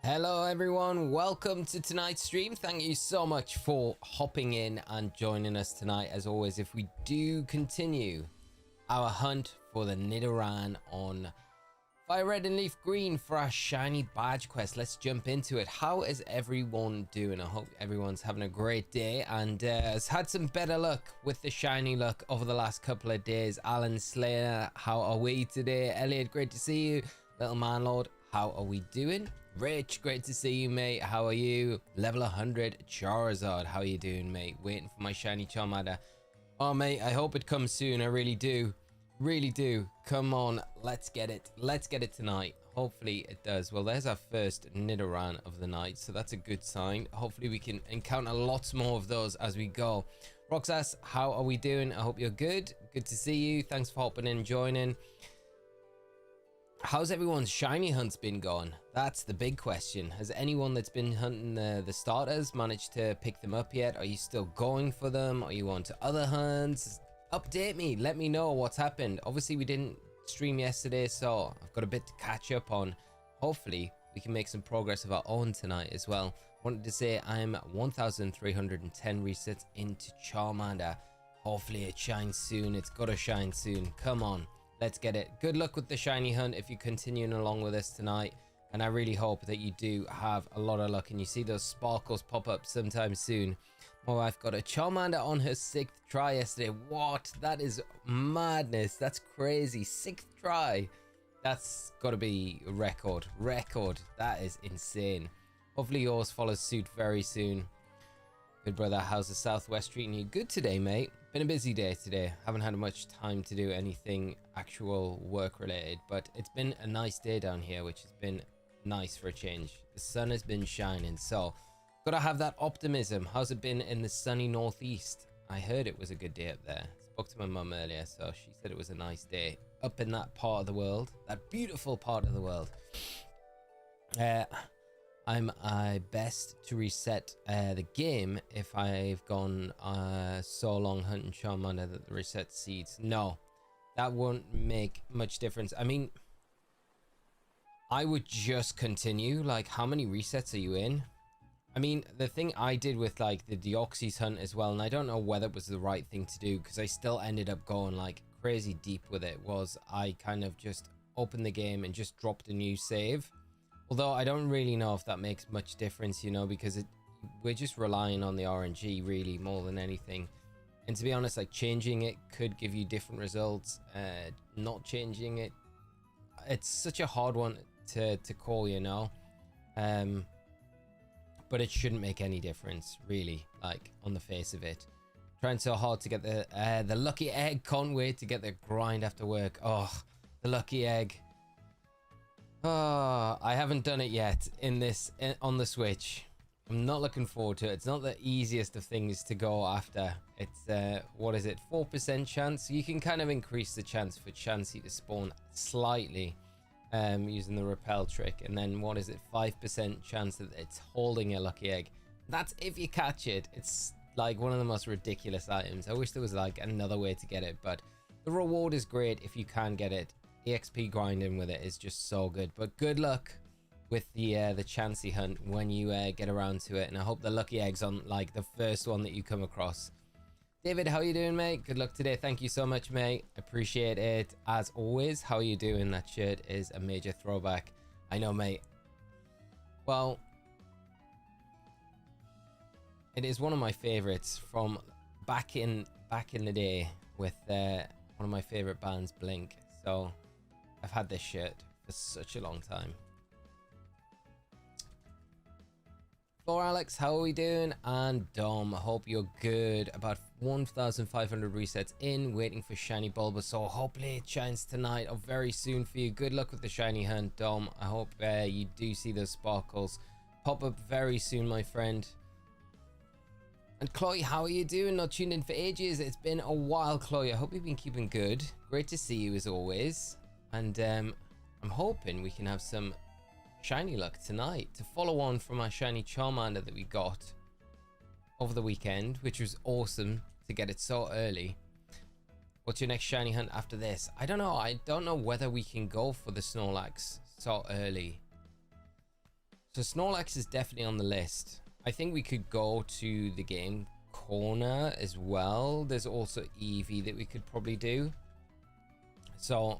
Hello everyone, welcome to tonight's stream. Thank you so much for hopping in and joining us tonight. As always, if we do continue our hunt for the Nidoran on Fire Red and Leaf Green for our shiny badge quest, let's jump into it. How is everyone doing? I hope everyone's having a great day and has had some better luck with the shiny luck over the last couple of days. Alan Slayer, how are we today? Elliot, great to see you. Little Manlord, how are we doing? Rich, great to see you, mate. How are you? Level 100 Charizard, how are you doing, mate? Waiting for my shiny Charmander. Oh, mate, I hope it comes soon. I really do. Really do. Come on, let's get it. Let's get it tonight. Hopefully it does. Well, there's our first Nidoran of the night, so that's a good sign. Hopefully we can encounter lots more of those as we go. Roxas, how are we doing? I hope you're good. Good to see you. Thanks for hopping in and joining. How's everyone's shiny hunts been going? That's the big question. Has anyone that's been hunting the starters managed to pick them up yet? Are you still going for them? Are you on to other hunts? Update me. Let me know what's happened. Obviously, we didn't stream yesterday, so I've got a bit to catch up on. Hopefully, we can make some progress of our own tonight as well. Wanted to say I'm 1,310 resets into Charmander. Hopefully, it shines soon. It's got to shine soon. Come on. Let's get it. Good luck with the shiny hunt if you're continuing along with us tonight. And I really hope that you do have a lot of luck and you see those sparkles pop up sometime soon. My wife got a Charmander on her 6th try yesterday. What? That is madness. That's crazy. 6th try. That's got to be a record. Record. That is insane. Hopefully yours follows suit very soon. Good brother, how's the Southwest treating you? Good today, mate. Been a busy day today. Haven't had much time to do anything actual work related, but it's been a nice day down here, which has been nice for a change. The sun has been shining, so gotta have that optimism. How's it been in the sunny northeast? I heard it was a good day up there. Spoke to my mum earlier, so she said it was a nice day up in that part of the world, that beautiful part of the world. I'm best to reset the game if I've gone so long hunting Charmander that the reset seeds. No, that won't make much difference. I mean, I would just continue. Like, how many resets are you in? I mean, the thing I did with like the Deoxys hunt as well, and I don't know whether it was the right thing to do because I still ended up going like crazy deep with it, was I kind of just opened the game and just dropped a new save. Although I don't really know if that makes much difference, you know, because we're just relying on the RNG really more than anything. And to be honest, like changing it could give you different results. Not changing it, it's such a hard one to call, you know. But it shouldn't make any difference, really, like on the face of it. Trying so hard to get the lucky egg. Can't wait to get the grind after work. Oh, the lucky egg. Oh, I haven't done it yet on the Switch. I'm not looking forward to it. It's not the easiest of things to go after. It's what is it, 4% chance? You can kind of increase the chance for Chansey to spawn slightly using the repel trick, and then what is it, 5% chance that it's holding a lucky egg. That's if you catch it. It's like one of the most ridiculous items. I wish there was like another way to get it, but the reward is great if you can get it. EXP grinding with it is just so good. But good luck with the Chansey hunt when you get around to it, and I hope the lucky egg's on like the first one that you come across. David, how you doing, mate? Good luck today. Thank you so much, mate. Appreciate it as always. How are you doing? That shirt is a major throwback. I know, mate. Well, it is one of my favorites from back in the day with one of my favorite bands, Blink. So I've had this shirt for such a long time. Floor Alex, how are we doing? And Dom, I hope you're good. About 1,500 resets in, waiting for shiny Bulbasaur. Hopefully it shines tonight or very soon for you. Good luck with the shiny hunt, Dom. I hope you do see those sparkles pop up very soon, my friend. And Chloe, how are you doing? Not tuned in for ages. It's been a while, Chloe. I hope you've been keeping good. Great to see you as always. And I'm hoping we can have some shiny luck tonight to follow on from our shiny Charmander that we got over the weekend, which was awesome to get it so early. What's your next shiny hunt after this? I don't know. I don't know whether we can go for the Snorlax so early. So Snorlax is definitely on the list. I think we could go to the game corner as well. There's also Eevee that we could probably do. So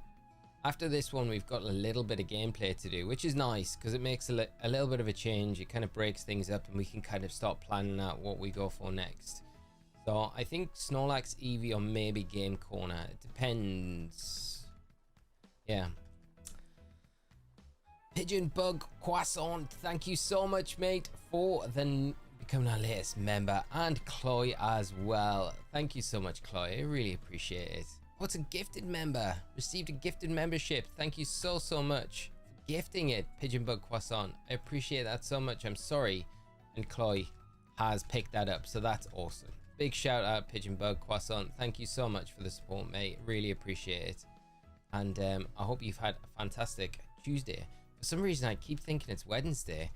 after this one, we've got a little bit of gameplay to do, which is nice because it makes a little bit of a change. It kind of breaks things up and we can kind of start planning out what we go for next. So I think Snorlax, Eevee, or maybe game corner. It depends. Yeah. Pigeon Bug Croissant, thank you so much, mate, for becoming our latest member, and Chloe as well. Thank you so much, Chloe. I really appreciate it. What's a gifted member? Received a gifted membership. Thank you so much for gifting it, Pigeon Bug Croissant. I appreciate that so much. I'm sorry, and Chloe has picked that up, so that's awesome. Big shout out, Pigeon Bug Croissant. Thank you so much for the support, mate. Really appreciate it, and I hope you've had a fantastic Tuesday. For some reason, I keep thinking it's Wednesday,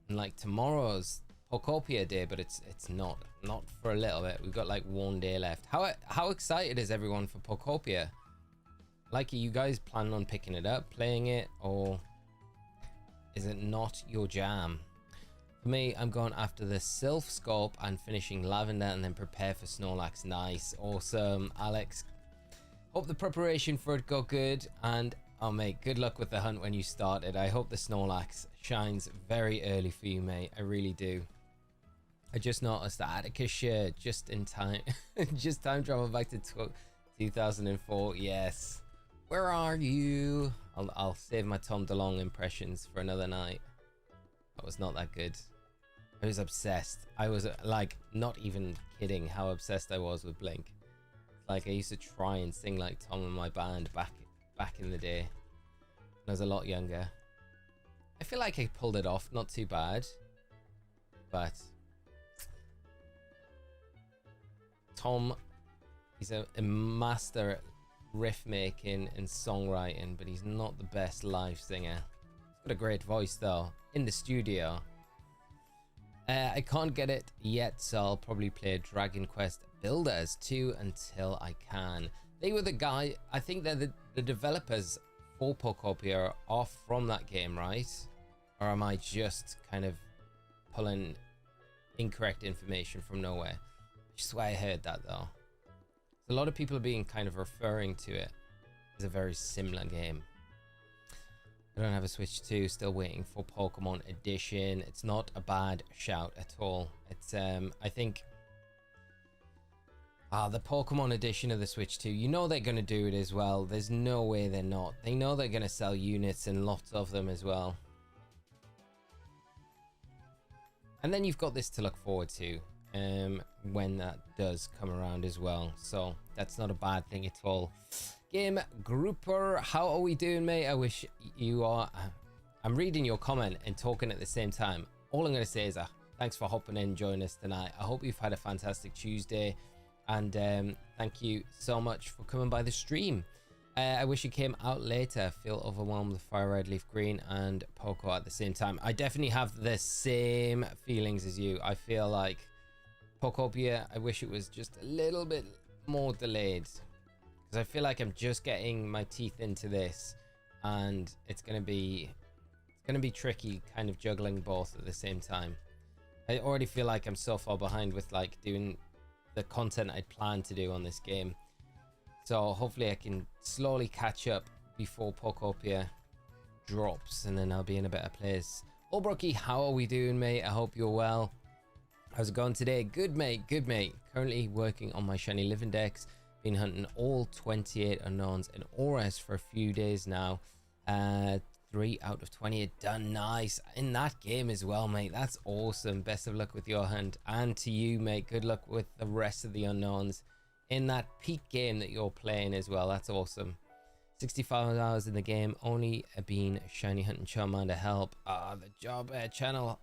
and like tomorrow's Pokopia day, but it's not for a little bit. We've got like 1 day left. How excited is everyone for Pokopia? Like, are you guys planning on picking it up, playing it, or is it not your jam? For me, I'm going after the Sylph Sculpt and finishing Lavender, and then prepare for Snorlax. Nice, awesome, Alex. Hope the preparation for it got good, and oh mate, good luck with the hunt when you start it. I hope the Snorlax shines very early for you, mate. I really do. I just noticed the Atticus shirt just in time. Just time travel back to 2004. Yes. Where are you? I'll save my Tom DeLonge impressions for another night. That was not that good. I was obsessed. I was like, not even kidding how obsessed I was with Blink. Like, I used to try and sing like Tom in my band back in the day when I was a lot younger. I feel like I pulled it off, not too bad, but Tom, he's a master at riff making and songwriting, but he's not the best live singer. He's got a great voice though, in the studio. I can't get it yet, so I'll probably play Dragon Quest Builders 2 until I can. They were the guy, I think they're the developers for Pokopia are from that game, right? Or am I just kind of pulling incorrect information from nowhere? I swear I heard that though. A lot of people are being kind of referring to it as a very similar game. I don't have a Switch 2, still waiting for Pokemon Edition. It's not a bad shout at all. It's I think the Pokemon Edition of the Switch 2, you know they're going to do it as well. There's no way they're not. They know they're going to sell units and lots of them as well. And then you've got this to look forward to when that does come around as well. So that's not a bad thing at all. Game Grouper, how are we doing, mate? I wish you are... I'm reading your comment and talking at the same time. All I'm going to say is thanks for hopping in and joining us tonight. I hope you've had a fantastic Tuesday. And thank you so much for coming by the stream. I wish it came out later. I feel overwhelmed with Fire Red, Leaf Green, and Poco at the same time. I definitely have the same feelings as you. I feel like Pokopia, I wish it was just a little bit more delayed. Because I feel like I'm just getting my teeth into this. And it's going to be tricky kind of juggling both at the same time. I already feel like I'm so far behind with like doing the content I'd planned to do on this game. So hopefully I can slowly catch up before Pokopia drops, and then I'll be in a better place. Oh, Brookie, how are we doing, mate? I hope you're well. How's it going today? Good, mate. Good, mate. Currently working on my shiny living decks. Been hunting all 28 unknowns and auras for a few days now. 3 out of 28 done. Nice. In that game as well, mate. That's awesome. Best of luck with your hunt. And to you, mate. Good luck with the rest of the unknowns in that peak game that you're playing as well. That's awesome. 65 hours in the game. Only been shiny hunting Charmander help. The job channel.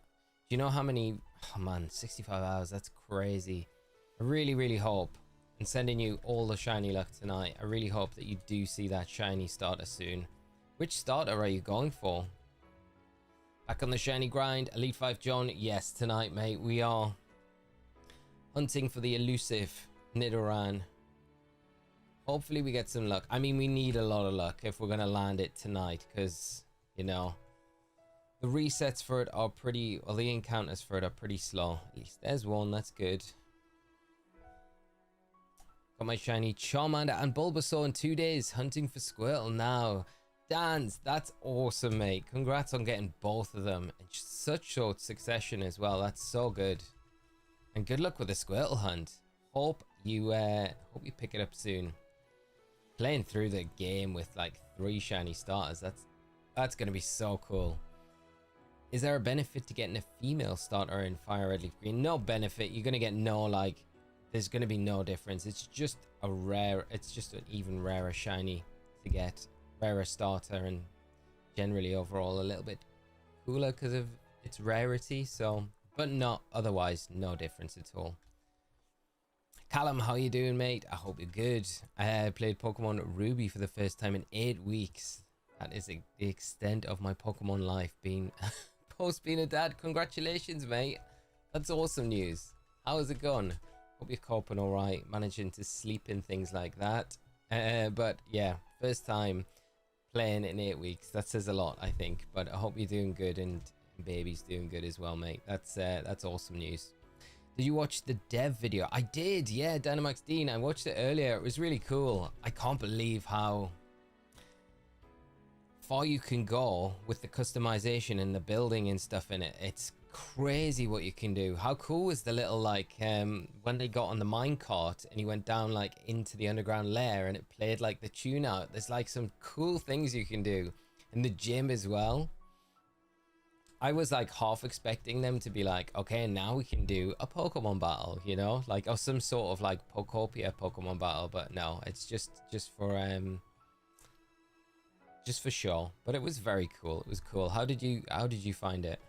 Do you know how many? Oh man, 65 hours. That's crazy. I really hope, and sending you all the shiny luck tonight, I really hope that you do see that shiny starter soon. Which starter are you going for? Back on the shiny grind. Elite 5 John. Yes, tonight, mate. We are hunting for the elusive Nidoran. Hopefully we get some luck. I mean, we need a lot of luck if we're going to land it tonight, because, you know, The resets for it are pretty, well, the encounters for it are pretty slow. At least there's one, that's good. Got my shiny Charmander and Bulbasaur in 2 days, hunting for Squirtle now. Dans, that's awesome, mate. Congrats on getting both of them in such short succession as well. That's so good. And good luck with the Squirtle hunt. Hope you pick it up soon. Playing through the game with like 3 shiny starters, that's gonna be so cool. Is there a benefit to getting a female starter in Fire Red Leaf Green? No benefit. You're gonna get no, like, there's gonna be no difference. It's just a rare, it's just an even rarer shiny to get. Rarer starter, and generally overall a little bit cooler because of its rarity. So, but not otherwise, no difference at all. Callum, how you doing, mate? I hope you're good. I played Pokemon Ruby for the first time in 8 weeks. That is the extent of my Pokemon life being post being a dad. Congratulations, mate. That's awesome news. How is it going? Hope you're coping all right, managing to sleep and things like that. But yeah, first time playing in 8 weeks. That says a lot, I think. But I hope you're doing good, and baby's doing good as well, mate. That's awesome news. Did you watch the dev video? I did, yeah, Dynamax Dean. I watched it earlier. It was really cool. I can't believe how far you can go with the customization and the building and stuff in it. It's crazy what you can do. How cool was the little, like, when they got on the minecart and he went down like into the underground lair and it played like the tune out. There's like some cool things you can do in the gym as well. I was like half expecting them to be like, okay, now we can do a Pokemon battle, you know, like, or some sort of like Pokopia Pokemon battle, but no, it's just for show. But it was very cool. It was cool. How did you find it?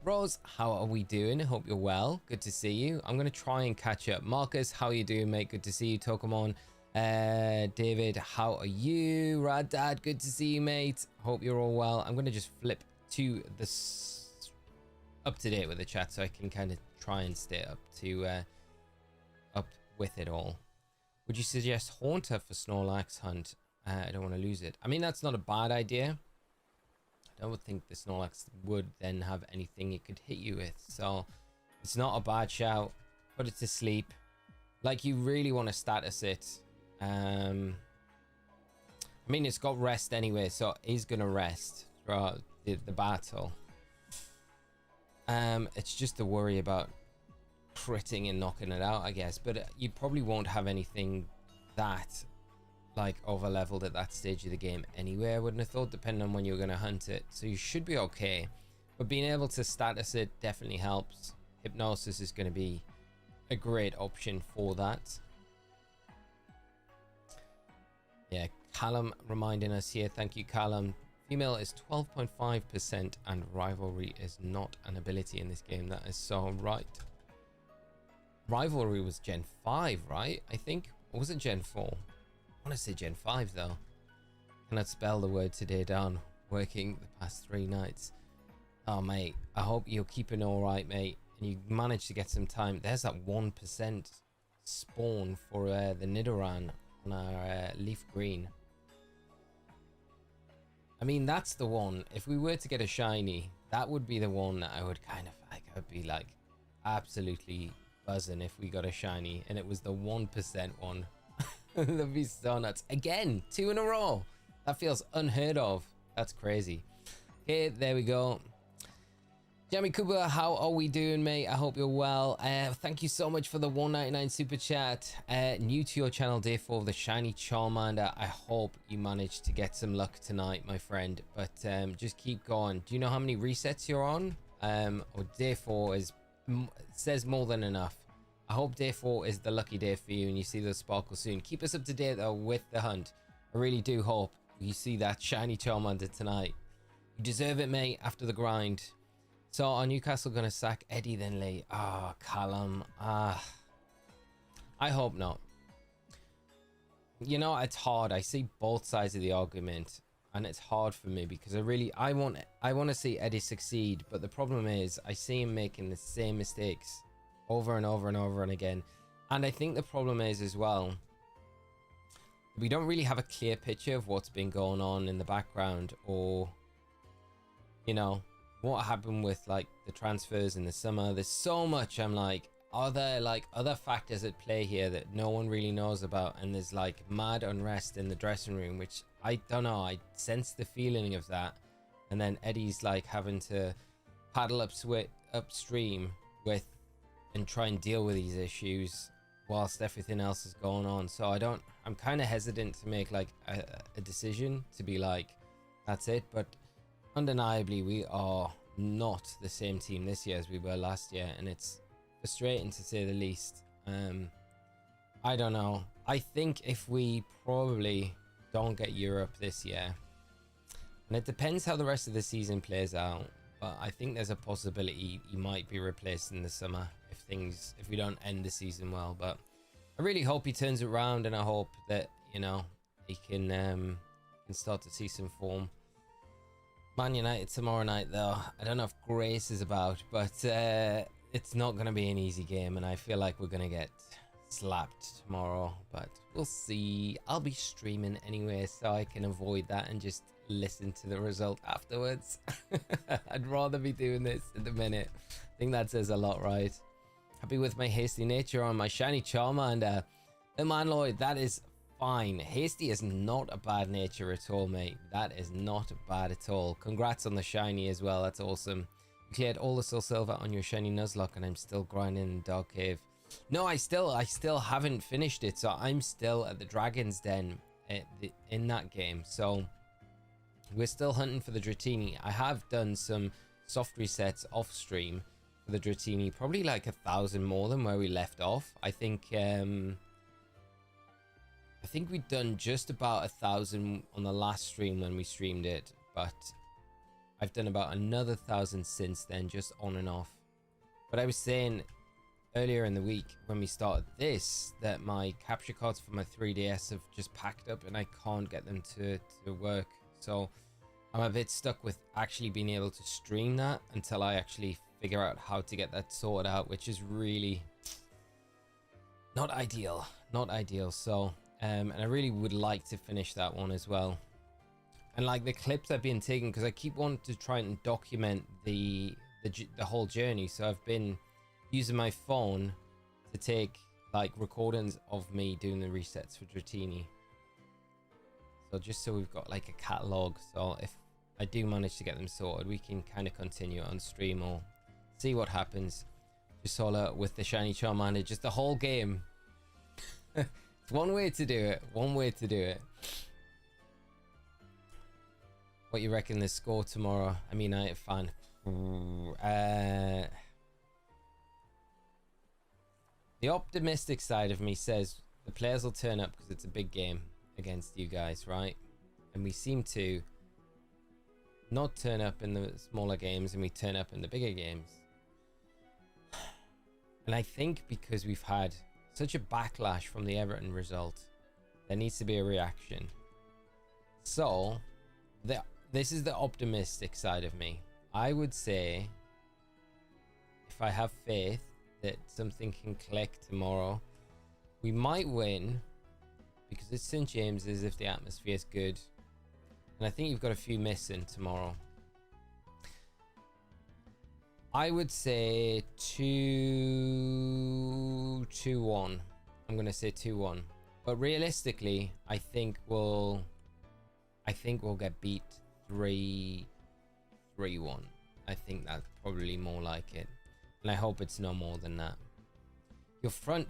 Rose, how are we doing? Hope you're well. Good to see you. I'm gonna try and catch up. Marcus, how are you doing, mate? Good to see you. Tokamon. David, how are you? Rad Dad, good to see you, mate. Hope you're all well. I'm gonna just flip to this up to date with the chat so I can kind of try and stay up with it all. Would you suggest Haunter for Snorlax hunt? I don't want to lose it. I mean, that's not a bad idea. I don't think the Snorlax would then have anything it could hit you with, so it's not a bad shout. Put it to sleep. Like, you really want to status it. I mean, it's got rest anyway, so he's gonna rest throughout the battle. It's just a worry about critting and knocking it out, I guess. But you probably won't have anything that like over leveled at that stage of the game anyway, I wouldn't have thought, depending on when you're gonna hunt it. So you should be okay. But being able to status it definitely helps. Hypnosis is going to be a great option for that. Yeah, Callum reminding us here. Thank you, Callum. Female is 12.5% and rivalry is not an ability in this game. That is so right. Rivalry was Gen 5, right? I think. Or was it Gen 4? I want to say Gen 5 though. Cannot spell the word today down. Working the past 3 nights. Oh, mate. I hope you're keeping all right, mate. And you managed to get some time. There's that 1% spawn for the Nidoran on our leaf green. I mean, that's the one. If we were to get a shiny, that would be the one that I would kind of like. I'd be like absolutely buzzing if we got a shiny and it was the 1% one. That'd be so nuts. Again, 2 in a row. That feels unheard of. That's crazy. Okay, there we go. Jamie Cooper, how are we doing, mate? I hope you're well. Thank you so much for the 199 super chat. New to your channel, day 4 of the shiny Charmander. I hope you managed to get some luck tonight, my friend. But just keep going. Do you know how many resets you're on? Or day 4 is says more than enough. I hope day 4 is the lucky day for you and you see the sparkle soon. Keep us up to date though with the hunt. I really do hope you see that shiny Charmander tonight. You deserve it, mate, after the grind. So are Newcastle gonna sack Eddie then, Lee? Ah, oh, Callum. I hope not. You know, it's hard. I see both sides of the argument, and it's hard for me because I want to see Eddie succeed. But the problem is, I see him making the same mistakes over and over and over and again. And I think the problem is as well, we don't really have a clear picture of what's been going on in the background or you know, what happened with like the transfers in the summer. There's so much. I'm like, are there like other factors at play here that no one really knows about? And there's like mad unrest in the dressing room, which I don't know. I sense the feeling of that. And then Eddie's like having to paddle upstream with and try and deal with these issues whilst everything else is going on. So I'm kind of hesitant to make like a decision to be like, that's it. But undeniably, we are not the same team this year as we were last year, and it's frustrating to say the least. I don't know. I think if we probably don't get Europe this year, and it depends how the rest of the season plays out, but I think there's a possibility he might be replaced in the summer if we don't end the season well. But I really hope he turns it around, and I hope that, you know, he can start to see some form. Man United tomorrow night, though. I don't know if Grace is about, but it's not going to be an easy game, and I feel like we're going to get slapped tomorrow, but we'll see. I'll be streaming anyway, so I can avoid that and just listen to the result afterwards. I'd rather be doing this in the minute. I think that says a lot, right? Happy with my hasty nature on my shiny Charmander. The man Lloyd, that is fine. Hasty is not a bad nature at all, mate. That is not bad at all. Congrats on the shiny as well. That's awesome. You cleared all the soul silver on your shiny Nuzlocke, and I'm still grinding in the Dog Cave. No, I still haven't finished it, so I'm still at the Dragon's Den in that game. So we're still hunting for the Dratini. I have done some soft resets off stream for the Dratini, probably like 1,000 more than where we left off. I think we'd done just about 1,000 on the last stream when we streamed it, but I've done about another 1,000 since then, just on and off. But I was saying earlier in the week when we started this that my capture cards for my 3DS have just packed up and I can't get them to work. So I'm a bit stuck with actually being able to stream that until I actually figure out how to get that sorted out, which is really not ideal. So and I really would like to finish that one as well. And like the clips I've been taking, because I keep wanting to try and document the whole journey, so I've been using my phone to take like recordings of me doing the resets for Dratini. So just so we've got like a catalog, so if I do manage to get them sorted, we can kind of continue on stream or see what happens. Just solo with the shiny Charmander, just the whole game. It's one way to do it. What you reckon the score tomorrow? I mean, I ain't a fan. The optimistic side of me says the players will turn up because it's a big game against you guys, right? And we seem to not turn up in the smaller games, and we turn up in the bigger games. And I think because we've had such a backlash from the Everton result, there needs to be a reaction. So this is the optimistic side of me. I would say, if I have faith that something can click tomorrow, we might win, because it's St. James's if the atmosphere is good, and I think you've got a few missing tomorrow. I would say 2-1. I'm gonna say 2-1, but realistically, I think we'll get beat 3-1. I think that's probably more like it, and I hope it's no more than that. Your front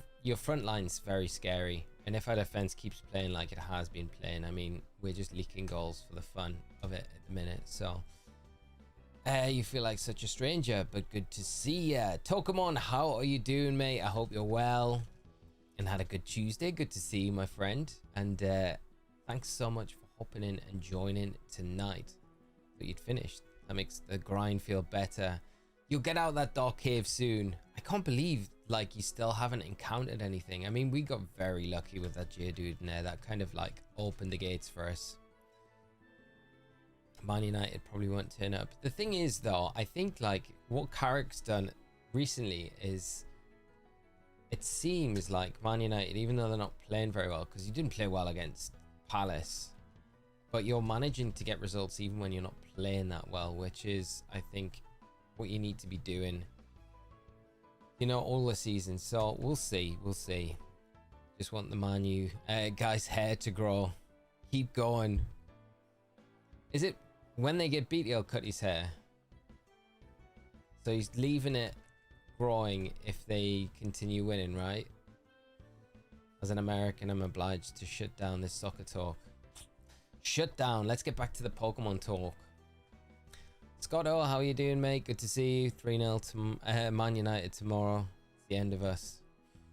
line's very scary, and if our defense keeps playing like it has been playing, I mean, we're just leaking goals for the fun of it at the minute. So you feel like such a stranger, but good to see ya. Pokemon, how are you doing, mate? I hope you're well and had a good Tuesday. Good to see you, my friend, and thanks so much for hopping in and joining tonight. Thought you'd finished. That makes the grind feel better. You'll get out that dark cave soon. I can't believe like you still haven't encountered anything. I mean, we got very lucky with that Geodude in there. That kind of like opened the gates for us. Man United probably won't turn up. The thing is, though, I think like what Carrick's done recently is, it seems like Man United, even though they're not playing very well, because he didn't play well against Palace, but you're managing to get results even when you're not playing that well, which is, I think, what you need to be doing, you know, all the season. So we'll see. Just want the Manu guy's hair to grow. Keep going. Is it when they get beat, he'll cut his hair? So he's leaving it growing if they continue winning, right? As an American, I'm obliged to shut down this soccer talk. Shut down. Let's get back to the Pokemon talk. Scotto, how are you doing, mate? Good to see you. 3-0 to Man United tomorrow. It's the end of us.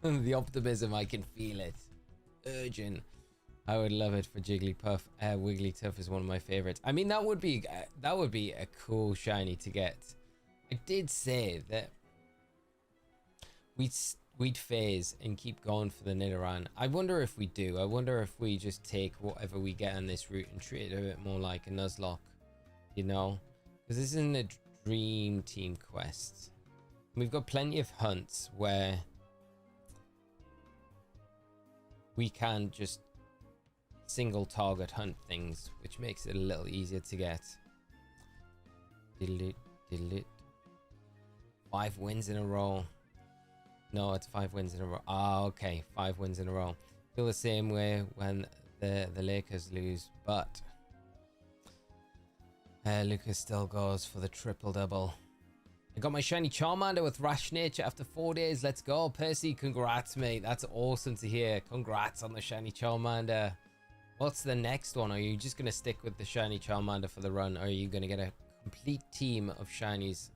The optimism, I can feel it. Urgent. I would love it for Jigglypuff. Wigglytuff is one of my favorites. I mean, that would be a cool shiny to get. I did say that we'd phase and keep going for the Nidoran. I wonder if we do. I wonder if we just take whatever we get on this route and treat it a bit more like a Nuzlocke, you know? Because this isn't a dream team quest. We've got plenty of hunts where we can just single target hunt things, which makes it a little easier to get. Diddle it. 5 wins in a row. No, it's 5 wins in a row. Ah, okay, 5 wins in a row. Feel the same way when the Lakers lose, but Lucas still goes for the triple double. I got my shiny Charmander with Rash Nature after 4 days. Let's go, Percy. Congrats, mate. That's awesome to hear. Congrats on the shiny Charmander. What's the next one? Are you just going to stick with the shiny Charmander for the run? Or are you going to get a complete team of shinies?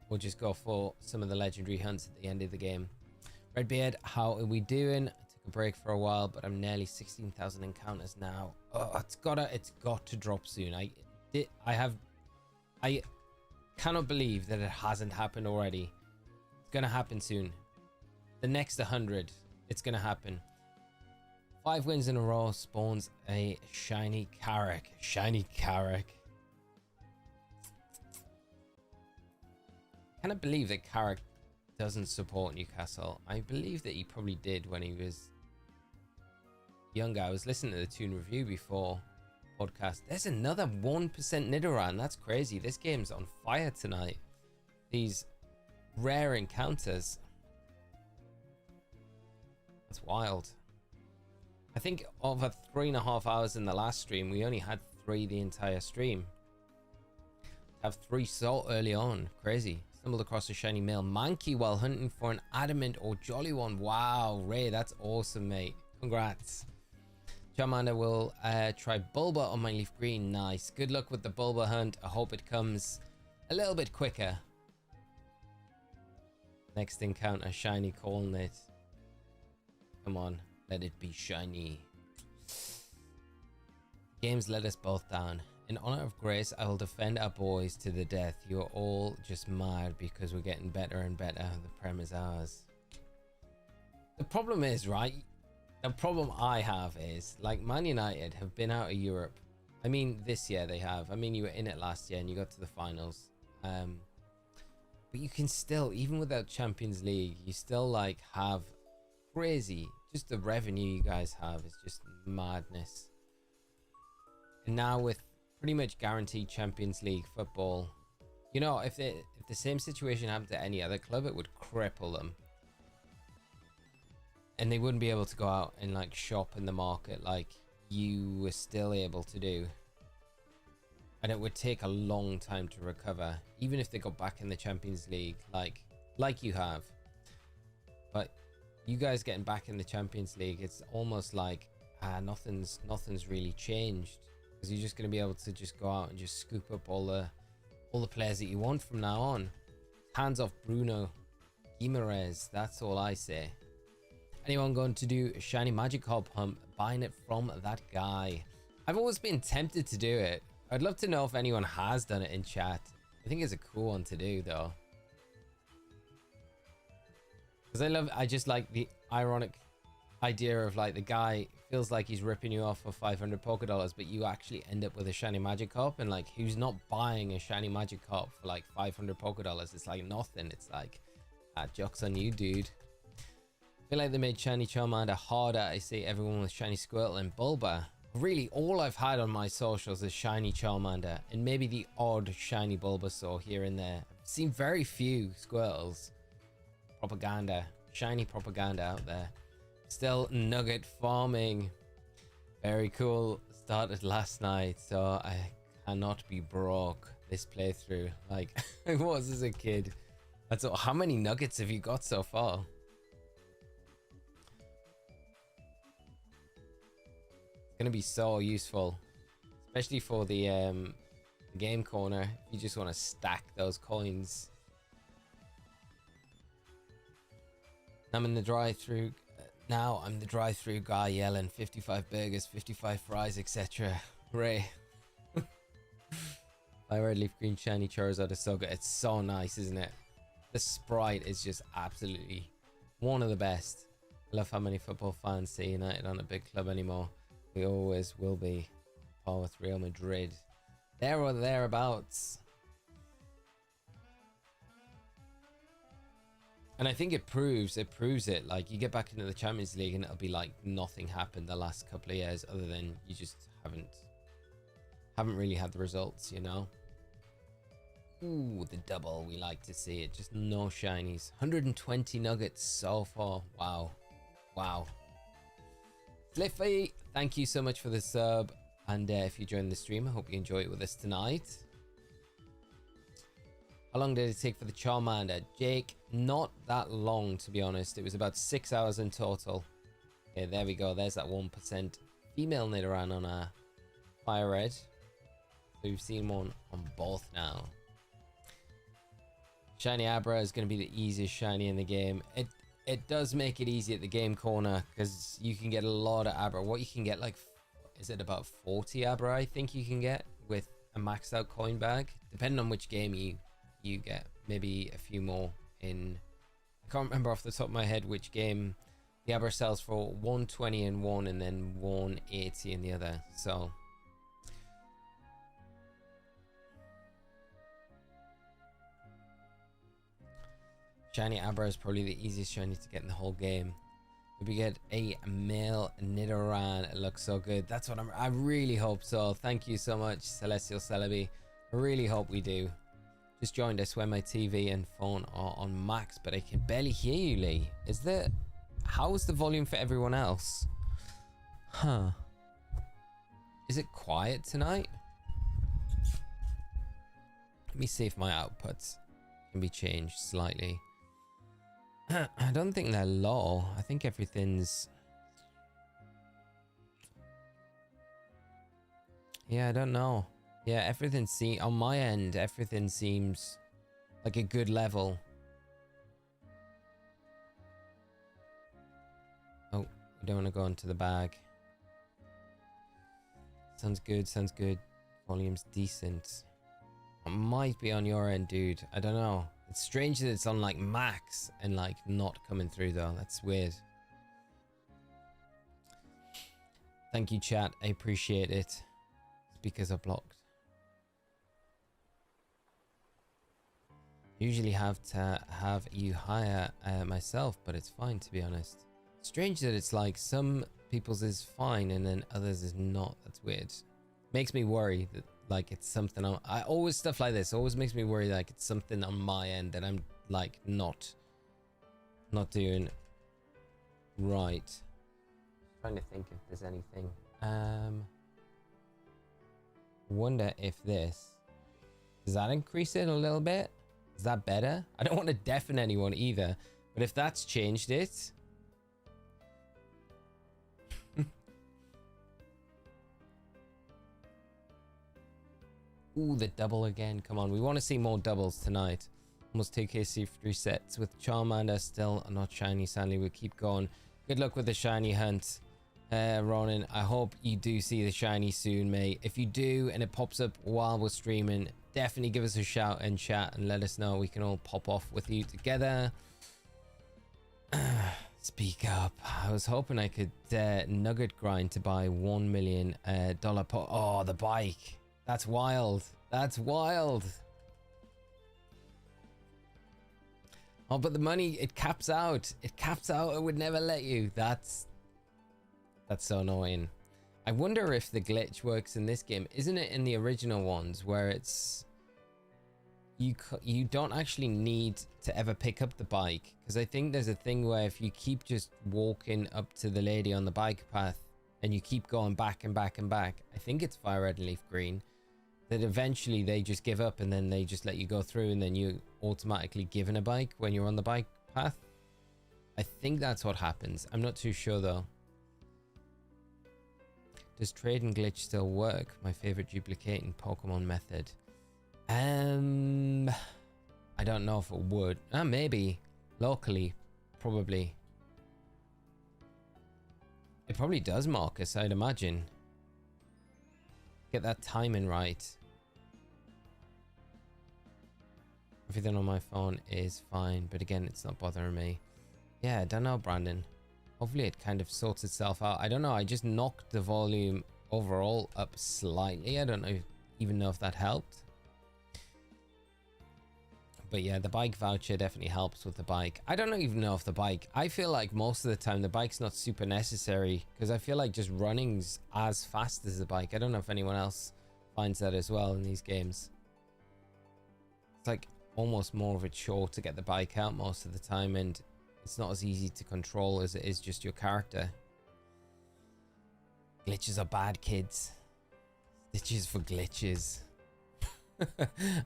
Or just go for some of the legendary hunts at the end of the game? Redbeard, how are we doing? I took a break for a while, but I'm nearly 16,000 encounters now. Oh, it's got to drop soon. I cannot believe that it hasn't happened already. It's gonna happen soon. The next 100, it's gonna happen. 5 wins in a row spawns a shiny Carrick. Shiny Carrick. I cannot believe that Carrick doesn't support Newcastle. I believe that he probably did when he was younger. I was listening to the Toon Review before podcast. There's another 1% Nidoran. That's crazy. This game's on fire tonight. These rare encounters. That's wild. I think over 3.5 hours in the last stream, we only had 3 the entire stream. Have 3 so early on. Crazy. Stumbled across a shiny male Mankey while hunting for an adamant or jolly one. Wow, Ray, that's awesome, mate. Congrats. Charmander will try Bulba on my leaf green. Nice. Good luck with the Bulba hunt. I hope it comes a little bit quicker. Next encounter, shiny Cornet. Come on, let it be shiny. Games let us both down. In honor of Grace, I will defend our boys to the death. You're all just mad because we're getting better and better. The prem is ours. The problem is, right? The problem I have is, like, Man United have been out of Europe. I mean, this year they have. I mean, you were in it last year and you got to the finals. But you can still, even without Champions League, you still, like, have crazy. Just the revenue you guys have is just madness. And now with pretty much guaranteed Champions League football, you know, if the same situation happened to any other club, it would cripple them. And they wouldn't be able to go out and, like, shop in the market like you were still able to do. And it would take a long time to recover, even if they got back in the Champions League, like you have. But you guys getting back in the Champions League, it's almost like nothing's really changed, because you're just going to be able to just go out and just scoop up all the players that you want from now on. Hands off Bruno Guimaraes, that's all I say. Anyone going to do a shiny Magikarp hunt, buying it from that guy? I've always been tempted to do it. I'd love to know if anyone has done it in chat. I think it's a cool one to do, though. Because I just like the ironic idea of, like, the guy feels like he's ripping you off for 500 Pokédollars, but you actually end up with a shiny Magikarp, and, like, who's not buying a shiny Magikarp for, like, 500 Pokédollars? It's like nothing. It's like, joke's on you, dude. I feel like they made shiny Charmander harder. I see everyone with shiny Squirtle and Bulba. Really, all I've had on my socials is shiny Charmander and maybe the odd shiny Bulbasaur here and there. I've seen very few Squirtles. Propaganda. Shiny propaganda out there. Still nugget farming. Very cool. Started last night, so I cannot be broke this playthrough like I was as a kid. That's all. How many nuggets have you got so far? Gonna be so useful, especially for the game corner. You just want to stack those coins. I'm in the drive-through now. I'm the drive-through guy yelling 55 burgers, 55 fries, etc. Ray. My red leaf green shiny Charizard is so good. It's so nice, isn't it? The sprite is just absolutely one of the best. I love how many football fans see United on a big club anymore. We always will be. Par with Real Madrid. There or thereabouts. And I think it proves it. Like, you get back into the Champions League and it'll be like nothing happened the last couple of years other than you just haven't really had the results, you know? Ooh, the double. We like to see it. Just no shinies. 120 nuggets so far. Wow. Wow. Fliffy, thank you so much for the sub. And if you joined the stream, I hope you enjoy it with us tonight. How long did it take for the Charmander? Jake, not that long, to be honest. It was about 6 hours in total. Okay, there we go. There's that 1% female Nidoran on our Fire Red. So we've seen one on both now. Shiny Abra is going to be the easiest shiny in the game. It does make it easy at the game corner because you can get a lot of Abra. What you can get, like, is it about 40 Abra, I think you can get with a maxed out coin bag, depending on which game you get. Maybe a few more in, I can't remember off the top of my head which game the Abra sells for 120 in one and then 180 in the other. So shiny Abra is probably the easiest shiny to get in the whole game. If we get a male Nidoran, it looks so good. That's what I really hope so. Thank you so much, Celestial Celebi. I really hope we do. Just joined. I swear my TV and phone are on max, but I can barely hear you, Lee. How is the volume for everyone else? Huh. Is it quiet tonight? Let me see if my outputs can be changed slightly. I don't think they're low. I think everything's... Yeah, I don't know. Yeah, everything seems... On my end, everything seems like a good level. Oh, we don't want to go into the bag. Sounds good, sounds good. Volume's decent. It might be on your end, dude. I don't know. It's strange that it's on like max and like not coming through though. That's weird. Thank you, chat. I appreciate it. Speakers are blocked. Usually have to have you hire myself, but it's fine, to be honest. Strange that it's like some people's is fine and then others is not. That's weird. Makes me worry that like it's something I always stuff like this always makes me worry like it's something on my end that I'm like not doing right. Trying to think if there's anything. Wonder if this does that increase it a little bit? Is that better? I don't want to deafen anyone either, but if that's changed it. Ooh, the double again. Come on, we want to see more doubles tonight. Almost 2k C3 sets with Charmander still not shiny. Sadly, we'll keep going. Good luck with the shiny hunt, Ronan. I hope you do see the shiny soon, mate. If you do and it pops up while we're streaming, definitely give us a shout in chat and let us know. We can all pop off with you together. Speak up. I was hoping I could nugget grind to buy $1 million Oh, the bike. That's wild. That's wild. Oh, but the money, it caps out. It caps out. It would never let you. That's so annoying. I wonder if the glitch works in this game. Isn't it in the original ones where it's you don't actually need to ever pick up the bike? Because I think there's a thing where if you keep just walking up to the lady on the bike path and you keep going back and back and back, I think it's fire red and leaf green, that eventually they just give up and then they just let you go through and then you automatically given a bike when you're on the bike path. I think that's what happens. I'm not too sure though. Does trade and glitch still work? My favorite duplicating Pokemon method. I don't know if it would. Maybe locally, probably. It probably does, Marcus, I'd imagine. Get that timing right. Everything on my phone is fine, but again, it's not bothering me. Yeah, I don't know, Brandon. Hopefully it kind of sorts itself out. I don't know, I just knocked the volume overall up slightly. I don't know, even know if that helped. But yeah, the bike voucher definitely helps with the bike. I don't even know if the bike... I feel like most of the time the bike's not super necessary because I feel like just running's as fast as the bike. I don't know if anyone else finds that as well in these games. It's like almost more of a chore to get the bike out most of the time, and it's not as easy to control as it is just your character. Glitches are bad, kids. Stitches for glitches.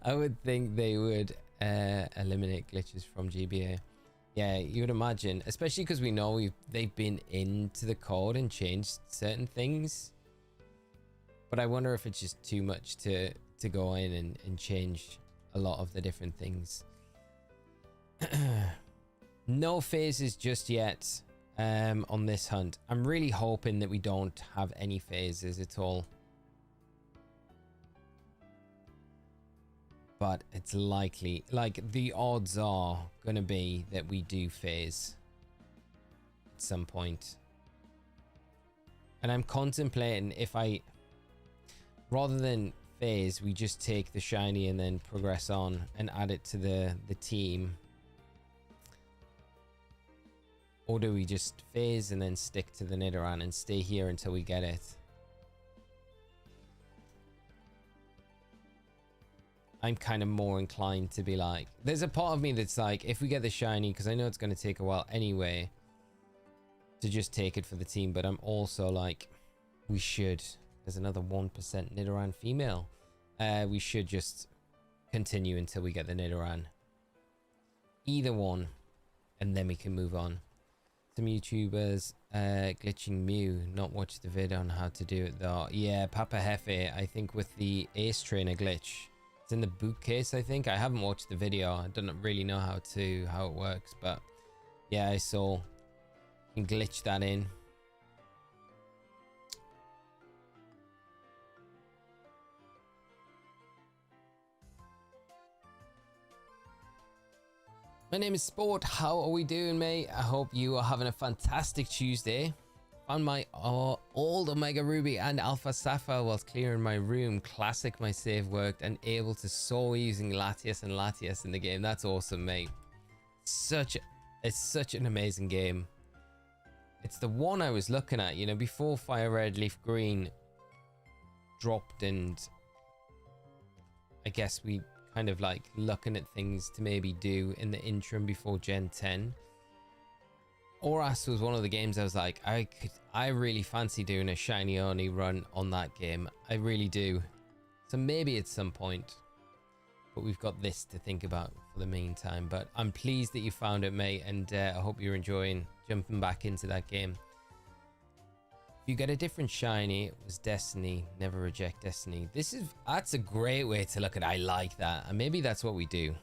I would think they would eliminate glitches from GBA. Yeah, you would imagine, especially because we know they've been into the code and changed certain things. But I wonder if it's just too much to go in and change a lot of the different things. No phases just yet on this hunt. I'm really hoping that we don't have any phases at all. But it's likely, like the odds are going to be that we do phase at some point. And I'm contemplating if rather than phase, we just take the shiny and then progress on and add it to the team. Or do we just phase and then stick to the Nidoran and stay here until we get it? I'm kind of more inclined to be like, there's a part of me that's like, if we get the shiny, because I know it's going to take a while anyway, to just take it for the team. But I'm also like, we should, there's another 1% Nidoran female. We should just continue until we get the Nidoran. Either one, and then we can move on. Some YouTubers glitching Mew, not watch the vid on how to do it though. Yeah, Papa Hefe, I think with the Ace Trainer glitch. It's in the boot case, I think. I haven't watched the video. I don't really know how it works, but yeah, I saw you can glitch that in. My name is Sport. How are we doing, mate? I hope you are having a fantastic Tuesday. Found my old Omega Ruby and Alpha Sapphire whilst clearing my room. Classic, my save worked and able to soar using Latias and Latias in the game. That's awesome, mate. It's such an amazing game. It's the one I was looking at, you know, before Fire Red, Leaf Green dropped, and I guess we kind of like looking at things to maybe do in the interim before Gen 10. Oras was one of the games I was like, I really fancy doing a shiny only run on that game. I really do. So maybe at some point. But we've got this to think about for the meantime. But I'm pleased that you found it, mate. And I hope you're enjoying jumping back into that game. If you get a different shiny, it was Destiny. Never reject Destiny. That's a great way to look at it. I like that. And maybe that's what we do.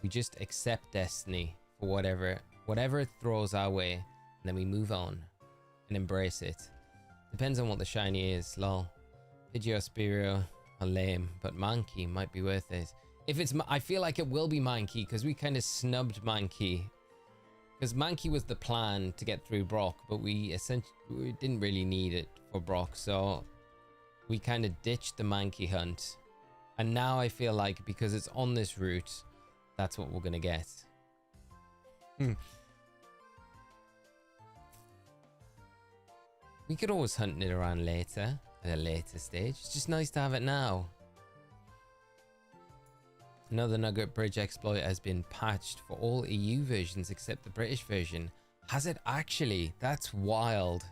We just accept Destiny for whatever it throws our way, and then we move on and embrace it. Depends on what the shiny is. Lol. Pidgeotto are lame, but Mankey might be worth it. If it's, I feel like it will be Mankey because we kind of snubbed Mankey. Because Mankey was the plan to get through Brock, but we didn't really need it for Brock, so we kind of ditched the Mankey hunt. And now I feel like because it's on this route, that's what we're gonna get. We could always hunt Nidoran later, at a later stage. It's just nice to have it now. Another Nugget Bridge exploit has been patched for all EU versions except the British version. Has it actually? That's wild.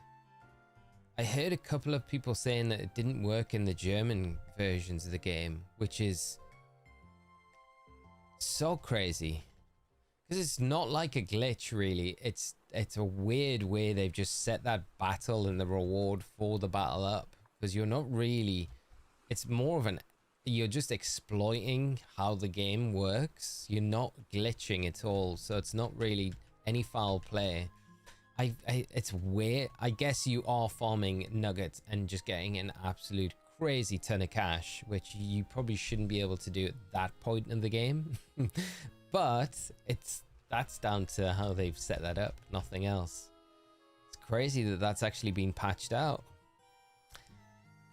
I heard a couple of people saying that it didn't work in the German versions of the game, which is so crazy. Because it's not like a glitch, really. It's a weird way they've just set that battle and the reward for the battle up. Because you're not really... It's more of an... You're just exploiting how the game works. You're not glitching at all. So it's not really any foul play. It's weird. I guess you are farming nuggets and just getting an absolute crazy ton of cash, which you probably shouldn't be able to do at that point in the game. But that's down to how they've set that up, nothing else. It's crazy that that's actually been patched out.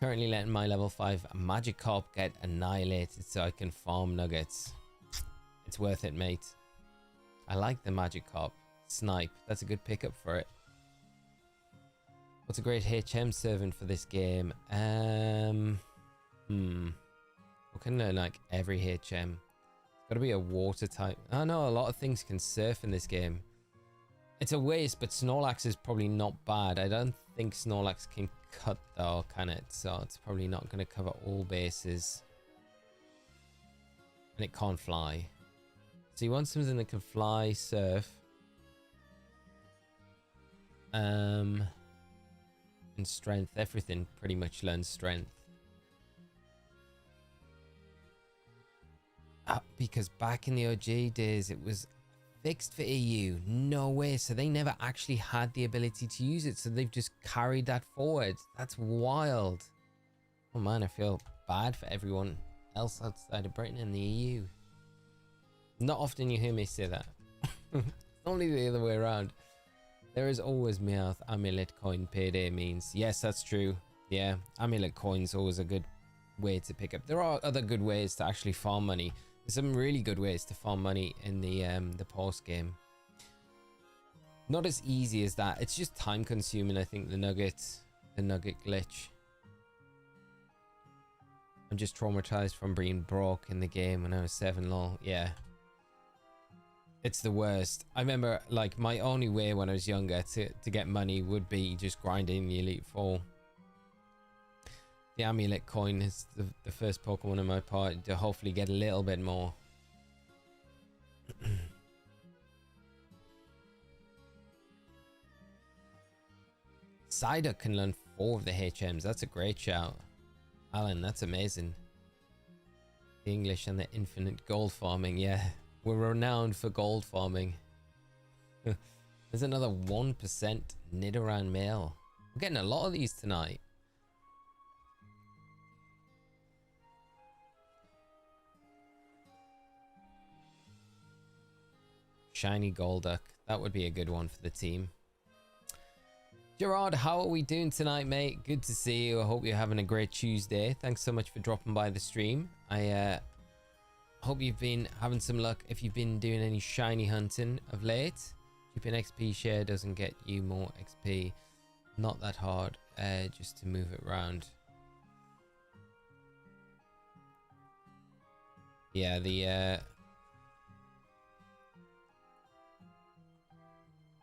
Currently letting my level 5 Magikarp get annihilated so I can farm nuggets. It's worth it, mate. I like the Magikarp. Snipe, that's a good pickup for it. What's a great HM servant for this game? We can learn like every HM. It's got to be a water type. I know a lot of things can surf in this game. It's a waste, but Snorlax is probably not bad. I don't think Snorlax can cut though, can it? So it's probably not going to cover all bases. And it can't fly. So you want something that can fly, surf. And strength. Everything pretty much learns strength. Because back in the OG days it was fixed for EU. No way. So they never actually had the ability to use it. So they've just carried that forward. That's wild. Oh man, I feel bad for everyone else outside of Britain and the EU. Not often you hear me say that. It's only the other way around. There is always Meowth Amulet Coin payday means. Yes, that's true. Yeah, Amulet Coin's always a good way to pick up. There are other good ways to actually farm money. There's some really good ways to farm money in the post game. Not as easy as that. It's just time consuming, I think, the nugget glitch. I'm just traumatized from being broke in the game when I was 7, lol. Yeah. It's the worst. I remember, like, my only way when I was younger to get money would be just grinding the Elite Four. The Amulet Coin is the first Pokemon in my party to hopefully get a little bit more. Psyduck can learn 4 of the HMs. That's a great shout. Alan, that's amazing. The English and the infinite gold farming, yeah. We're renowned for gold farming. There's another 1% Nidoran male. We're getting a lot of these tonight. Shiny Golduck. That would be a good one for the team. Gerard, how are we doing tonight, mate? Good to see you. I hope you're having a great Tuesday. Thanks so much for dropping by the stream. I hope you've been having some luck if you've been doing any shiny hunting of late. Keeping XP share doesn't get you more XP. Not that hard, just to move it around. Yeah, the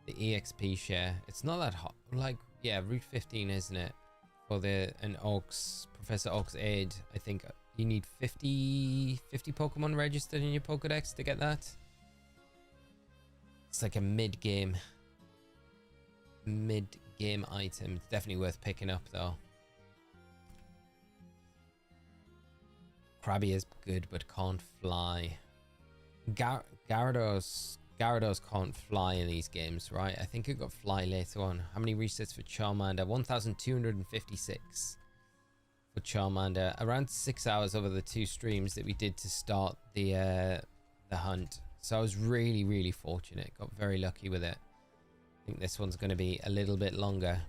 EXP share, it's not that hot. Like, yeah, Route 15, isn't it? For an Oaks, Professor Oak's aid, I think you need 50 Pokemon registered in your Pokedex to get that. It's like a mid-game item. It's definitely worth picking up, though. Krabby is good, but can't fly. Gyarados can't fly in these games, right? I think it got fly later on. How many resets for Charmander? 1,256 for Charmander. Around 6 hours over the 2 streams that we did to start the hunt. So I was really, really fortunate. Got very lucky with it. I think this one's going to be a little bit longer.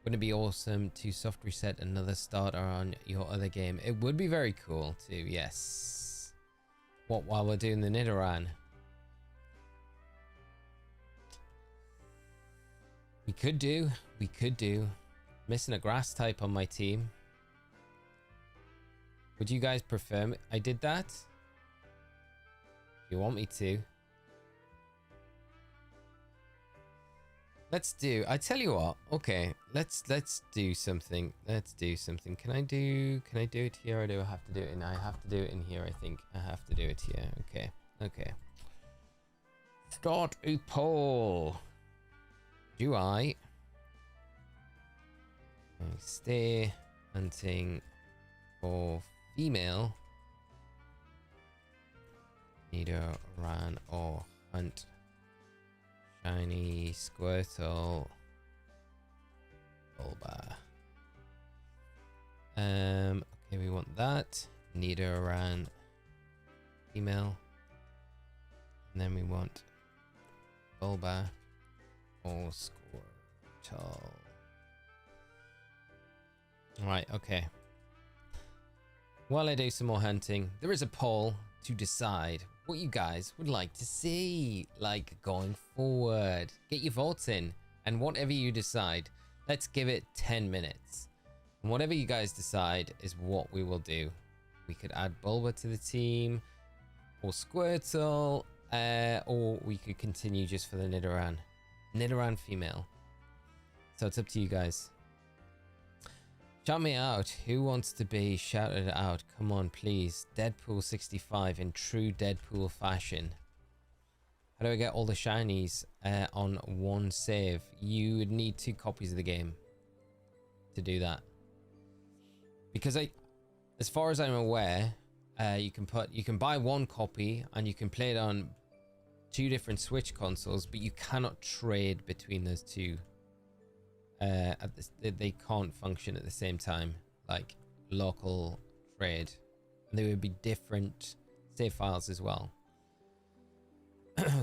Wouldn't it be awesome to soft reset another starter on your other game? It would be very cool too, yes. What, while we're doing the Nidoran? We could do. Missing a grass type on my team. Would you guys prefer I did that? If you want me to. Let's do, I tell you what, okay, let's do something. Let's do something. Can I do it here or do I have to do it in, I have to do it in here, I think. I have to do it here. Okay. Okay. Start a poll. Do I stay hunting for female Nidoran or hunt shiny Squirtle Bulba? Okay, we want that Nidoran female, and then we want Bulba or Squirtle. Alright, okay. While I do some more hunting, there is a poll to decide what you guys would like to see, like, going forward. Get your votes in, and whatever you decide, let's give it 10 minutes. And whatever you guys decide is what we will do. We could add Bulba to the team, or Squirtle, or we could continue just for the Nidoran. Nidoran female. So it's up to you guys. Shout me out. Who wants to be shouted out? Come on, please. Deadpool 65 in true Deadpool fashion. How do I get all the shinies on one save? You would need 2 copies of the game to do that. Because as far as I'm aware, you can buy 1 copy and you can play it on 2 different Switch consoles, but you cannot trade between those 2. They can't function at the same time, like local trade, and they would be different save files as well.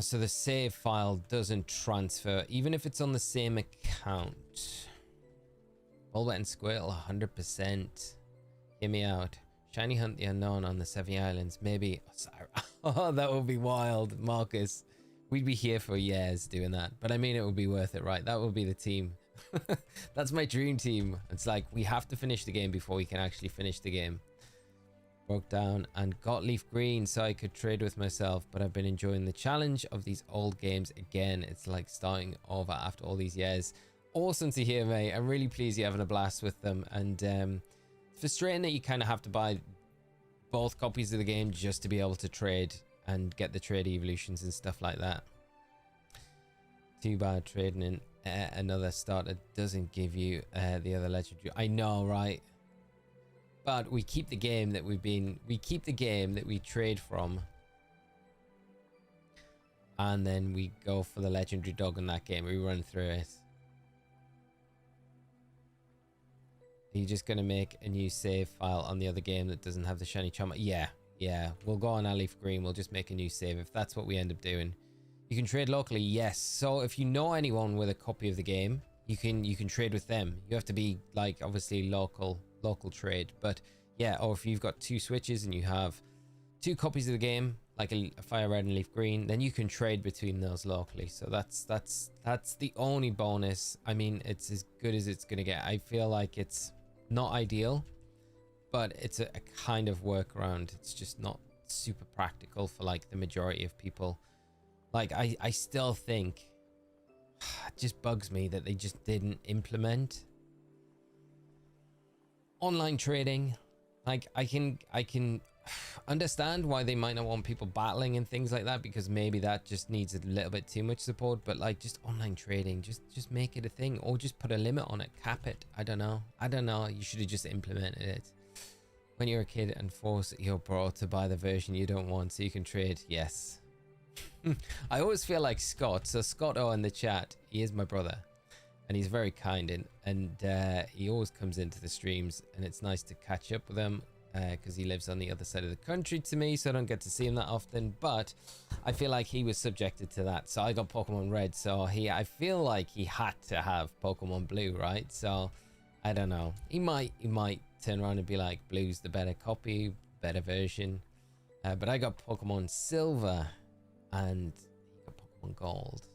So the save file doesn't transfer even if it's on the same account. Bulba and Squirtle 100%. Hear me out. Shiny hunt the unknown on the 7 Islands, maybe. Oh, that would be wild, Marcus. We'd be here for years doing that, but I mean it would be worth it, right? That would be the team. That's my dream team. It's like we have to finish the game before we can actually finish the game. Broke down and got leaf green so I could trade with myself, but I've been enjoying the challenge of these old games again. It's like starting over after all these years. Awesome to hear, mate. I'm really pleased you're having a blast with them, and it's frustrating that you kind of have to buy both copies of the game just to be able to trade and get the trade evolutions and stuff like that. Too bad trading in another starter doesn't give you the other legendary. I know, right? But we keep the game that we trade from, and then we go for the legendary dog in that game. We run through it. Are you just gonna make a new save file on the other game that doesn't have the shiny charm? Yeah, we'll go on our leaf green. We'll just make a new save if that's what we end up doing. You can trade locally, yes. So if you know anyone with a copy of the game, you can trade with them. You have to be like obviously local trade, but yeah. Or if you've got 2 switches and you have 2 copies of the game, like a fire red and leaf green, then you can trade between those locally. So that's the only bonus. I mean, it's as good as it's gonna get. I feel like it's not ideal, but it's a kind of workaround. It's just not super practical for like the majority of people. Like, I still think it just bugs me that they just didn't implement online trading. Like, I can understand why they might not want people battling and things like that, because maybe that just needs a little bit too much support. But like, just online trading, just make it a thing, or just put a limit on it, cap it. I don't know. You should have just implemented it when you're a kid and force your bro to buy the version you don't want so you can trade. Yes. I always feel like Scott. So Scott O in the chat, he is my brother, and he's very kind, and he always comes into the streams, and it's nice to catch up with him because he lives on the other side of the country to me, so I don't get to see him that often. But I feel like he was subjected to that. So I got Pokemon Red, so I feel like he had to have Pokemon Blue, right? So I don't know. He might turn around and be like, Blue's the better copy, better version. But I got Pokemon Silver, and he got Pokemon Gold.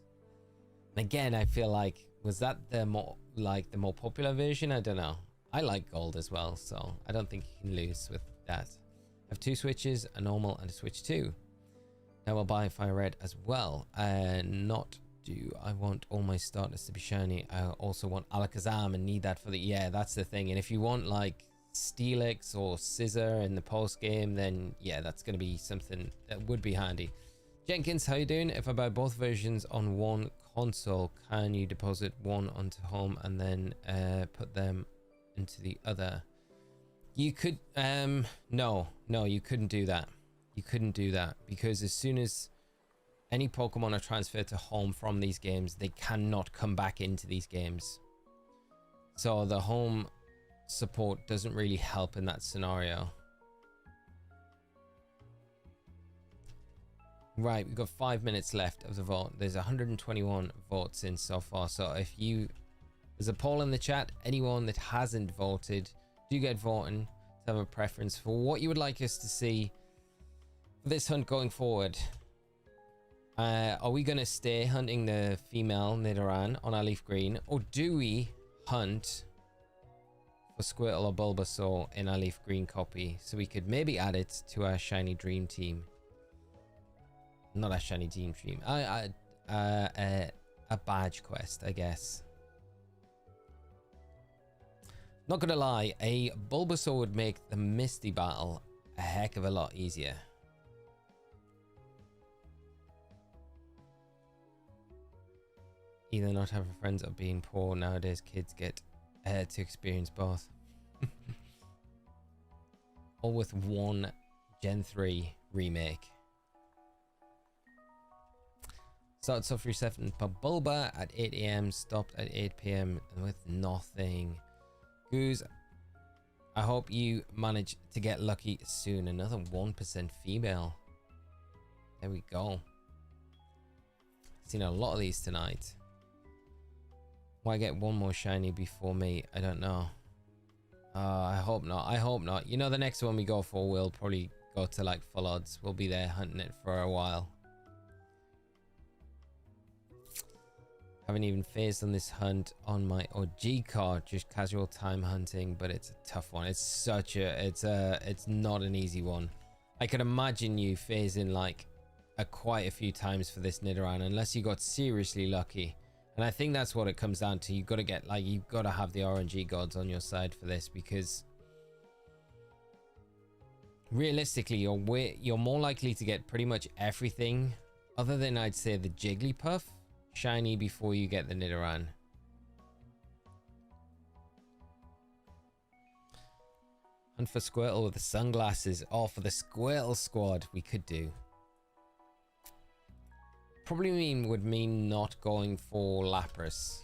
And again, I feel like Was that the more popular version? I don't know. I like gold as well, so I don't think you can lose with that. I have 2 switches, a normal and a switch 2. Now I'll buy fire red as well. Not do I want all my starters to be shiny. I also want Alakazam and need that for the... Yeah, that's the thing. And if you want like Steelix or Scissor in the post game, then yeah, that's going to be something that would be handy. Jenkins, how you doing? If I buy both versions on one console, can you deposit one onto home and then put them into the other? You could... No, you couldn't do that. You couldn't do that because as soon as any Pokemon are transferred to home from these games, they cannot come back into these games. So the home support doesn't really help in that scenario. Right, we've got 5 minutes left of the vote. There's 121 votes in so far. So if you... There's a poll in the chat. Anyone that hasn't voted, do get voting to have a preference for what you would like us to see for this hunt going forward. Are we going to stay hunting the female Nidoran on our leaf green, or do we hunt for Squirtle or Bulbasaur in our leaf green copy so we could maybe add it to our shiny dream team? Not a shiny dream team. A badge quest, I guess. Not gonna lie, a Bulbasaur would make the Misty battle a heck of a lot easier. Either not having friends or being poor. Nowadays kids get to experience both. All with one Gen 3 remake. Started Suffer 7 per Bulba at 8 AM, stopped at 8 PM with nothing. Goose, I hope you manage to get lucky soon. Another 1% female. There we go. Seen a lot of these tonight. Why get one more shiny before me? I don't know. I hope not. I hope not. You know, the next one we go for will probably go to like full odds. We'll be there hunting it for a while. Haven't even phased on this hunt on my OG card, just casual time hunting, but it's a tough one. It's such a, it's not an easy one. I could imagine you phasing like quite a few times for this Nidoran, unless you got seriously lucky. And I think that's what it comes down to. You've got to get like, you've got to have the RNG gods on your side for this, because realistically, you're more likely to get pretty much everything, other than I'd say the Jigglypuff, shiny before you get the Nidoran. And for Squirtle with the sunglasses. Oh, for the Squirtle squad, we could do. Probably would mean not going for Lapras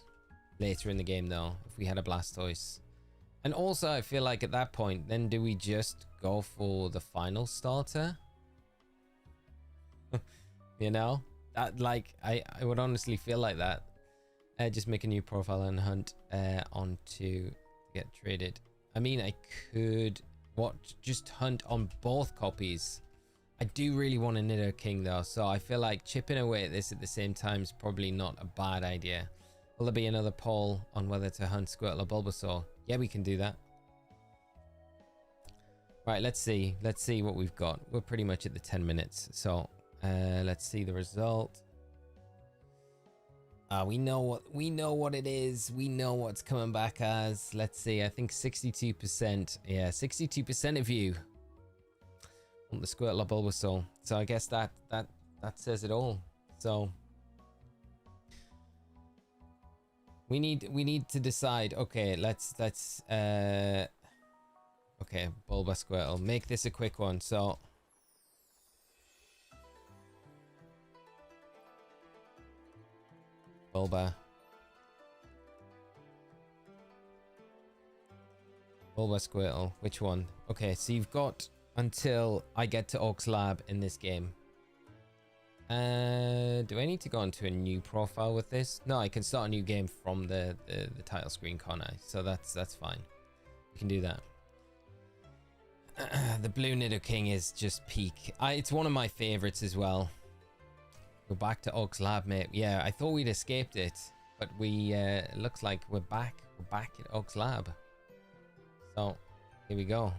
later in the game though, if we had a Blastoise. And also I feel like at that point, then do we just go for the final starter? You know? That, like, I would honestly feel like that. Just make a new profile and hunt on to get traded. I mean, I could just hunt on both copies. I do really want a Nido King though, so I feel like chipping away at this at the same time is probably not a bad idea. Will there be another poll on whether to hunt Squirtle or Bulbasaur? Yeah, we can do that. Right, let's see what we've got. We're pretty much at the 10 minutes, so let's see the result. We know what it is. We know what's coming back as. Let's see. I think 62%. Yeah, 62% of you want the Squirtle or Bulbasaur. So I guess that says it all. So we need to decide. Okay, let's okay, Bulba Squirtle. Make this a quick one. So Bulba Squirtle. Which one? Okay, so you've got until I get to Oak's Lab in this game. Do I need to go into a new profile with this? No, I can start a new game from the title screen, can't I? So that's fine. We can do that. The Blue Nido King is just peak. It's one of my favorites as well. Go back to Oak's Lab, mate. Yeah, I thought we'd escaped it. But we, it looks like we're back. We're back at Oak's lab. So, here we go.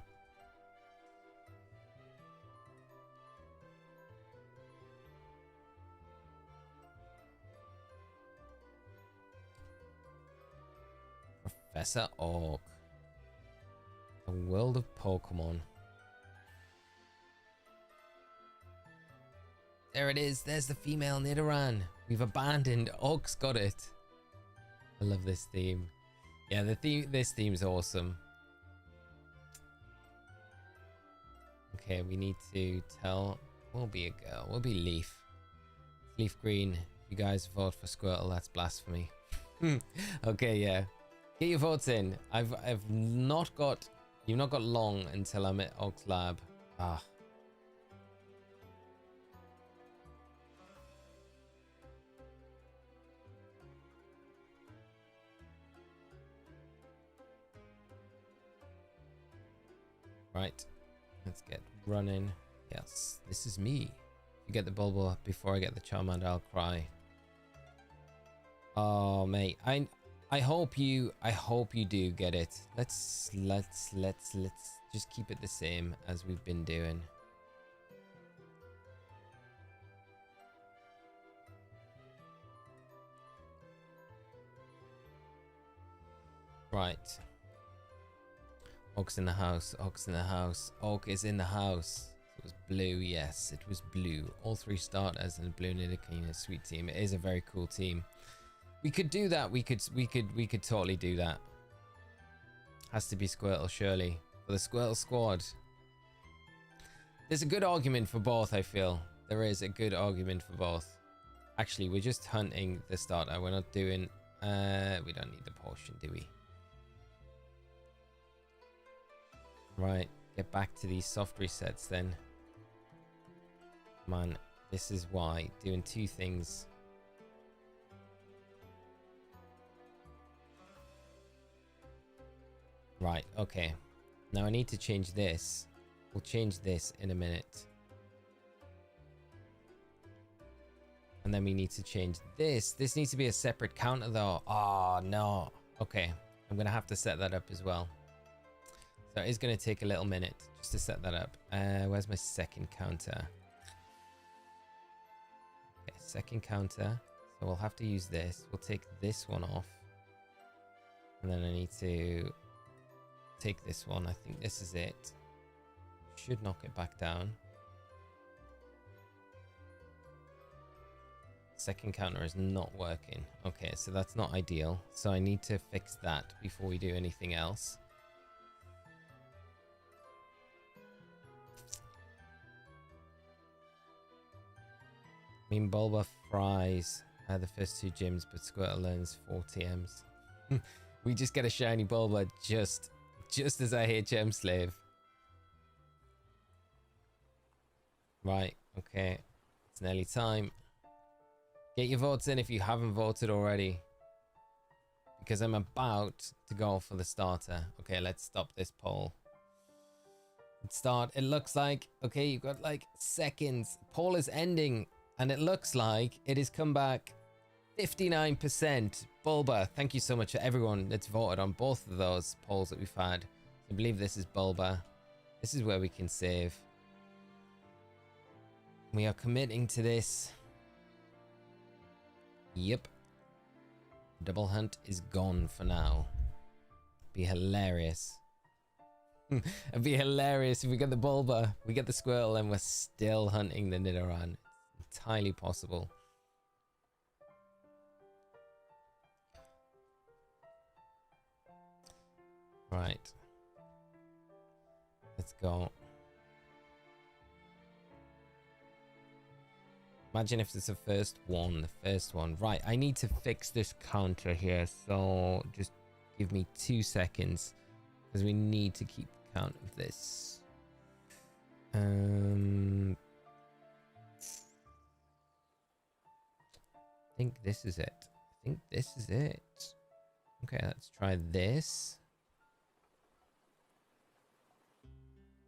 Professor Oak. The world of Pokemon. There it is. There's the female Nidoran. We've abandoned. Oak's got it. I love this theme. Yeah, this theme's awesome. Okay, we need to tell. We'll be a girl. We'll be Leaf. Leaf Green. You guys vote for Squirtle. That's blasphemy. Okay, yeah. Get your votes in. I've not got. You've not got long until I'm at Oak's lab. Ah. Right, let's get running. Yes, this is me. You get the Bulba before I get the Charmander, I'll cry. Oh mate, I hope you do get it. Let's just keep it the same as we've been doing. Right. Oak's in the house. Oak's in the house. Oak is in the house. It was blue. Yes, it was blue. All 3 starters and blue Nidoran. Sweet team. It is a very cool team. We could do that. We could totally do that. Has to be Squirtle, surely. For the Squirtle squad. There's a good argument for both, I feel. There is a good argument for both. Actually, we're just hunting the starter. We're not doing... we don't need the potion, do we? Right, get back to these soft resets then. Man, this is why. Doing 2 things. Right, okay. Now I need to change this. We'll change this in a minute. And then we need to change this. This needs to be a separate counter though. Oh, no. Okay, I'm going to have to set that up as well. So it's going to take a little minute just to set that up. Where's my second counter? Okay, second counter. So we'll have to use this. We'll take this one off. And then I need to take this one. I think this is it. Should knock it back down. Second counter is not working. Okay, so that's not ideal. So I need to fix that before we do anything else. I mean, Bulba fries the first 2 gyms, but Squirtle learns 4 TMs. We just get a shiny Bulba just as I hear Gem Slave. Right, okay. It's nearly time. Get your votes in if you haven't voted already. Because I'm about to go for the starter. Okay, let's stop this poll. Let's start. It looks like... Okay, you've got like seconds. Poll is ending. And it looks like it has come back 59% Bulba. Thank you so much to everyone that's voted on both of those polls that we've had. I believe this is Bulba. This is where we can save. We are committing to this. Yep. Double hunt is gone for now. Be hilarious. It'd be hilarious if we get the Bulba, we get the Squirtle, and we're still hunting the Nidoran. Entirely possible. Right. Let's go. Imagine if it's the first one. Right, I need to fix this counter here. So just give me 2 seconds. Because we need to keep count of this. I think this is it. Okay, let's try this.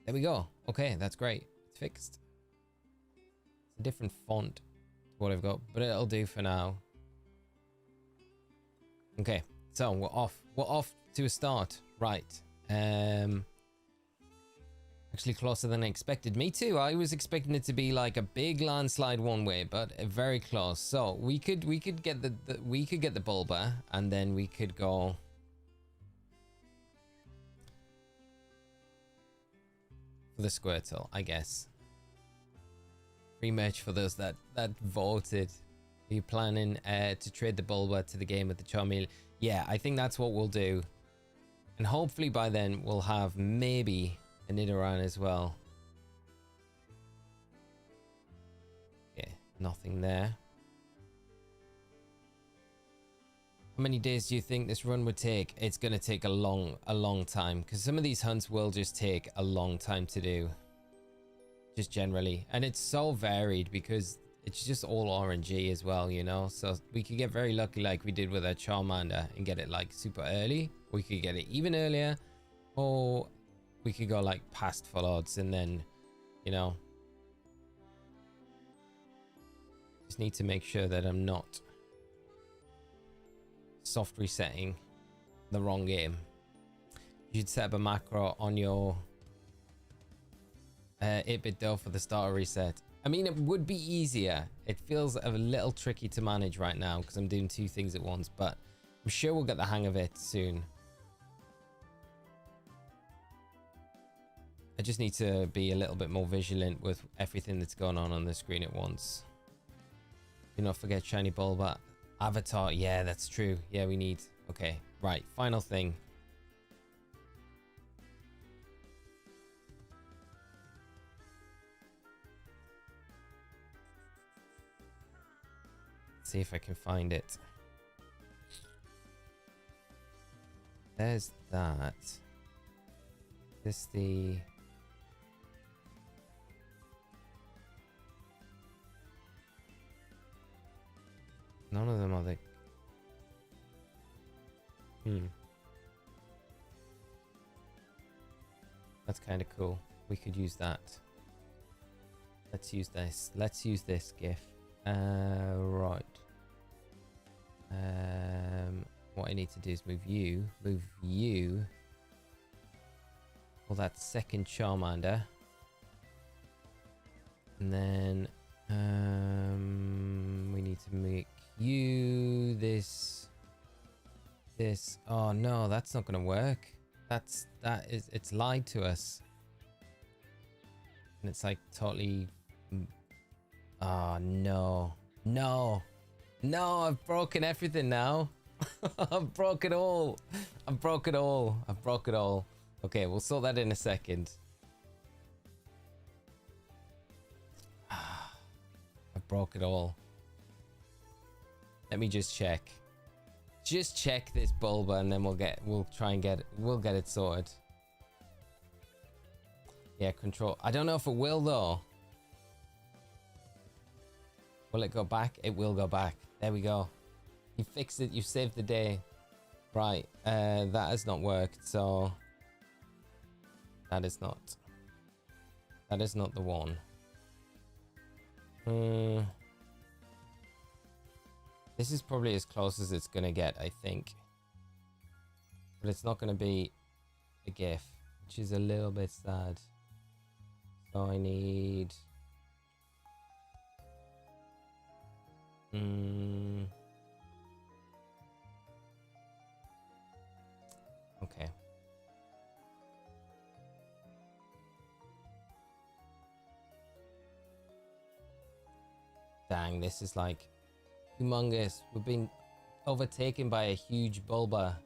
There we go. Okay, that's great. It's fixed. It's a different font to what I've got, but it'll do for now. Okay, so we're off. We're off to a start. Right. Actually closer than I expected. Me too. I was expecting it to be like a big landslide one way, but very close. So we could get the Bulba, and then we could go for the Squirtle, I guess. Free merch for those that voted. Are you planning to trade the Bulba to the game with the Charmeleon? Yeah, I think that's what we'll do. And hopefully by then we'll have maybe a Nidoran as well. Yeah, nothing there. How many days do you think this run would take? It's going to take a long time, because some of these hunts will just take a long time to do. Just generally. And it's so varied because it's just all RNG as well, you know? So we could get very lucky like we did with our Charmander and get it like super early. We could get it even earlier. Or we could go like past full odds and then, you know. Just need to make sure that I'm not soft resetting the wrong game. You should set up a macro on your 8-bit dough for the starter reset. I mean, it would be easier. It feels a little tricky to manage right now because I'm doing two things at once, but I'm sure we'll get the hang of it soon. I just need to be a little bit more vigilant with everything that's going on the screen at once. Do not forget Shiny Bulba. Avatar, yeah, that's true. Yeah, we need... Okay, right, final thing. See if I can find it. There's that. This the... None of them are the... That's kind of cool. We could use that. Let's use this. Let's use this GIF. Right. What I need to do is move you. Well, that second Charmander. And then we need to make you this. Oh no, that's not gonna work. It's lied to us. And it's like totally. Oh no. I've broken everything now. I've broke it all. Okay, we'll sort that in a second. I've broke it all. Let me just check. Just check this Bulba and then we'll get it sorted. Yeah, control. I don't know if it will though. Will it go back? It will go back. There we go. You fixed it. You saved the day. Right. That has not worked. So that is not the one. This is probably as close as it's gonna get, I think. But it's not gonna be a GIF, which is a little bit sad. So I need... Okay. Dang, this is like humongous. We've been overtaken by a huge Bulba.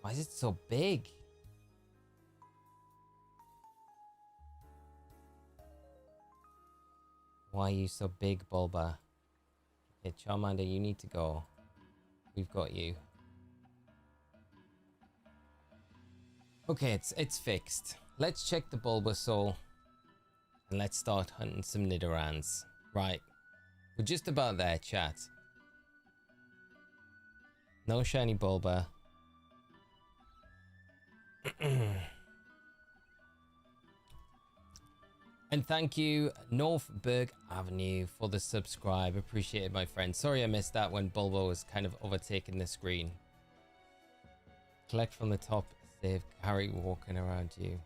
Why is it so big? Why are you so big, Bulba? Okay, Charmander, you need to go. We've got you. Okay, it's fixed. Let's check the Bulbasaur. And let's start hunting some Nidorans. Right. We're just about there, chat. No shiny Bulba. And thank you, Northburg Avenue, for the subscribe. Appreciate it, my friend. Sorry I missed that when Bulba was kind of overtaking the screen. Collect from the top. Save Harry walking around you.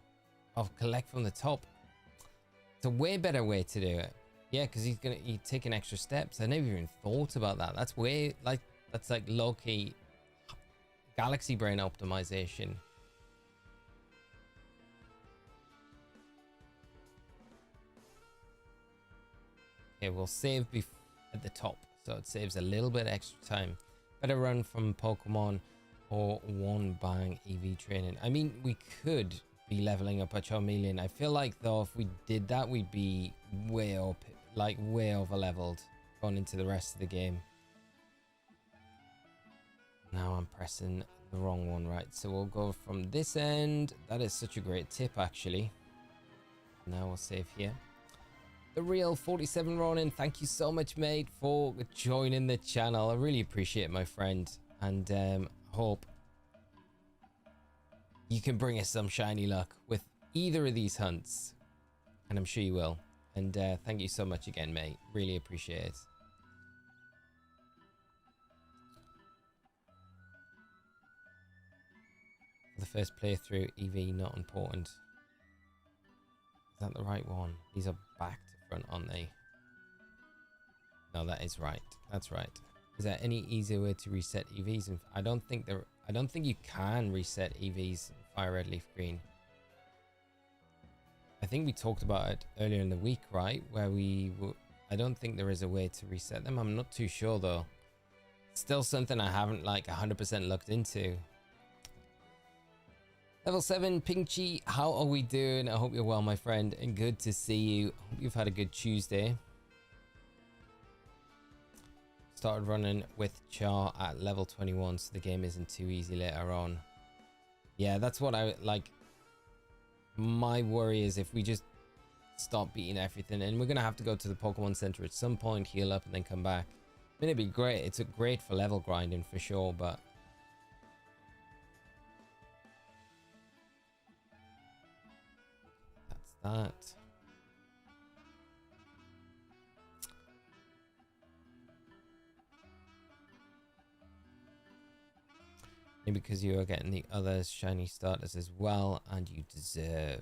Oh, collect from the top. It's a way better way to do it. Yeah, because he's taking extra steps. I never even thought about that. That's way that's like low-key galaxy brain optimization. Okay, we'll save at the top, so it saves a little bit extra time. Better run from Pokemon or one bang EV training. I mean, we could be leveling up our Charmeleon. I feel like though if we did that, we'd be way up, like way over leveled going into the rest of the game. Now I'm pressing the wrong one, right? So we'll go from this end. That is such a great tip, actually. Now we'll save here. The real 47 Ronin, thank you so much, mate, for joining the channel. I really appreciate it, my friend, and hope you can bring us some shiny luck with either of these hunts, and I'm sure you will. And thank you so much again, mate. Really appreciate it. For the first playthrough, EV not important. Is that the right one? These are back to front, aren't they? No, that is right. That's right. Is there any easier way to reset EVs? And I don't think you can reset EVs in Fire Red Leaf Green. I think we talked about it earlier in the week, right? Where I don't think there is a way to reset them. I'm not too sure though. Still something I haven't like 100% looked into. Level 7, Pinkchi, how are we doing? I hope you're well, my friend, and good to see you. Hope you've had a good Tuesday. Started running with Char at level 21, so the game isn't too easy later on. Yeah, that's what I like. My worry is if we just stop beating everything, and we're going to have to go to the Pokemon Center at some point, heal up, and then come back. I mean, it'd be great. It's great for level grinding for sure, but... that. Maybe because you are getting the other shiny starters as well, and you deserve.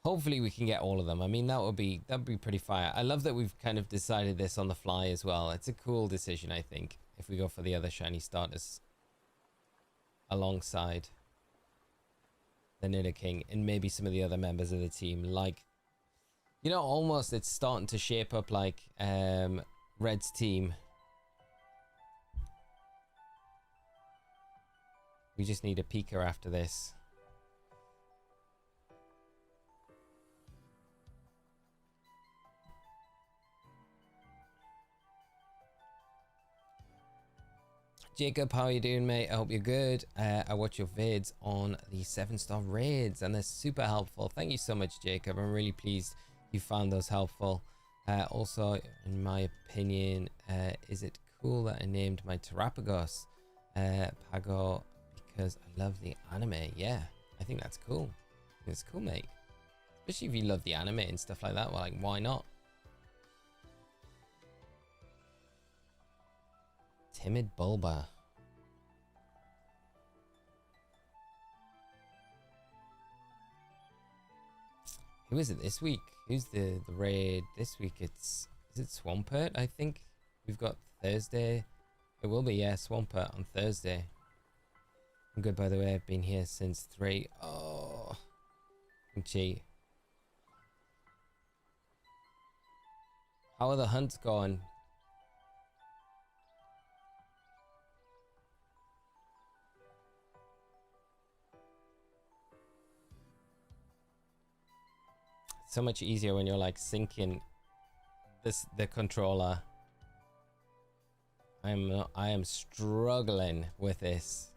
Hopefully we can get all of them. I mean, that'd be pretty fire. I love that we've kind of decided this on the fly as well. It's a cool decision, I think, if we go for the other shiny starters alongside the Nidoking and maybe some of the other members of the team. Like, you know, almost it's starting to shape up like Red's team. We just need a Pika after this. Jacob, how are you doing, mate? I hope you're good. I watch your vids on the 7-star raids and they're super helpful. Thank you so much, Jacob. I'm really pleased you found those helpful. Also, in my opinion, is it cool that I named my Terapagos Pago because I love the anime? Yeah, I think that's cool. It's cool, mate. Especially if you love the anime and stuff like that. Well, like, why not? Timid Bulba. Who is it this week? Who's the raid this week? Is it Swampert? I think we've got Thursday. It will be, yeah, Swampert on Thursday. I'm good, by the way. I've been here since 3. Oh, gee. How are the hunts going? So much easier when you're like syncing the controller. I am struggling with this,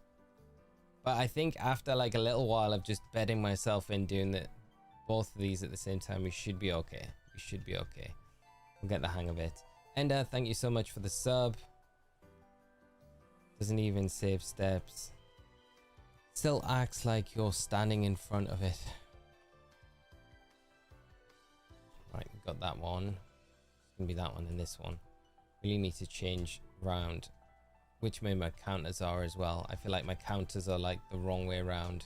but I think after like a little while of just bedding myself in doing both of these at the same time, we should be okay. We should be okay. We'll get the hang of it. And thank you so much for the sub. Doesn't even save steps. Still acts like you're standing in front of it. Right, we've got that one. It's gonna be that one and this one. Really need to change round. which way my counters are as well. I feel like my counters are like the wrong way around.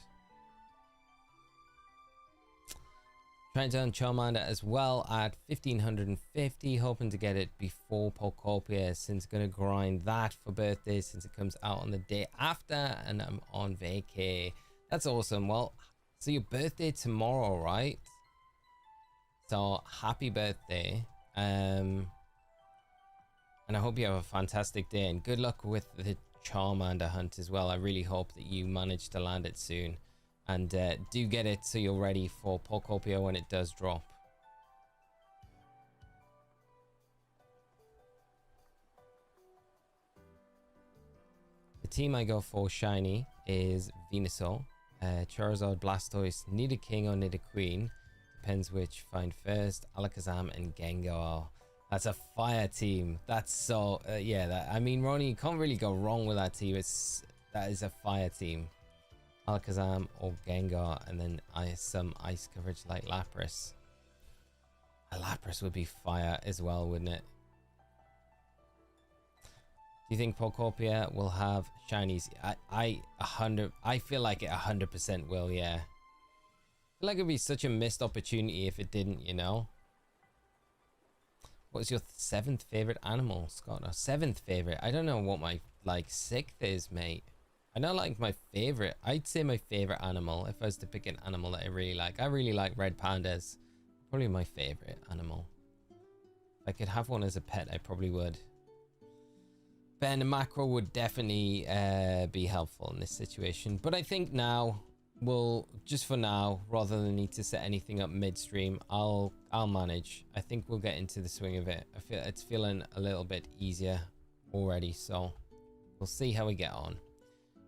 Trying to earn Charmander as well at 1550, hoping to get it before Pokopia, since gonna grind that for birthday since it comes out on the day after and I'm on vacay. That's awesome. Well, so your birthday tomorrow, right? So happy birthday. And I hope you have a fantastic day and good luck with the Charmander hunt as well. I really hope that you manage to land it soon. And do get it so you're ready for Pokopia when it does drop. The team I go for shiny is Venusaur, Charizard, Blastoise, Nidoking or Nidoqueen. Depends which find first. Alakazam and Gengar. That's a fire team. That's so yeah. I mean, Ronnie, you can't really go wrong with that team. That is a fire team. Alakazam or Gengar, and then some ice coverage like Lapras. A Lapras would be fire as well, wouldn't it? Do you think Pokopia will have shinies? I feel like it 100% will, yeah. I feel like it'd be such a missed opportunity if it didn't, you know? What's your 7th favorite animal, Scott? Or 7th favorite? I don't know what my like 6th is, mate. I know like my favorite, I'd say my favorite animal, if I was to pick an animal that I really like red pandas. Probably my favorite animal. If I could have one as a pet, I probably would. Ben, macro would definitely be helpful in this situation. But I think now, just for now, rather than need to set anything up midstream, I'll manage. I think we'll get into the swing of it. I feel it's feeling a little bit easier already, so we'll see how we get on.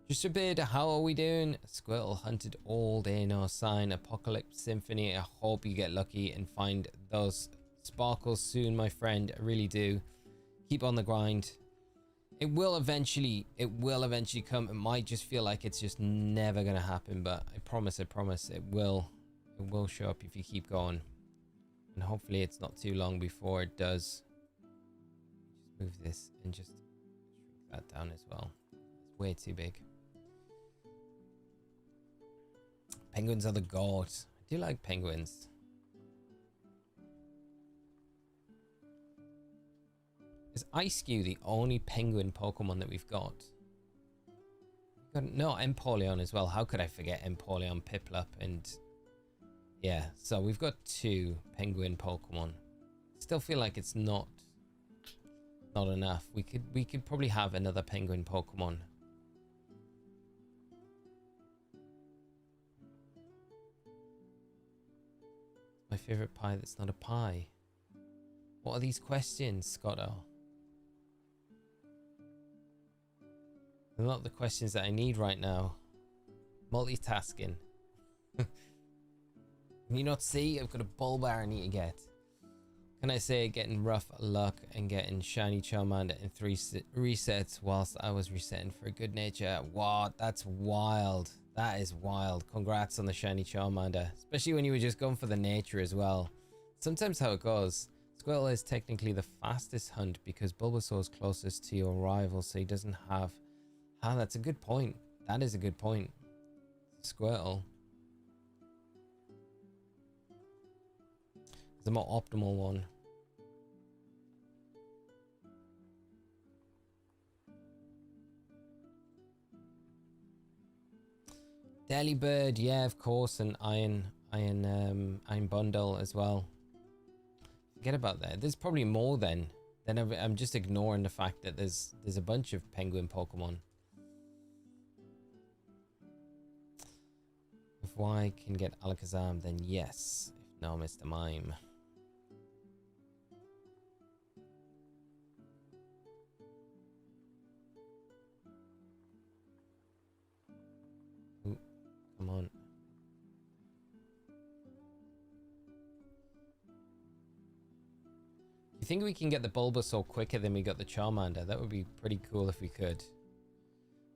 Just a bit, how are we doing? Squirtle hunted all day, no sign. Apocalypse Symphony, I hope you get lucky and find those sparkles soon, my friend. I really do. Keep on the grind. It will eventually come. It might just feel like it's just never gonna happen, but I promise it will show up if you keep going. And hopefully it's not too long before it does. Just move this and just shrink that down as well. It's way too big. Penguins are the goat. I do like penguins. Is Ice-Cube the only penguin Pokemon that we've got? No, Empoleon as well. How could I forget Empoleon, Piplup, and yeah. So we've got 2 penguin Pokemon. Still feel like it's not enough. We could probably have another penguin Pokemon. My favorite pie that's not a pie. What are these questions, Scotto? They're not the questions that I need right now. Multitasking. Can you not see? I've got a Bulbasaur I need to get. Can I say getting rough luck and getting shiny Charmander in 3 resets whilst I was resetting for good nature? What? That's wild. That is wild. Congrats on the shiny Charmander. Especially when you were just going for the nature as well. Sometimes how it goes. Squirtle is technically the fastest hunt because Bulbasaur is closest to your rival, so he doesn't have... Ah, that's a good point. That is a good point. Squirtle is the more optimal one. Delibird, yeah, of course, and Iron Bundle as well. Forget about that. There's probably more then. I'm just ignoring the fact that there's a bunch of penguin Pokemon. If Y can get Alakazam, then yes. If no, Mr. Mime. Ooh, come on. You think we can get the Bulbasaur quicker than we got the Charmander? That would be pretty cool if we could.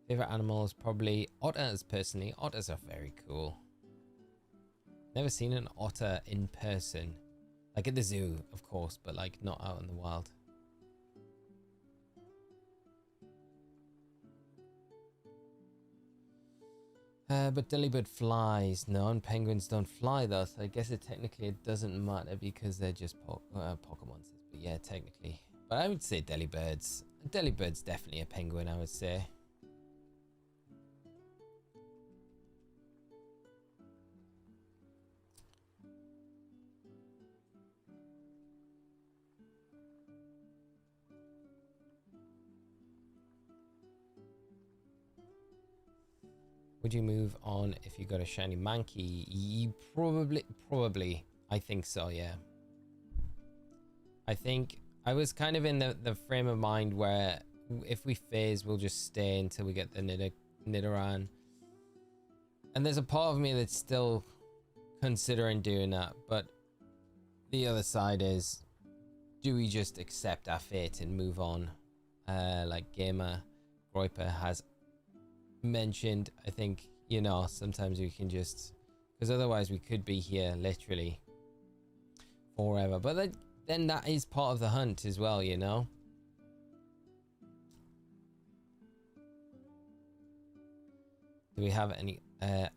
Favorite animals, probably otters personally. Otters are very cool. Never seen an otter in person. Like at the zoo, of course, but like not out in the wild. But Delibird flies. No, and penguins don't fly though, so I guess it doesn't matter because they're just Pokemon. But yeah, technically. But I would say Delibird's. Delibird's definitely a penguin, I would say. Would you move on if you got a shiny Mankey? You probably. I think so, yeah. I think I was kind of in the frame of mind where if we phase, we'll just stay until we get the Nidoran. And there's a part of me that's still considering doing that, but the other side is, do we just accept our fate and move on? Like Gamer Groiper has mentioned, I think, you know, sometimes we can just, because otherwise we could be here literally forever. But then that is part of the hunt as well, you know. Do we have any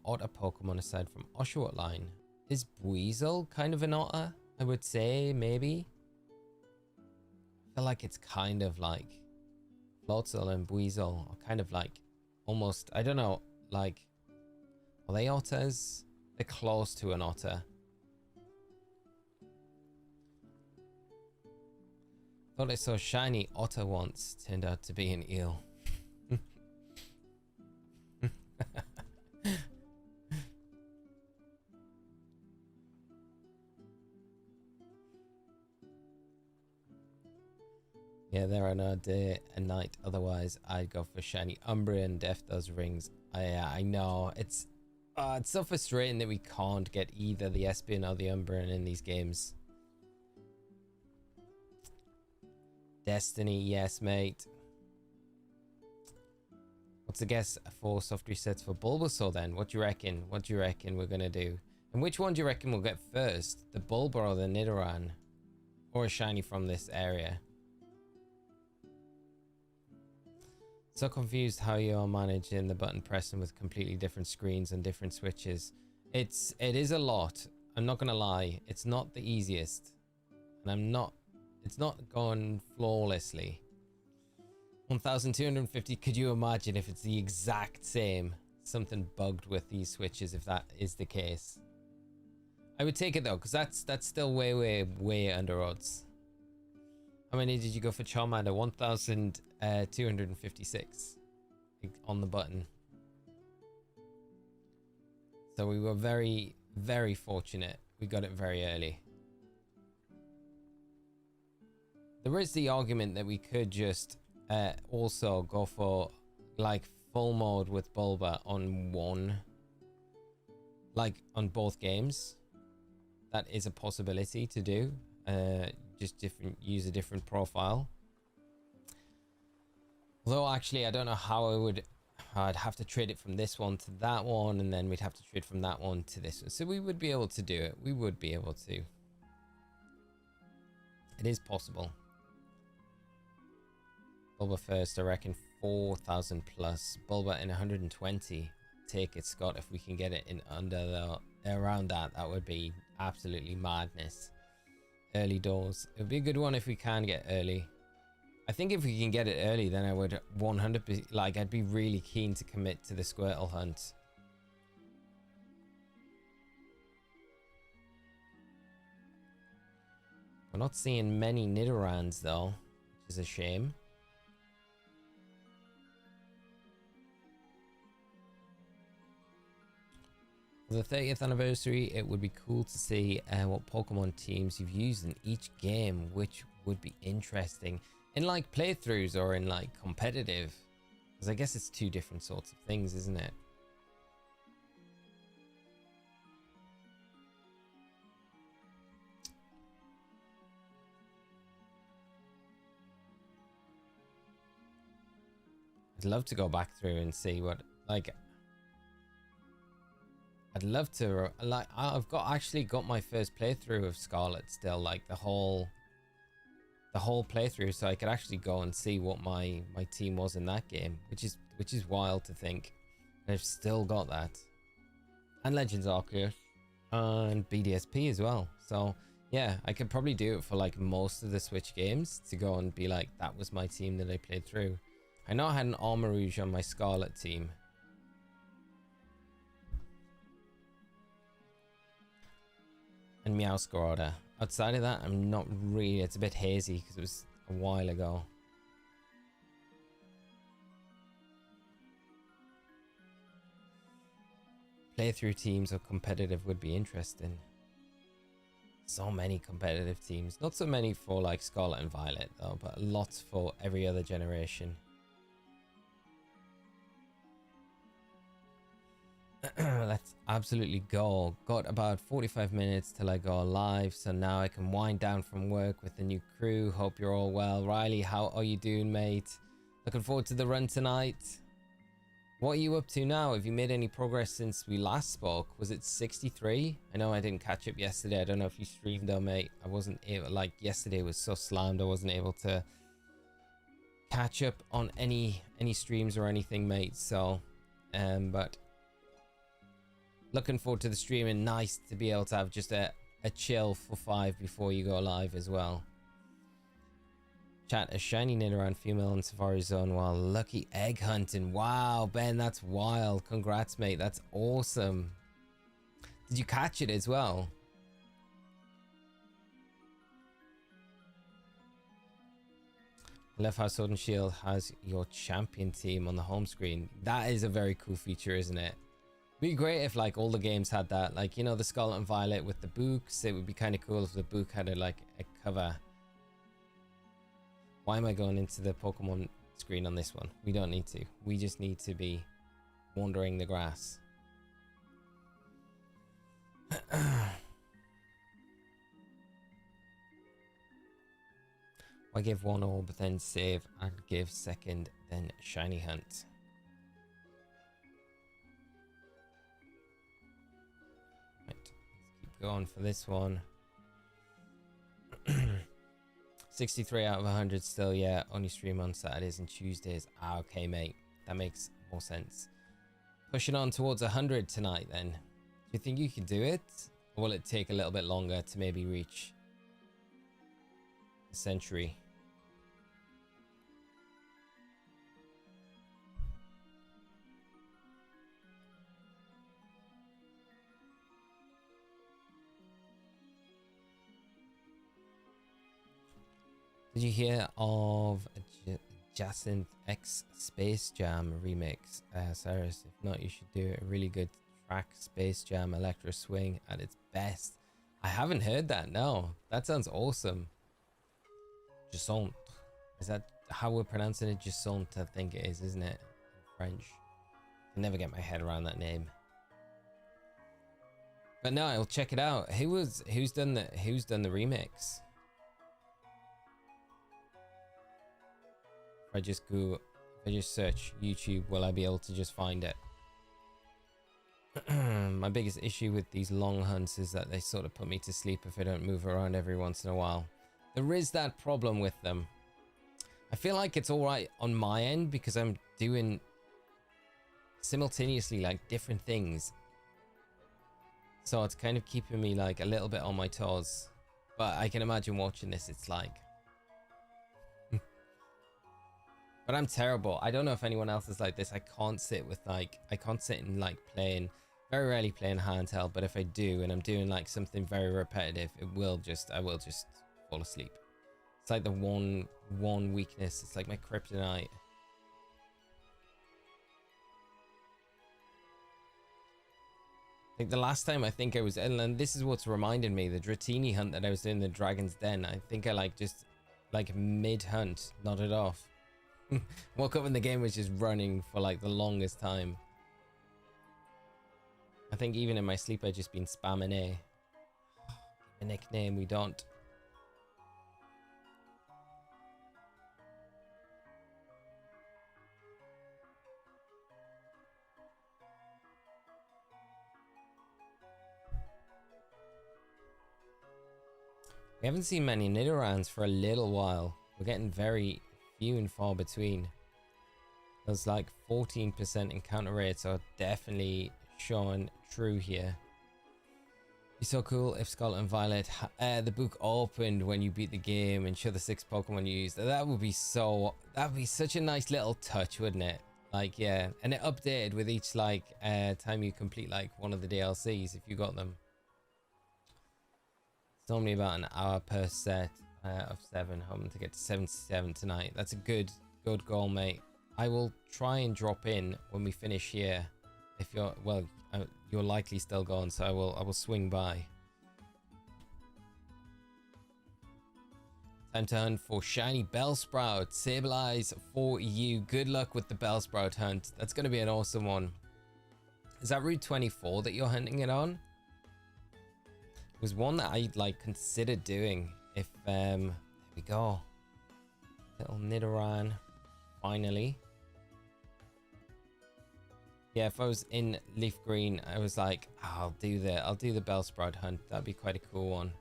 otter Pokemon aside from Oshawott line? Is Buizel kind of an otter? I would say, maybe. I feel like it's kind of like Floatzel and Buizel are kind of like almost, I don't know, like, are they otters? They're close to an otter. Thought I saw a shiny otter once. Turned out to be an eel. Yeah, there are no day and night. Otherwise, I'd go for shiny Umbreon. Def those rings. I know. It's so frustrating that we can't get either the Espeon or the Umbreon in these games. Destiny, yes, mate. What's the guess for soft resets for Bulbasaur then? What do you reckon? What do you reckon we're gonna do? And which one do you reckon we'll get first? The Bulba or the Nidoran? Or a shiny from this area? So confused how you're managing the button pressing with completely different screens and different switches. It is a lot. I'm not gonna lie. It's not the easiest. And it's not going flawlessly. 1250. Could you imagine if it's the exact same? Something bugged with these switches if that is the case. I would take it though, because that's still way under odds. How many did you go for Charmander? 1256 on the button. So we were very, very fortunate. We got it very early. There is the argument that we could just also go for like full mode with Bulba on one, like on both games. That is a possibility to do. Just use a different profile. Although actually I don't know how I'd have to trade it from this one to that one, and then we'd have to trade from that one to this one. So we would be able to do it. We would be able to. It is possible. Bulba first, I reckon 4,000 plus. Bulba in 120. Take it, Scott. If we can get it in around that, that would be absolutely madness. Early doors. It would be a good one if we can get early. I think if we can get it early, then I would 100%, like, I'd be really keen to commit to the Squirtle hunt. We're not seeing many Nidorans though, which is a shame. For the 30th anniversary, it would be cool to see what Pokemon teams you've used in each game, which would be interesting in like playthroughs or in like competitive, because I guess it's two different sorts of things, isn't it? I'd love to go back through and see what, like, I'd love to, like, I've actually got my first playthrough of Scarlet still, like the whole playthrough, so I could actually go and see what my team was in that game, which is wild to think. I've still got that. And Legends Arceus. And BDSP as well. So yeah, I could probably do it for like most of the Switch games to go and be like, that was my team that I played through. I know I had an Armarouge on my Scarlet team. And Meowscarada. Outside of that, I'm not really, it's a bit hazy because it was a while ago. Playthrough teams or competitive would be interesting. So many competitive teams. Not so many for like Scarlet and Violet though, but lots for every other generation. Let's absolutely go. Got about 45 minutes till I go live, so now I can wind down from work with the new crew. Hope you're all well. Riley, how are you doing, mate? Looking forward to the run tonight. What are you up to now? Have you made any progress since we last spoke? Was it 63? I know I didn't catch up yesterday. I don't know if you streamed though, mate. I wasn't able, like yesterday was so slammed, I wasn't able to catch up on any streams or anything, mate. So but looking forward to the stream, and nice to be able to have just a chill for 5 before you go live as well. Chat, a shiny Nidoran female in Safari Zone while lucky egg hunting. Wow, Ben, that's wild. Congrats, mate. That's awesome. Did you catch it as well? I love how Sword and Shield has your champion team on the home screen. That is a very cool feature, isn't it? It'd be great if like all the games had that. Like, you know, the Scarlet and Violet with the books. It would be kind of cool if the book had a cover. Why am I going into the Pokemon screen on this one? We don't need to. We just need to be wandering the grass. I give one orb, then save. I'd give second, then shiny hunt. Right, let's keep going for this one. 63 out of 100 still, yeah. Only stream on Saturdays and Tuesdays. Ah, okay, mate. That makes more sense. Pushing on towards 100 tonight, then. Do you think you can do it? Or will it take a little bit longer to maybe reach a century? Did you hear of Jacinth X Space Jam remix, Cyrus? If not, you should do it. A really good track, Space Jam Electro Swing at its best. I haven't heard that, no. That sounds awesome. Jacinth. Is that how we're pronouncing it? Jacinth, I think it is, isn't it? In French. I can never get my head around that name. But no, I'll check it out. Who's done the remix? If I just search YouTube, will I be able to just find it? My biggest issue with these long hunts is that they sort of put me to sleep if I don't move around every once in a while. There is that problem with them. I feel like it's alright on my end because I'm doing simultaneously like different things. So it's kind of keeping me like a little bit on my toes. But I can imagine watching this, it's like... But I'm terrible. I don't know if anyone else is like this. I can't sit and like playing, very rarely playing handheld, but if I do and I'm doing like something very repetitive, I will just fall asleep. It's like the one weakness. It's like my kryptonite. Like the last time I think I was, and this is what's reminded me, the Dratini hunt that I was doing, the Dragon's Den. I think I like just like mid hunt nodded off. Woke up and the game was just running for like the longest time. I think even in my sleep I'd just been spamming A. A nickname we don't. We haven't seen many Nidorans for a little while. We're getting very few and far between. There's like 14% encounter rates are definitely showing true here. Be so cool if Scarlet and Violet the book opened when you beat the game and show the 6 Pokemon you used. That would be such a nice little touch, wouldn't it? Like, yeah, and it updated with each like time you complete like one of the DLCs if you got them. It's normally about an hour per set of 7. Hoping to get to 77 tonight. That's a good goal, mate. I will try and drop in when we finish here. If you're, well, you're likely still going, so I will swing by. Time to hunt for shiny Bellsprout. Sableye for you. Good luck with the Bellsprout hunt. That's going to be an awesome one. Is that Route 24 that you're hunting it on? It was one that I like considered doing. If there we go. Little Nidoran. Finally. Yeah, if I was in Leaf Green, I was like, oh, I'll do the Bellsprout hunt. That'd be quite a cool one.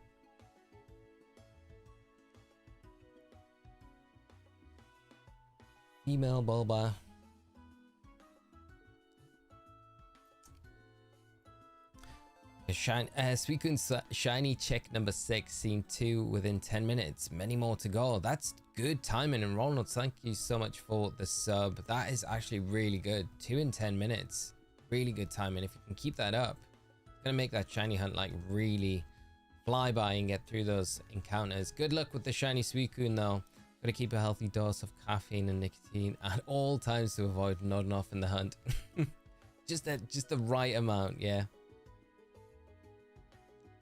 Female Bulba. Suicune's shiny check number 6, seen 2 within 10 minutes. Many more to go. That's good timing. And Ronald, thank you so much for the sub. That is actually really good. 2 in 10 minutes. Really good timing. If you can keep that up, it's gonna make that shiny hunt like really fly by and get through those encounters. Good luck with the shiny Suicune though. Gotta keep a healthy dose of caffeine and nicotine at all times to avoid nodding off in the hunt. just the right amount, yeah.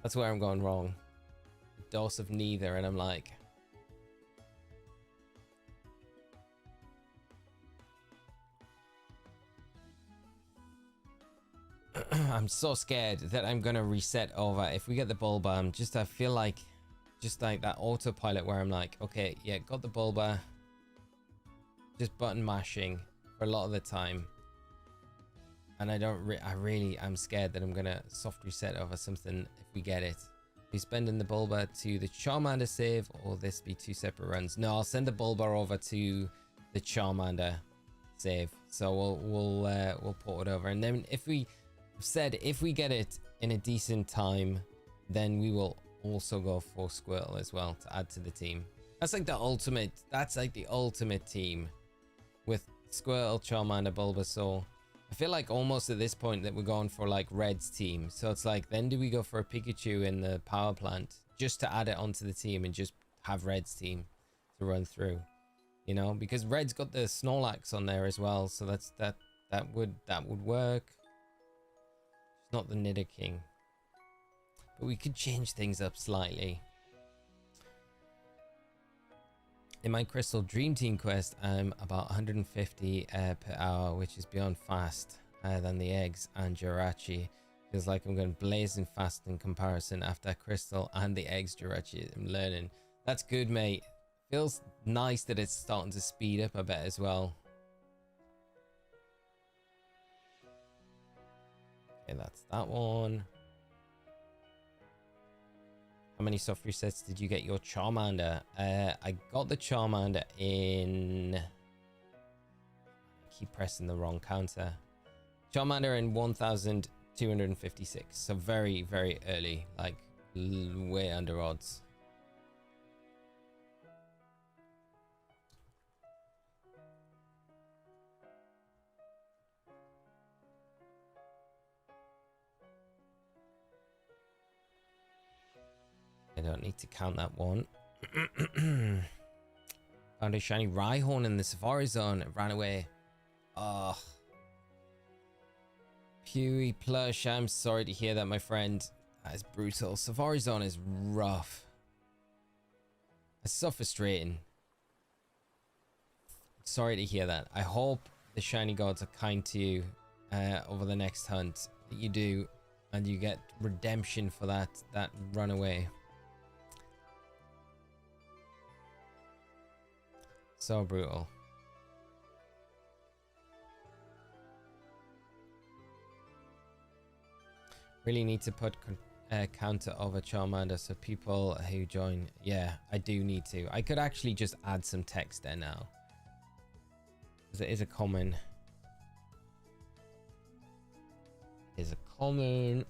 That's where I'm going wrong. A dose of neither, and I'm like, I'm so scared that I'm gonna reset over. If we get the Bulba, I feel like, just like that autopilot where I'm like, okay, yeah, got the Bulba. Just button mashing for a lot of the time. And I'm scared that I'm gonna soft reset over something if we get it. Be spending the Bulba to the Charmander save, or will this be 2 separate runs? No, I'll send the Bulba over to the Charmander save. So we'll port it over, and then if we get it in a decent time, then we will also go for Squirtle as well to add to the team. That's like the ultimate. That's like the ultimate team with Squirtle, Charmander, Bulbasaur. I feel like almost at this point that we're going for like Red's team. So it's like, then do we go for a Pikachu in the power plant just to add it onto the team and just have Red's team to run through, you know, because Red's got the Snorlax on there as well. So that would work. It's not the Nidoking, but we could change things up slightly. In my Crystal Dream Team quest, I'm about 150 per hour, which is beyond fast than the eggs and Jirachi. Feels like I'm going blazing fast in comparison after Crystal and the eggs Jirachi I'm learning. That's good, mate. Feels nice that it's starting to speed up a bit as well. Okay, that's that one. How many soft resets did you get your Charmander? I got the Charmander in... I keep pressing the wrong counter. Charmander in 1256. So very, very early. Like, way under odds. I don't need to count that one. Found a shiny Rhyhorn in the Safari Zone. It ran away. Oh. Pewee plush. I'm sorry to hear that, my friend. That is brutal. Safari Zone is rough. It's so frustrating. Sorry to hear that. I hope the shiny gods are kind to you over the next hunt that you do, and you get redemption for that runaway. So brutal. Really need to put counter over Charmander so people who join. Yeah, I do need to. I could actually just add some text there now. Because it is a common. Is a common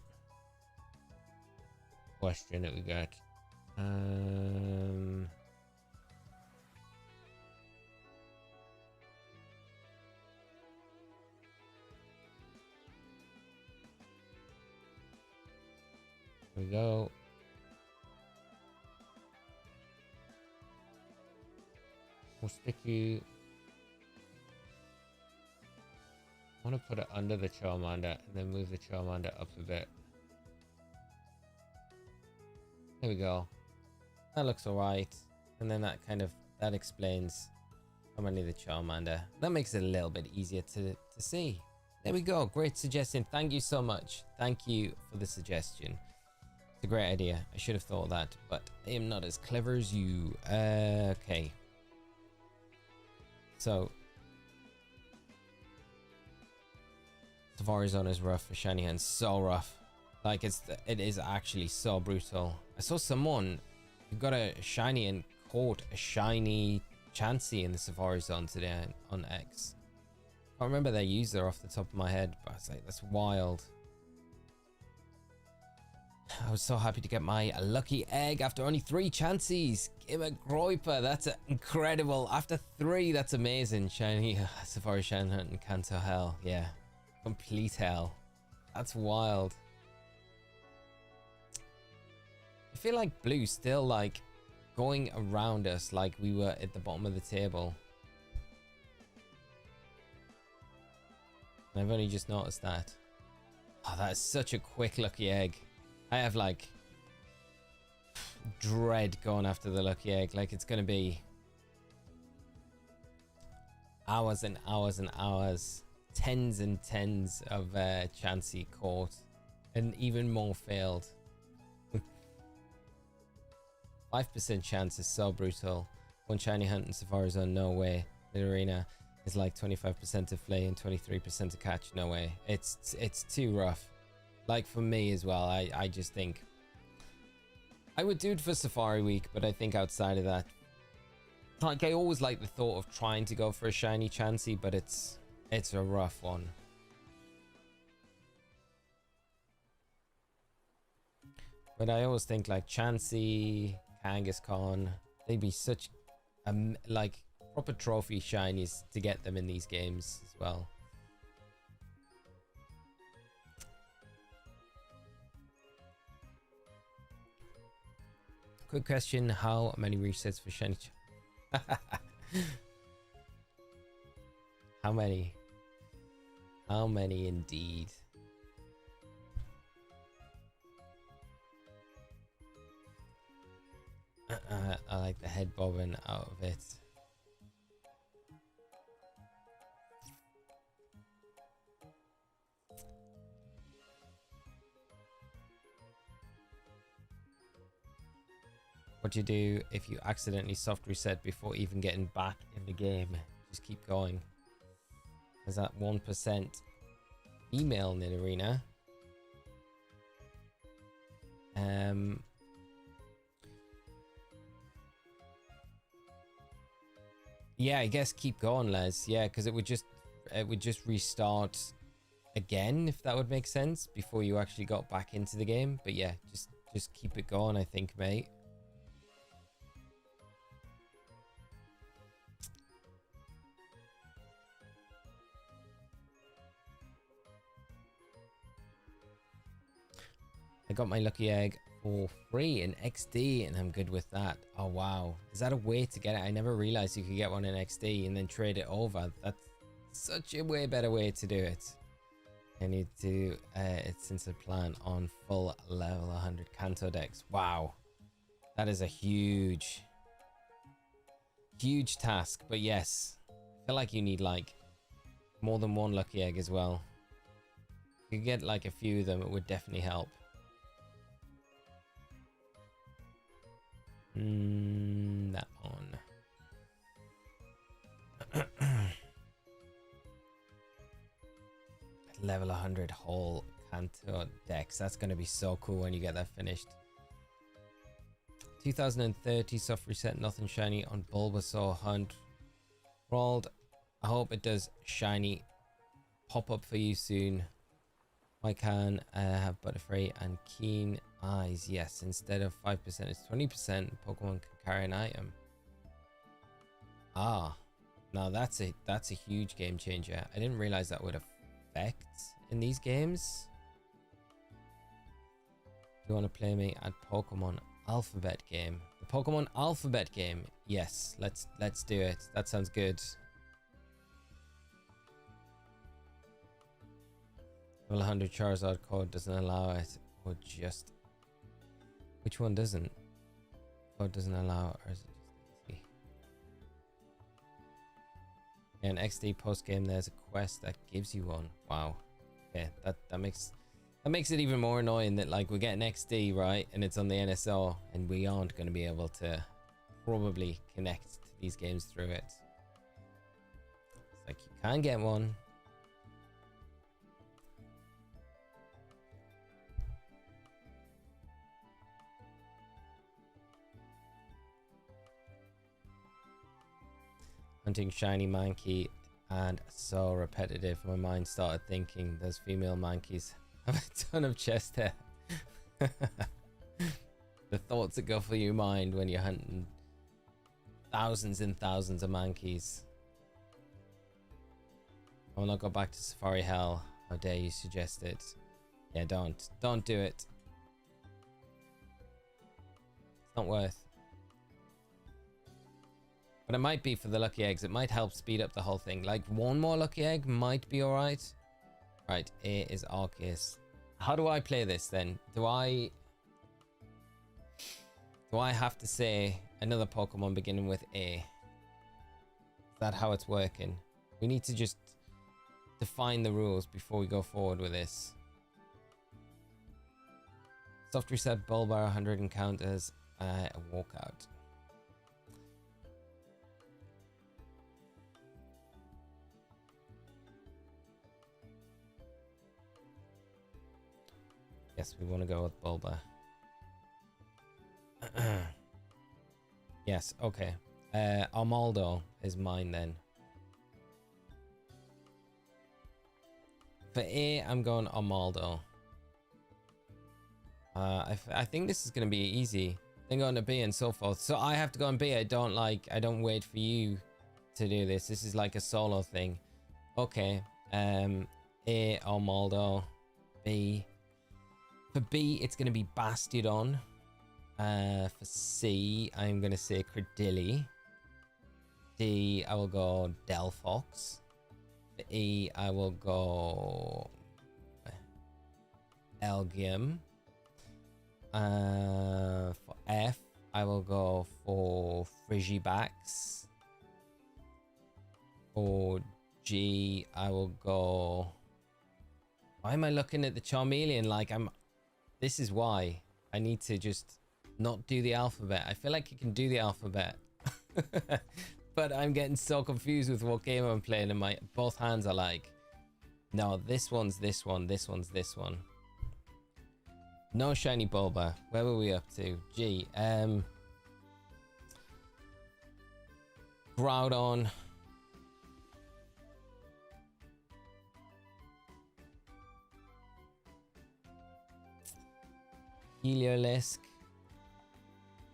question that we got. Here we go. We'll stick you. I want to put it under the Charmander and then move the Charmander up a bit. There we go. That looks alright. And then that explains how many the Charmander. That makes it a little bit easier to see. There we go. Great suggestion. Thank you so much. Thank you for the suggestion. It's a great idea. I should have thought of that, but I am not as clever as you. Okay. So Safari Zone is rough for shiny hands. So rough. Like it is actually so brutal. I saw someone who got a shiny and caught a shiny Chansey in the Safari Zone today on X. I can't remember their user off the top of my head, but I was like, that's wild. I was so happy to get my lucky egg after only 3 Chanseys. Give a Groiper. That's incredible. After 3, that's amazing. Shiny Safari Shine Hunt and Kanto hell. Yeah. Complete hell. That's wild. I feel like Blue's still like going around us like we were at the bottom of the table. And I've only just noticed that. Oh, that is such a quick lucky egg. I have like dread going after the lucky egg. Like it's gonna be hours and hours and hours, tens and tens of Chansey caught, and even more failed. 5% chance is so brutal. 1 shiny hunt in Safari Zone, no way. Nidoran is like 25% to flay and 23% to catch, no way. It's too rough. Like for me as well, I just think I would do it for Safari Week, but I think outside of that, like I always like the thought of trying to go for a shiny Chansey, but it's a rough one. But I always think like Chansey, Kangaskhan, they'd be such like proper trophy shinies to get them in these games as well. Quick question, how many resets for shiny How many? How many indeed? I like the head bobbing out of it. What do you do if you accidentally soft reset before even getting back in the game? Just keep going. Is that 1% email Nidoran? Yeah, I guess keep going, Les. Yeah, because it would just restart again, if that would make sense, before you actually got back into the game. But yeah, just keep it going, I think, mate. I got my lucky egg for free in XD and I'm good with that. Oh wow, is that a way to get it? I never realized you could get one in XD and then trade it over. That's such a way better way to do it. I need to it's since I plan on full level 100 Kanto decks. Wow, that is a huge task. But yes, I feel like you need like more than one lucky egg as well. If you get like a few of them, it would definitely help. That one. Level 100 whole Kanto decks. That's going to be so cool when you get that finished. 2030 soft reset, nothing shiny on Bulbasaur hunt. Rolled I hope it does shiny pop up for you soon. I can have Butterfree and Keen Eyes. Yes, instead of 5%, it's 20%. Pokemon can carry an item. Ah, now that's a huge game changer. I didn't realize that would affect in these games. You want to play me at Pokemon Alphabet game? The Pokemon Alphabet game. Yes, let's do it. That sounds good. Level 100 Charizard code doesn't allow it, or just which one doesn't? Code doesn't allow it, or is it just easy? Yeah, an XD post game. There's a quest that gives you one. Wow. Okay, that makes it even more annoying that like we're getting XD right, and it's on the NSO, and we aren't going to be able to probably connect to these games through it. It's like you can get one. Hunting shiny Mankey and so repetitive. My mind started thinking those female Mankeys have a ton of chest hair. The thoughts that go through your mind when you're hunting thousands and thousands of Mankeys. I will not go back to Safari Hell. How dare you suggest it? Yeah, don't do it. It's not worth. But it might be for the lucky eggs. It might help speed up the whole thing. Like one more lucky egg might be alright. Right, A is Arceus. How do I play this then? Do I have to say another Pokemon beginning with A? Is that how it's working? We need to just define the rules before we go forward with this. Soft reset, Bulbasaur, 100 encounters, a walkout. Yes, we want to go with Bulba. Yes, okay. Armaldo is mine then. For A, I'm going Armaldo. I think this is going to be easy. Then going to B and so forth. So I have to go on B. I don't wait for you to do this. This is like a solo thing. Okay. A, Armaldo. B. For B, it's going to be Bastiodon. For C, I'm going to say Credilli. D, I will go Delphox. For E, I will go Elgium. For F, I will go for Frigibax. For G, I will go... Why am I looking at the Charmeleon like I'm... This is why I need to just not do the alphabet. I feel like I can do the alphabet. But I'm getting so confused with what game I'm playing, and my both hands are like, no, this one's this one, this one's this one. No shiny Bulba. Where were we up to? G. Groudon. Heliolisk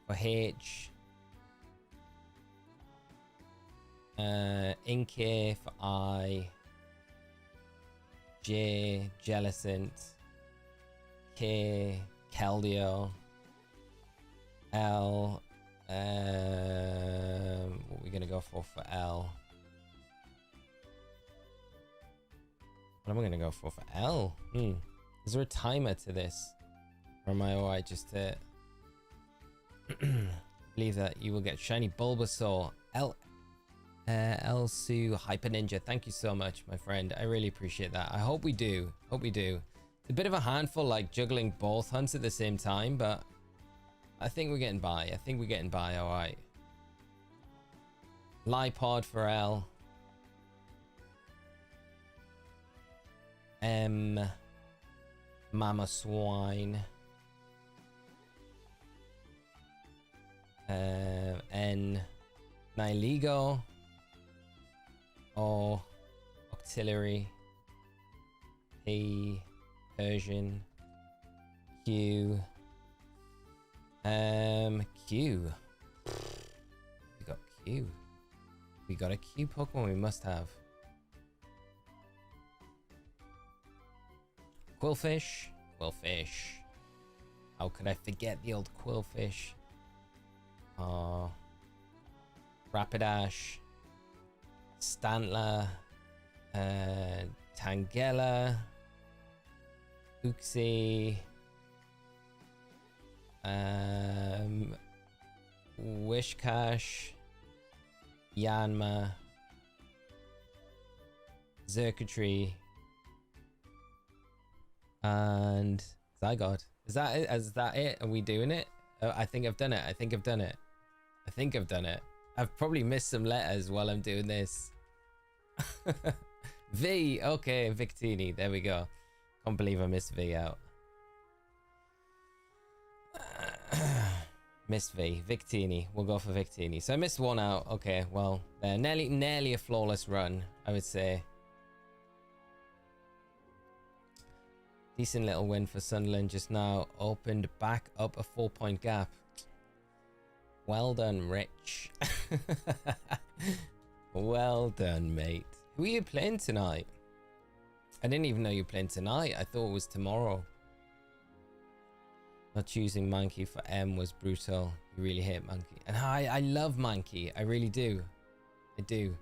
for H. Inkay for I. J. Jellicent. K. Keldeo. L. What are we gonna go for L? What am I gonna go for L? Is there a timer to this? Or am I alright just to believe that you will get shiny Bulbasaur? Elsu Hyper Ninja, thank you so much, my friend. I really appreciate that. I hope we do. Hope we do. It's a bit of a handful, like juggling both hunts at the same time, but I think we're getting by. I think we're getting by alright. Lipod for L. M. Mama Swine. N. Nihilego. O, Octillery, P, Persian, Q, Q. We got Q. We got a Q Pokemon we must have. Quillfish. Quillfish. How could I forget the old Quillfish? Rapidash. Stantler. Tangela. Uxie. Wishcash. Yanma. Xurkitree. And Zygarde. Is that it? Is that it? Are we doing it? Oh, I think I've done it. I think I've done it. I think I've done it. I've probably missed some letters while I'm doing this. V. Okay, Victini. There we go. Can't believe I missed V out. Missed V. Victini. We'll go for Victini. So I missed one out. Okay, well, nearly a flawless run, I would say. Decent little win for Sunderland just now. Opened back up a 4-point gap. Well done, Rich. Well done, mate. Who are you playing tonight? I didn't even know you were playing tonight. I thought it was tomorrow. Not choosing Mankey for M was brutal. You really hate Mankey. And I love Mankey. I really do. I do.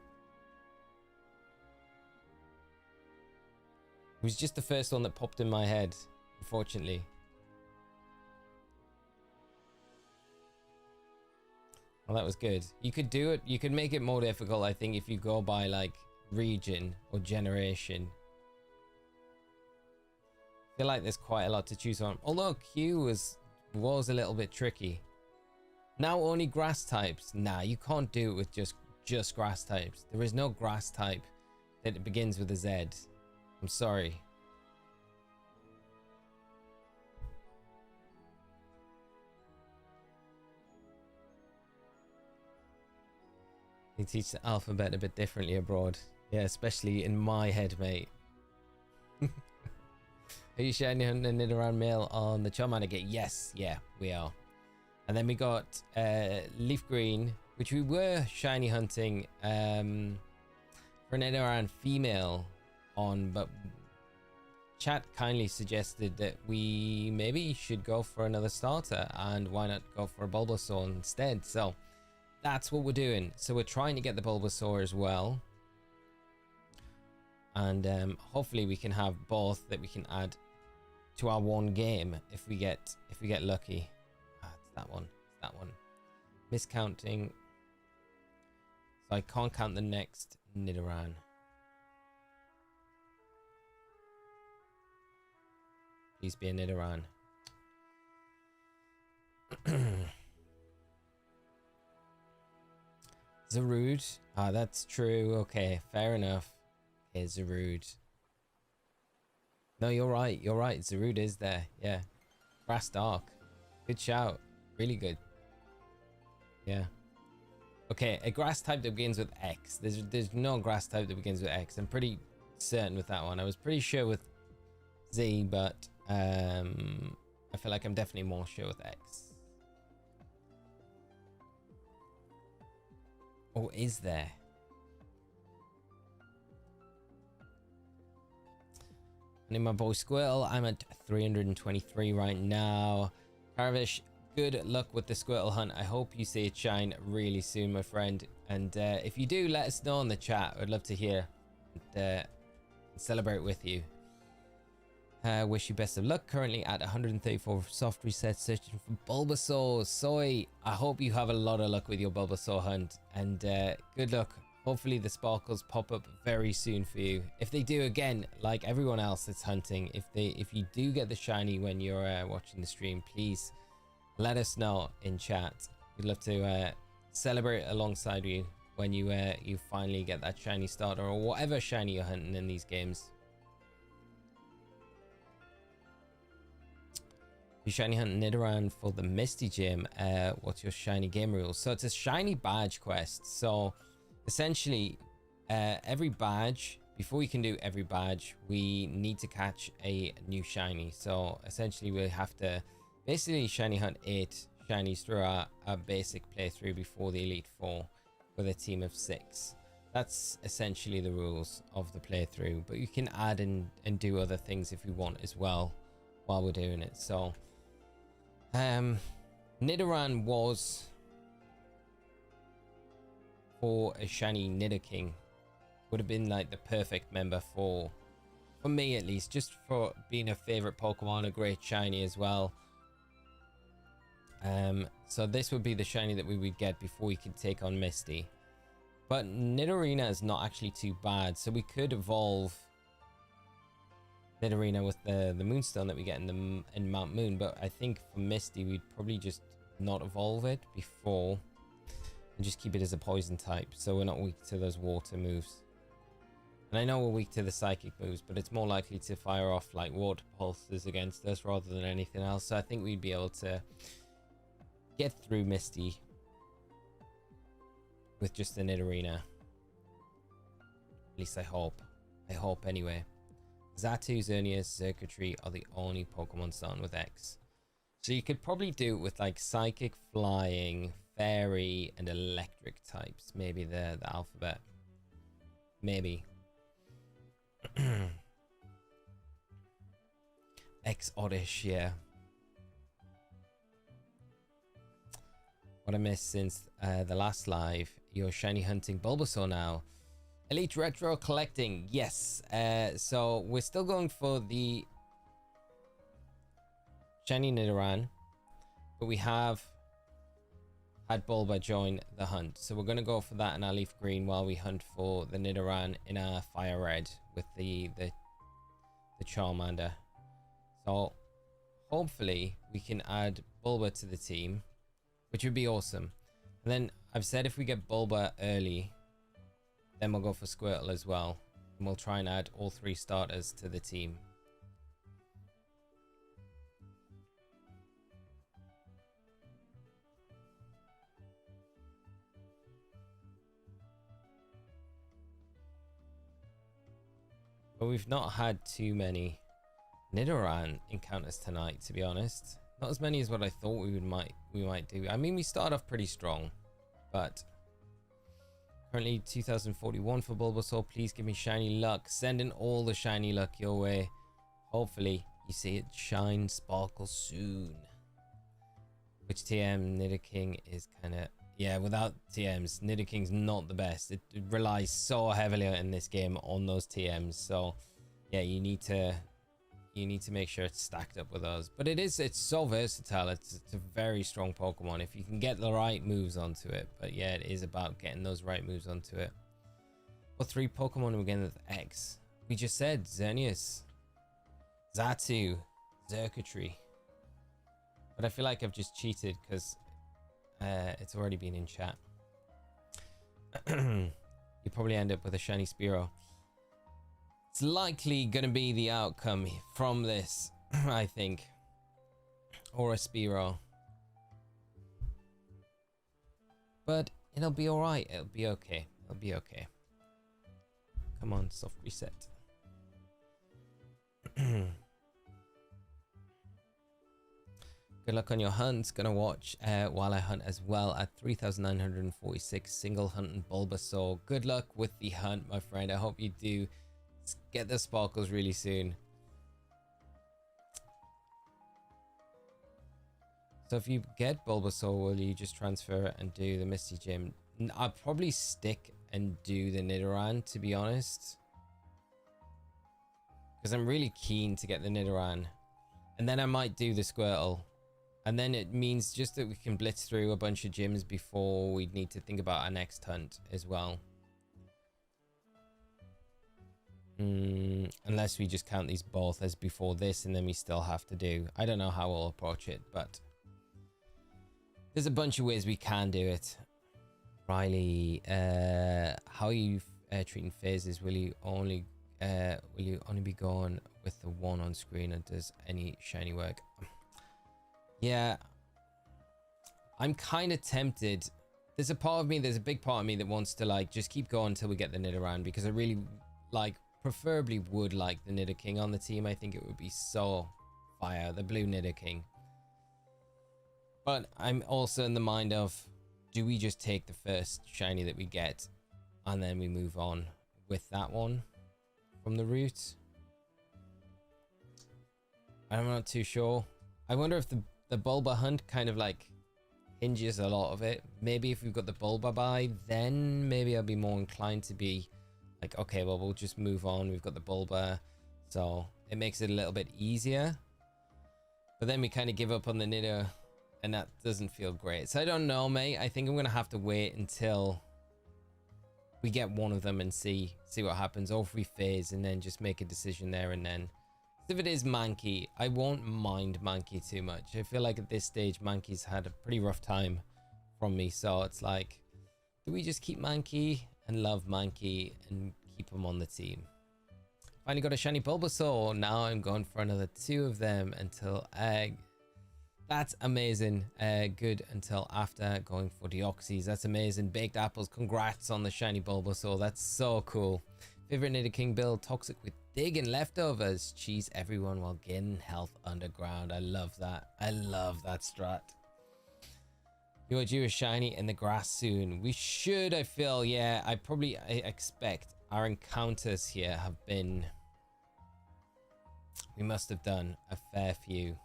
It was just the first one that popped in my head, unfortunately. Well, that was good. You could do it. You could make it more difficult, I think, if you go by like region or generation. I feel like there's quite a lot to choose on. Although Q was a little bit tricky. Now only grass types. Nah, you can't do it with just grass types. There is no grass type that begins with a Z. I'm sorry. They teach the alphabet a bit differently abroad. Yeah, especially in my head, mate. Are you shiny hunting Nidoran male on the Charmander gate? Yes, yeah, we are. And then we got Leaf Green, which we were shiny hunting for an Nidoran female on, but chat kindly suggested that we maybe should go for another starter, and why not go for a Bulbasaur instead. So that's what we're doing. So we're trying to get the Bulbasaur as well, and hopefully we can have both that we can add to our one game if we get lucky. It's that one. It's that one. Miscounting. So I can't count the next Nidoran. Please be a Nidoran. Zarude. Ah, that's true. Okay, fair enough. Okay, Zarude. No, you're right. You're right. Zarude is there. Yeah. Grass Dark. Good shout. Really good. Yeah. Okay, a grass type that begins with X. There's no grass type that begins with X. I'm pretty certain with that one. I was pretty sure with Z, but I feel like I'm definitely more sure with X. Or is there? And my boy Squirtle, I'm at 323 right now. Caravish, good luck with the Squirtle hunt. I hope you see it shine really soon, my friend. And if you do, let us know in the chat. I'd love to hear and celebrate with you. Wish you best of luck. Currently at 134 soft resets, searching for Bulbasaur. Soy, I hope you have a lot of luck with your Bulbasaur hunt, and good luck. Hopefully the sparkles pop up very soon for you. If they do, again, like everyone else that's hunting, if you do get the shiny when you're watching the stream, please let us know in chat. We'd love to celebrate alongside you when you finally get that shiny starter or whatever shiny you're hunting in these games. You shiny hunt Nidoran for the Misty Gym. What's your shiny game rules? So it's a shiny badge quest. So essentially, every badge, before we can do every badge, we need to catch a new shiny. So essentially we have to basically shiny hunt 8 shinies through our basic playthrough before the Elite Four with a team of 6. That's essentially the rules of the playthrough, but you can add and do other things if you want as well while we're doing it. So Nidoran was for a shiny Nidoking, would have been like the perfect member for me, at least, just for being a favorite Pokemon, a great shiny as well. So this would be the shiny that we would get before we could take on Misty. But Nidorina is not actually too bad, so we could evolve Nidorina with the Moonstone that we get in Mount Moon. But I think for Misty, we'd probably just not evolve it before and just keep it as a poison type, so we're not weak to those water moves. And I know we're weak to the psychic moves, but it's more likely to fire off like water pulses against us rather than anything else. So I think we'd be able to get through Misty with just the Nidorina. At least I hope. I hope anyway. Xatu, Xerneas, Xurkitree are the only Pokemon starting with X. So you could probably do it with like Psychic, Flying, Fairy, and Electric types. Maybe the alphabet. Maybe. X Oddish, yeah. What I missed since the last live. You're shiny hunting Bulbasaur now. Elite Retro collecting, yes. So we're still going for the shiny Nidoran, but we have had Bulba join the hunt, so we're going to go for that in our leaf green while we hunt for the Nidoran in our fire red with the Charmander. So hopefully we can add Bulba to the team, which would be awesome. And then I've said if we get Bulba early, then we'll go for Squirtle as well, and we'll try and add all 3 starters to the team. But we've not had too many Nidoran encounters tonight, to be honest. Not as many as what I thought we might do. I mean, we started off pretty strong, but currently 2041 for Bulbasaur. Please give me shiny luck. Sending all the shiny luck your way. Hopefully you see it shine sparkle soon. Which TM Nidoking is kind of, yeah, without TMs Nidoking's not the best. It relies so heavily in this game on those TMs. So yeah, you need to make sure it's stacked up with those. But it's so versatile. It's a very strong Pokemon if you can get the right moves onto it. But yeah, it is about getting those right moves onto it. What 3 Pokemon are we getting with X? We just said Xerneas, Xatu, Xurkitree. But I feel like I've just cheated because it's already been in chat. You probably end up with a shiny Spearow. It's likely going to be the outcome from this, I think. Or a Spearow. But it'll be alright. It'll be okay. It'll be okay. Come on, soft reset. Good luck on your hunts. Gonna watch while I hunt as well at 3,946. Single hunting Bulbasaur. Good luck with the hunt, my friend. I hope you do get the sparkles really soon. So if you get Bulbasaur, will you just transfer it and do the Misty Gym? I'll probably stick and do the Nidoran, to be honest, because I'm really keen to get the Nidoran, and then I might do the Squirtle, and then it means just that we can blitz through a bunch of gyms before we need to think about our next hunt as well. Unless we just count these both as before this, and then we still have to do, I don't know how we'll approach it, but there's a bunch of ways we can do it. Riley, how are you treating phases? Will you only be going with the one on screen, and does any shiny work? Yeah, I'm kind of tempted. there's a part of me, there's a big part of me that wants to like just keep going until we get the Nidoran, because I really like, preferably would like the Nidoking on the team. I think it would be so fire, the blue Nidoking. But I'm also in the mind of, do we just take the first shiny that we get and then we move on with that one from the route? I'm not too sure. I wonder if the Bulba hunt kind of like hinges a lot of it. Maybe if we've got the Bulba by, then maybe I'll be more inclined to be like, okay, well, we'll just move on. We've got the Bulba, so it makes it a little bit easier. But then we kind of give up on the Nido, and that doesn't feel great. So I don't know, mate. I think I'm gonna have to wait until we get one of them and see what happens, or if we phase and then just make a decision there and then. If it is Mankey, I won't mind Mankey too much. I feel like at this stage, Mankey's had a pretty rough time from me. So it's like, do we just keep Mankey and love Mankey and keep him on the team? Finally got a shiny Bulbasaur. Now I'm going for another 2 of them until that's amazing. Good until after going for Deoxys. That's amazing. Baked apples. Congrats on the shiny Bulbasaur. That's so cool. Favorite Nidoking build, toxic with dig and leftovers. Cheese everyone while gaining health underground. I love that. I love that strat. You are due a shiny in the grass soon. We should, I feel, yeah. I expect our encounters here have been, we must have done a fair few.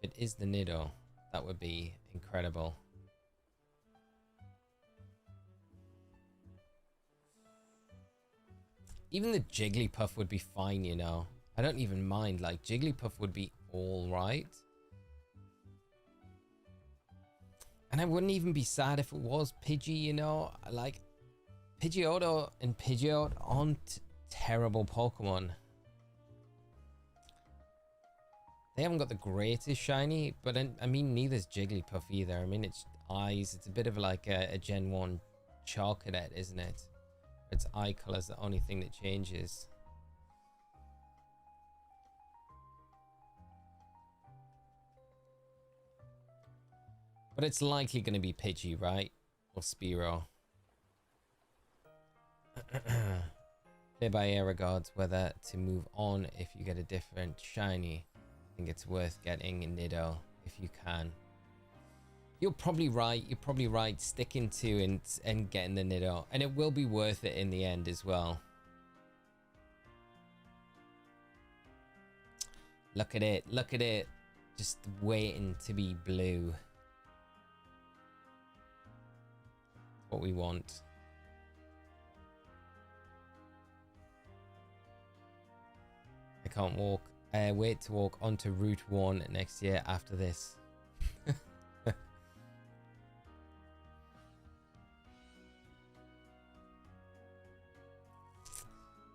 If it is the Nido, that would be incredible. Even the Jigglypuff would be fine, you know. I don't even mind. Like, Jigglypuff would be all right. And I wouldn't even be sad if it was Pidgey, you know. Like, Pidgeotto and Pidgeot aren't terrible Pokemon. They haven't got the greatest shiny, but I mean, neither's Jigglypuff either. I mean, it's eyes. It's a bit of like a Gen 1 Charcadet, isn't it? Its eye color is the only thing that changes. But it's likely going to be Pidgey, right? Or Spearow. Play by ear regards whether to move on if you get a different shiny. I think it's worth getting a Nido if you can. You're probably right. You're probably right. Sticking to and getting the Nido, and it will be worth it in the end as well. Look at it. Look at it. Just waiting to be blue. What we want. I can't walk. Wait to walk onto Route 1 next year after this.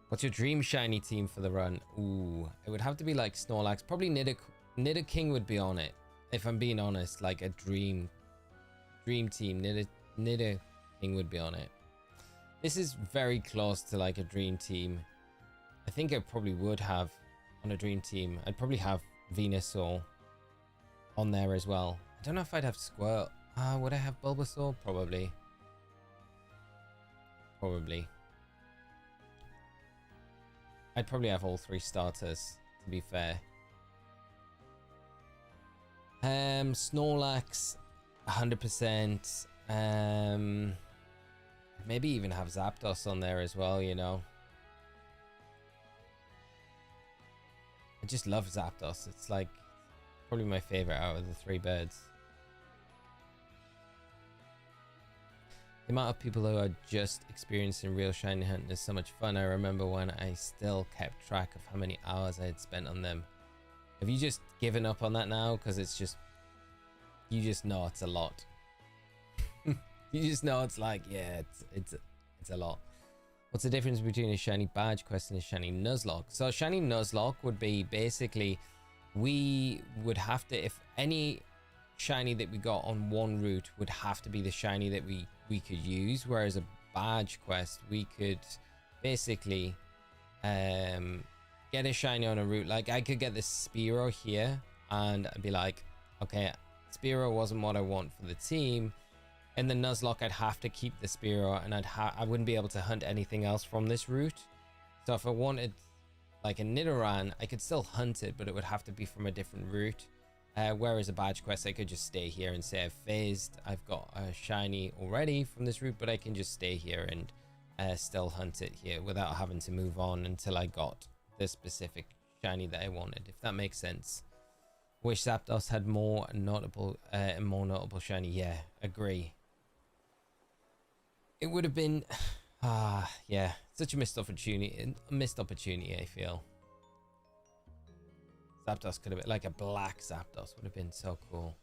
What's your dream shiny team for the run? Ooh, it would have to be like Snorlax. Probably Nidoking would be on it. If I'm being honest, like a dream team. Nidoking would be on it. This is very close to like a dream team. I think I probably would have on a dream team. I'd probably have Venusaur on there as well. I don't know if I'd have Squirtle. Would I have Bulbasaur? Probably. Probably. I'd probably have all 3 starters, to be fair. Snorlax, 100%. Maybe even have Zapdos on there as well, you know. I just love Zapdos. It's like probably my favorite out of the 3 birds. The amount of people who are just experiencing real shiny hunting is so much fun. I remember when I still kept track of how many hours I had spent on them. Have you just given up on that now? Because it's just, you just know it's a lot. You just know it's like, yeah, it's a lot. What's the difference between a shiny badge quest and a shiny Nuzlocke? So a shiny Nuzlocke would be basically, we would have to, if any shiny that we got on one route would have to be the shiny that we could use, whereas a badge quest we could basically get a shiny on a route. Like I could get this Spearow here and I'd be like, okay, Spearow wasn't what I want for the team. In the Nuzlocke, I'd have to keep the Spearow, and I wouldn't be able to hunt anything else from this route. So if I wanted like a Nidoran, I could still hunt it, but it would have to be from a different route. Whereas a badge quest, I could just stay here and say I've phased. I've got a shiny already from this route, but I can just stay here and still hunt it here without having to move on until I got the specific shiny that I wanted, if that makes sense. Wish Zapdos had more notable shiny. Yeah, agree. It would have been yeah, such a missed opportunity, I feel. Zapdos could have been like a black Zapdos, would have been so cool.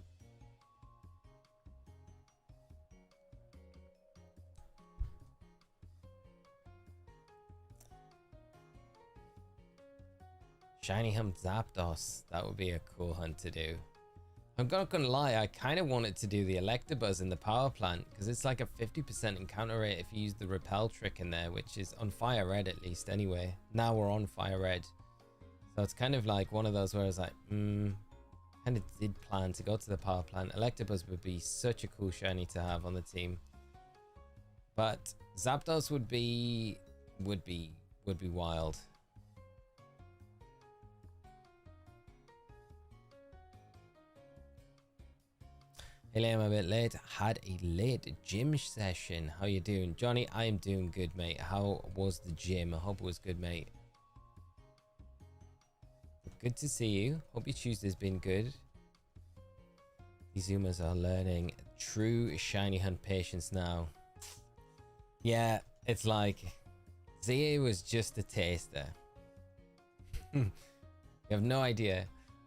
Shiny Hump Zapdos, that would be a cool hunt to do. I'm not gonna lie, I kind of wanted to do the Electabuzz in the power plant because it's like a 50% encounter rate if you use the repel trick in there, which is on fire red at least anyway. Now we're on fire red. So it's kind of like one of those where I was like, kind of did plan to go to the power plant. Electabuzz would be such a cool shiny to have on the team. But Zapdos would be wild. Hey, I'm a bit late. Had a late gym session. How you doing? Johnny, I am doing good, mate. How was the gym? I hope it was good, mate. Good to see you. Hope your Tuesday's been good. These Zoomers are learning true shiny hunt patience now. Yeah, it's like ZA was just a taster. You have no idea.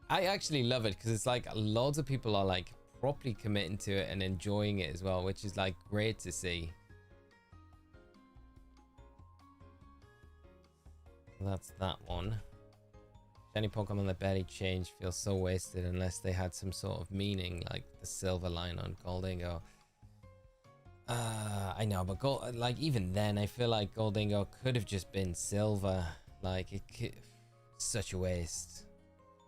I actually love it because it's like loads of people are like properly committing to it and enjoying it as well, which is like great to see. That's that one. Shiny Pokemon that barely changed feels so wasted unless they had some sort of meaning, like the silver line on Goldingo. I know, but like even then, I feel like Goldingo could have just been silver. Like it could, such a waste.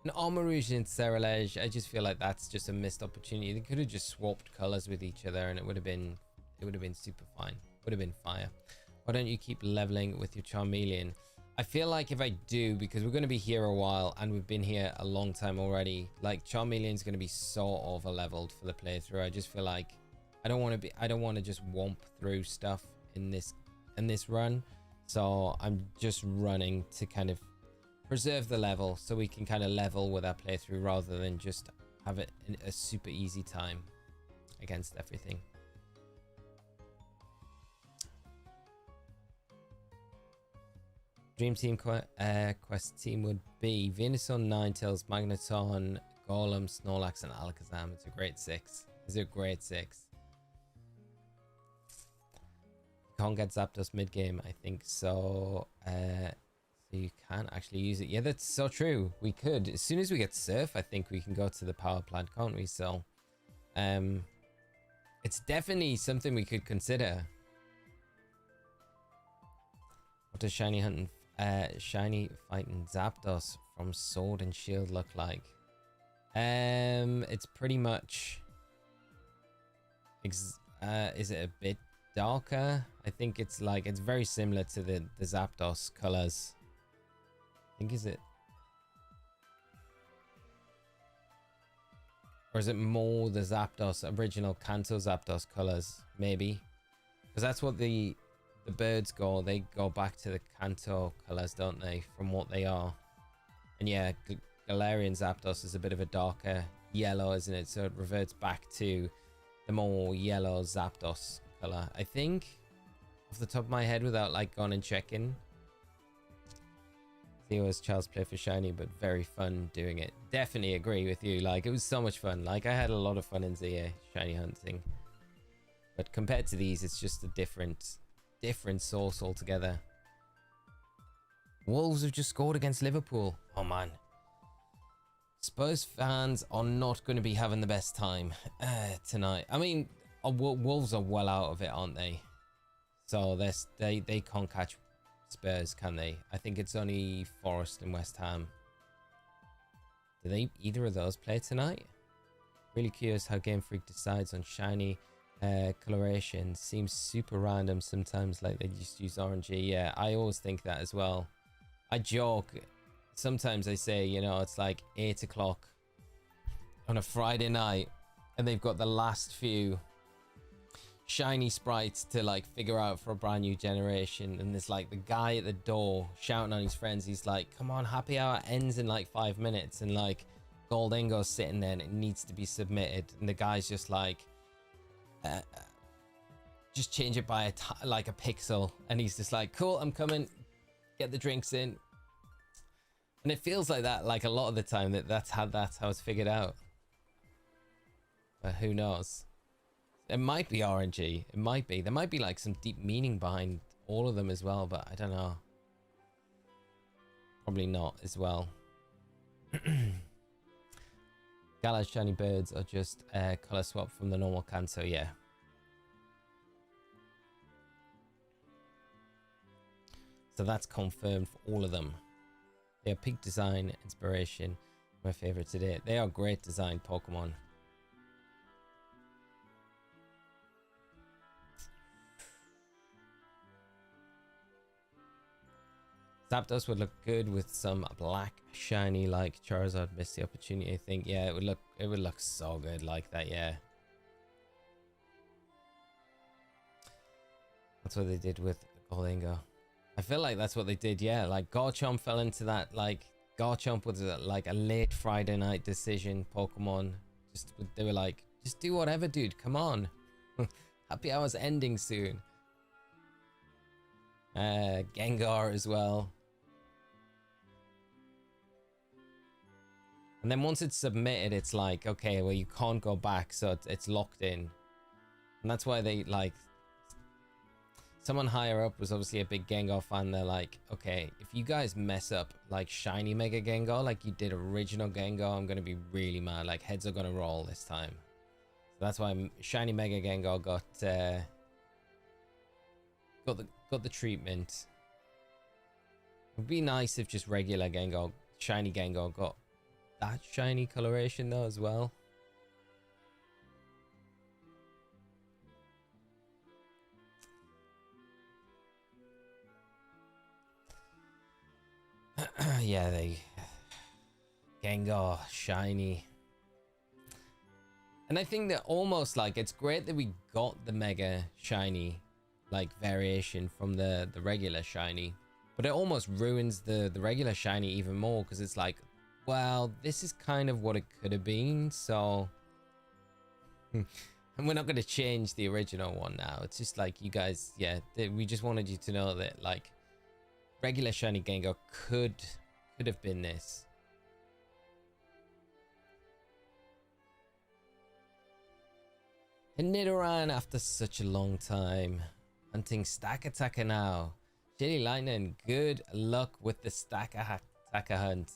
And Armarouge and Cerulege, I just feel like that's just a missed opportunity. They could have just swapped colors with each other, and it would have been super fine. Would have been fire. Why don't you keep leveling with your Charmeleon? I feel like if I do, because we're going to be here a while and we've been here a long time already, like Charmeleon's going to be so over leveled for the playthrough. I just feel like I don't want to just womp through stuff in this run. So I'm just running to kind of preserve the level so we can kind of level with our playthrough rather than just have it in a super easy time against everything. Dream Team quest team would be Venusaur, Ninetales, Magneton, Golem, Snorlax, and Alakazam. It's a great 6. It's a great 6. You can't get Zapdos mid-game, I think so. So you can actually use it. Yeah, that's so true. We could. As soon as we get Surf, I think we can go to the power plant, can't we? So it's definitely something we could consider. What does shiny fighting Zapdos from Sword and Shield look like? It's pretty much is it a bit darker? I think it's very similar to the Zapdos colors. I think, is it, or is it more the Zapdos original Kanto Zapdos colors? Maybe, because that's what the birds go. They go back to the Kanto colors, don't they, from what they are? And yeah, Galarian Zapdos is a bit of a darker yellow, isn't it? So it reverts back to the more yellow Zapdos color, I think, off the top of my head, without like going and checking. Theo was child's play for shiny, but very fun doing it. Definitely agree with you. Like, it was so much fun. Like, I had a lot of fun in ZA shiny hunting, but compared to these, it's just a different source altogether. Wolves have just scored against Liverpool. Oh man, Spurs fans are not going to be having the best time tonight. I mean, Wolves are well out of it, aren't they? So they can't catch Spurs, can they? I think it's only Forest and West Ham. Do they either of those play tonight? Really curious how Game Freak decides on shiny coloration. Seems super random sometimes, like they just use RNG. Yeah, I always think that as well. I joke. Sometimes I say, you know, it's like 8 o'clock on a Friday night and they've got the last few shiny sprites to like figure out for a brand new generation, and there's like the guy at the door shouting on his friends. He's like, come on, happy hour ends in like 5 minutes, and like Goldingo's sitting there and it needs to be submitted, and the guy's just like just change it by like a pixel, and he's just like, cool, I'm coming, get the drinks in. And it feels like that like a lot of the time, that's how it's figured out, but who knows. It might be RNG. It might be. There might be like some deep meaning behind all of them as well, but I don't know. Probably not as well. Gala's shiny birds are just color swap from the normal Kanto, yeah. So that's confirmed for all of them. They are peak design, inspiration, my favorite today. They are great design Pokemon. Zapdos would look good with some black shiny like Charizard. Missed the opportunity, I think. Yeah, it would look so good like that, yeah. That's what they did with Goldingo. I feel like that's what they did, yeah. Like Garchomp fell into that, like Garchomp was like a late Friday night decision Pokemon. Just they were like, just do whatever, dude, come on. Happy hour's ending soon. Gengar as well. And then once it's submitted, it's like, okay, well, you can't go back, so it's locked in. And that's why they, like, someone higher up was obviously a big Gengar fan. They're like, okay, if you guys mess up, like, shiny Mega Gengar, like you did original Gengar, I'm going to be really mad. Like, heads are going to roll this time. So that's why shiny Mega Gengar got the treatment. It would be nice if just regular Gengar, shiny Gengar, got that shiny coloration though as well. Yeah, they Gengar shiny. And I think that almost like it's great that we got the Mega shiny like variation from the regular shiny, but it almost ruins the regular shiny even more, because it's like, well, this is kind of what it could have been, so and we're not going to change the original one now. It's just like, you guys, yeah, we just wanted you to know that like regular shiny Gengar could have been this. And Nidoran after such a long time. Hunting Stack Attacker now. Shady Lightning, good luck with the Stack Attacker hunt.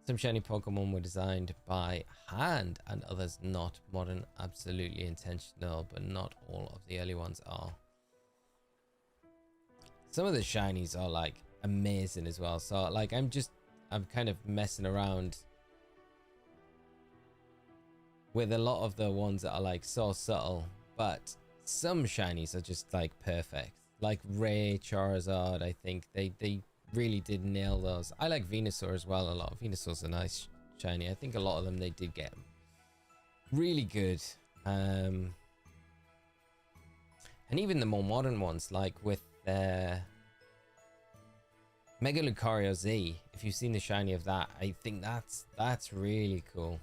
Some shiny Pokemon were designed by hand and others not. Modern, absolutely intentional, but not all of the early ones are. Some of the shinies are like amazing as well. So like I'm kind of messing around with a lot of the ones that are like so subtle, but some shinies are just like perfect. Like Ray, Charizard, I think they really did nail those. I like Venusaur as well a lot. Venusaur's a nice shiny. I think a lot of them they did get really good. And even the more modern ones, like with Mega Lucario Z, if you've seen the shiny of that, I think that's really cool.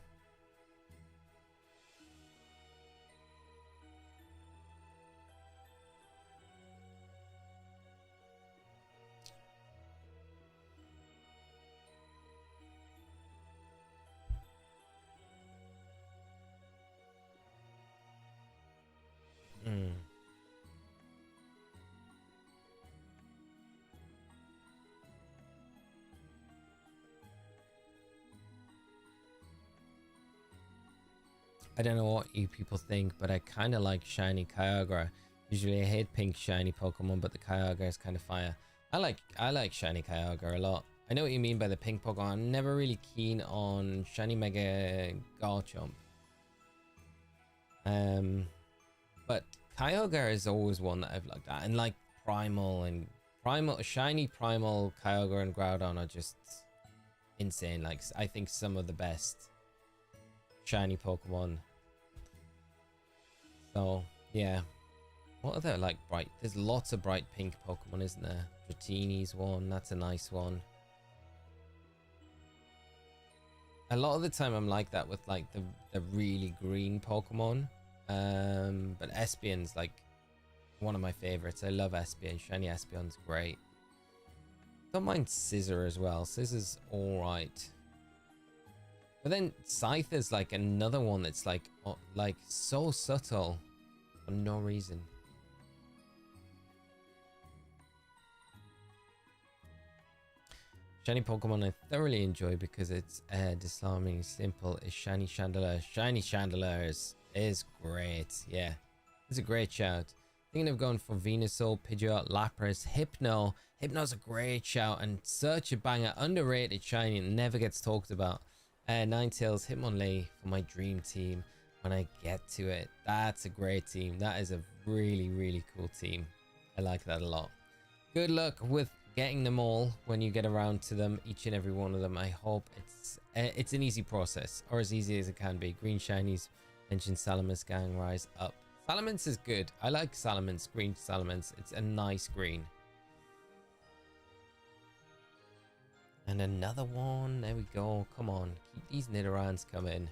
I don't know what you people think, but I kind of like shiny Kyogre. Usually I hate pink shiny Pokemon, but the Kyogre is kind of fire. I like shiny Kyogre a lot. I know what you mean by the pink Pokemon. I'm never really keen on shiny Mega Garchomp. But Kyogre is always one that I've looked at, and like shiny primal Kyogre and Groudon are just insane. Like, I think some of the best shiny Pokemon. So yeah, what other like bright? There's lots of bright pink Pokemon, isn't there? Dratini's one. That's a nice one. A lot of the time I'm like that with like the really green Pokemon. But Espeon's like one of my favorites. I love Espeon. Shiny Espeon's great. Don't mind Scizor as well. Scissor's alright. But then Scyther's like another one that's like so subtle for no reason. Shiny Pokemon I thoroughly enjoy because it's disarming simple is Shiny Chandelier. Shiny Chandelures is great. Yeah, it's a great shout. Thinking of going for Venusaur, Pidgeot, Lapras, Hypno. Hypno's a great shout and such a banger. Underrated shiny and never gets talked about. Ninetales, Hitmonlee for my dream team when I get to it. That's a great team. That is a really, really cool team. I like that a lot. Good luck with getting them all when you get around to them, each and every one of them. I hope it's an easy process, or as easy as it can be. Green shinies, mentioned Salamence, Gang, Rise Up. Salamence is good. I like Salamence, green Salamence. It's a nice green. And another one. There we go. Come on, keep these Nidorans coming.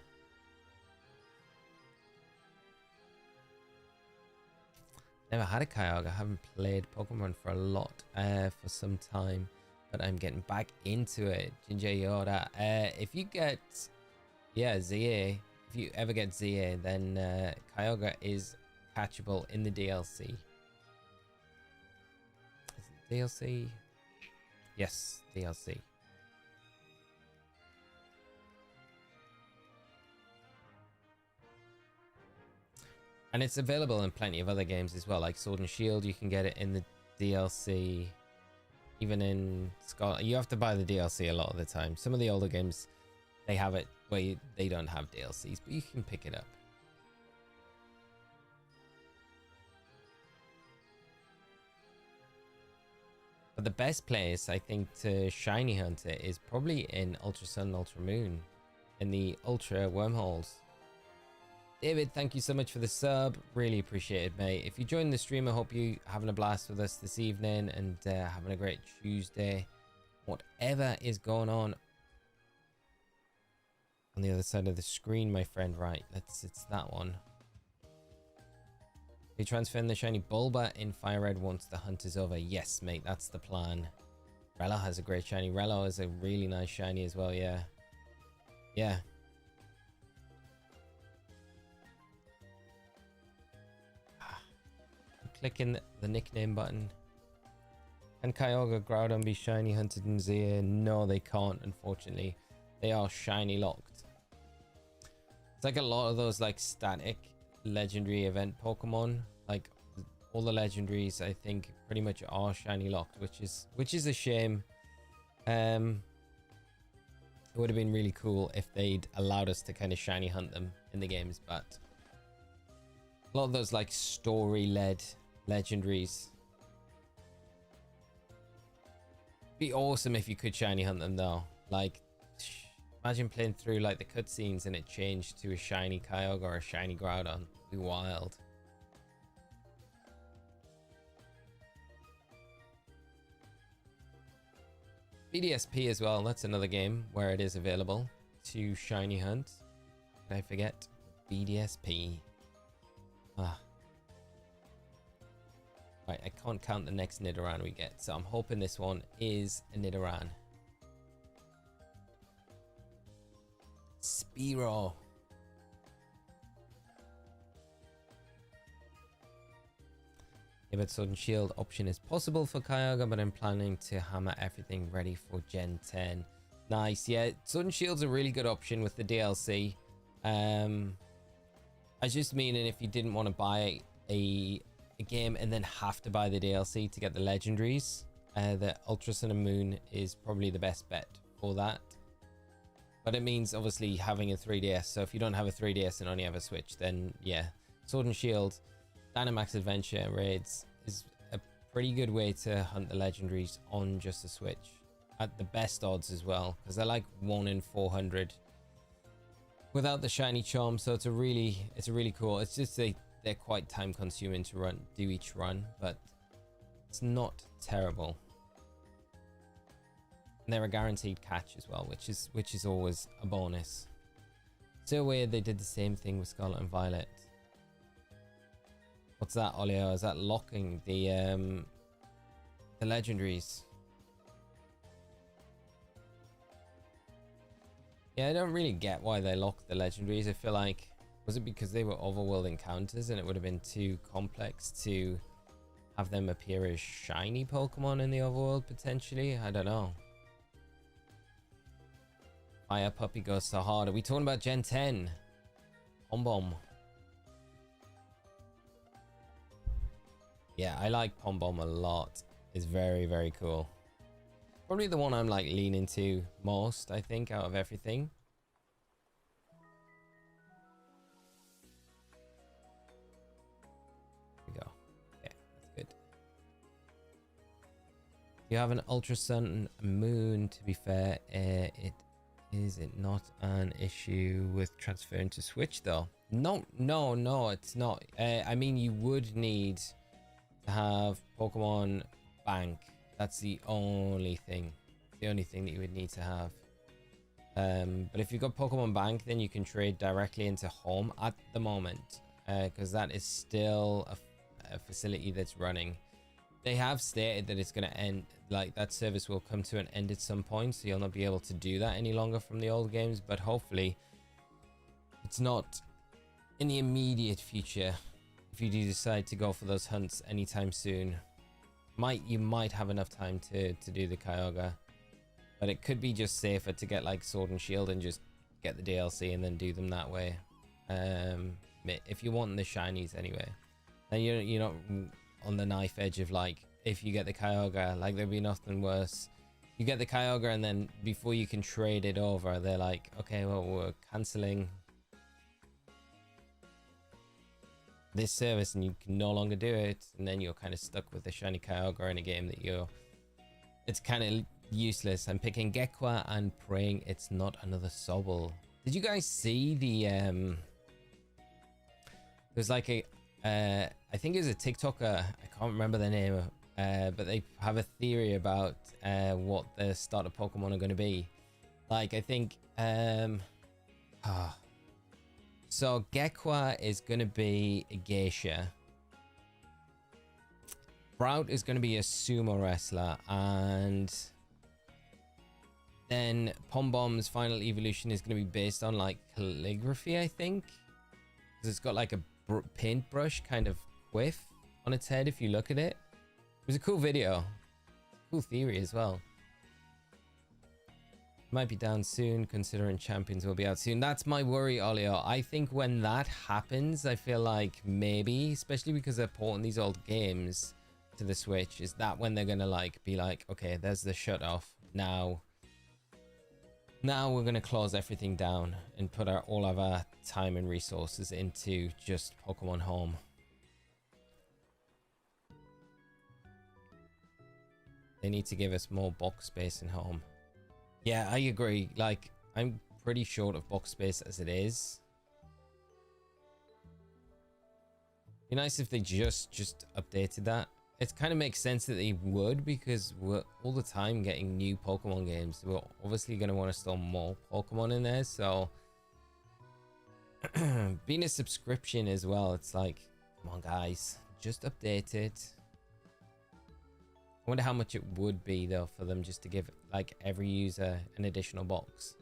Never had a Kyogre. I haven't played Pokemon for a lot, for some time, but I'm getting back into it. Ginger Yoda. If you get, yeah, ZA. If you ever get ZA, then Kyogre is catchable in the DLC. Is it DLC? Yes, DLC. And it's available in plenty of other games as well, like Sword and Shield. You can get it in the DLC, even in Scotland. You have to buy the DLC a lot of the time. Some of the older games, they have it where they don't have DLCs, but you can pick it up. But the best place, I think, to shiny hunt it is probably in Ultra Sun, Ultra Moon, in the Ultra Wormholes. David, thank you so much for the sub. Really appreciate it, mate. If you joined the stream, I hope you having a blast with us this evening and having a great Tuesday. Whatever is going on the other side of the screen, my friend. Right, it's that one. You transferring the shiny Bulba in Fire Red once the hunt is over. Yes, mate, that's the plan. Relo has a great shiny. Relo is a really nice shiny as well, yeah. Yeah. Clicking the nickname button. Can Kyogre, Groudon be shiny hunted in ZA? No, they can't, unfortunately. They are shiny locked. It's like a lot of those like static legendary event Pokemon. Like all the legendaries, I think, pretty much are shiny locked, which is a shame. It would have been really cool if they'd allowed us to kind of shiny hunt them in the games, but a lot of those like story-led legendaries. Be awesome if you could shiny hunt them though. Like, imagine playing through like the cutscenes and it changed to a shiny Kyogre or a shiny Groudon. Be wild. BDSP as well. That's another game where it is available to shiny hunt. Did I forget? BDSP. Ah. Right, I can't count the next Nidoran we get, so I'm hoping this one is a Nidoran. Spearow. Yeah, but Sword and Shield option is possible for Kyogre, but I'm planning to hammer everything ready for Gen 10. Nice, yeah. Sword and Shield's a really good option with the DLC. I just mean if you didn't want to buy a game and then have to buy the DLC to get the legendaries, the Ultra Sun and Moon is probably the best bet for that. But it means obviously having a 3DS. So if you don't have a 3DS and only have a Switch, then yeah, Sword and Shield, Dynamax Adventure raids is a pretty good way to hunt the legendaries on just the Switch at the best odds as well, because they're like 1 in 400 without the shiny charm. So it's a really cool. It's just they're quite time consuming to do each run, but it's not terrible. And they're a guaranteed catch as well, which is always a bonus. So weird they did the same thing with Scarlet and Violet. What's that, Olio? Is that locking the legendaries? Yeah, I don't really get why they locked the legendaries. I feel like, was it because they were overworld encounters and it would have been too complex to have them appear as shiny Pokemon in the overworld potentially? I don't know. Fire Puppy goes so hard. Are we talking about Gen 10? Pom Bomb. Yeah, I like Pom Bomb a lot. It's very, very cool. Probably the one I'm like leaning to most, I think, out of everything. Here we go. Yeah, that's good. You have an Ultra Sun and Moon, to be fair. Is it not an issue with transferring to Switch though? No, it's not. I mean, you would need to have Pokemon Bank. That's the only thing. The only thing that you would need to have. But if you've got Pokemon Bank, then you can trade directly into Home at the moment, because that is still a facility that's running. They have stated that it's going to end, like that service will come to an end at some point, so you'll not be able to do that any longer from the old games, but hopefully it's not in the immediate future. If you do decide to go for those hunts anytime soon, you might have enough time to do the Kyogre, but it could be just safer to get like Sword and Shield and just get the DLC and then do them that way. If you want the shinies anyway, then you're not on the knife edge of like, if you get the Kyogre, like there'd be nothing worse. You get the Kyogre and then before you can trade it over, they're like, okay, well, we're cancelling this service and you can no longer do it, and then you're kind of stuck with the shiny Kyogre in a game that it's kind of useless. I'm picking Gekwa and praying it's not another Sobble. Did you guys see the there's like a I think it was a TikToker, I can't remember the name, but they have a theory about what the starter Pokemon are going to be. Like, I think so Gekwa is going to be a Geisha. Sprout is going to be a sumo wrestler, and then Pom Bomb's final evolution is going to be based on like calligraphy, I think, because it's got like a paintbrush kind of quiff on its head if you look at it. It was a cool video, cool theory as well. Might be down soon considering Champions will be out soon. That's my worry, Olio. I think when that happens, I feel like maybe, especially because they're porting these old games to the Switch, is that when they're gonna like be like, okay, there's the shut off, now we're gonna close everything down and put all of our time and resources into just Pokemon Home. They need to give us more box space in Home. Yeah, I agree. Like, I'm pretty short of box space as it is. Be nice if they just updated that. It kind of makes sense that they would, because we're all the time getting new Pokemon games. We're obviously going to want to store more Pokemon in there, so being a subscription as well, it's like, come on guys, just update it. I wonder how much it would be though for them just to give like every user an additional box.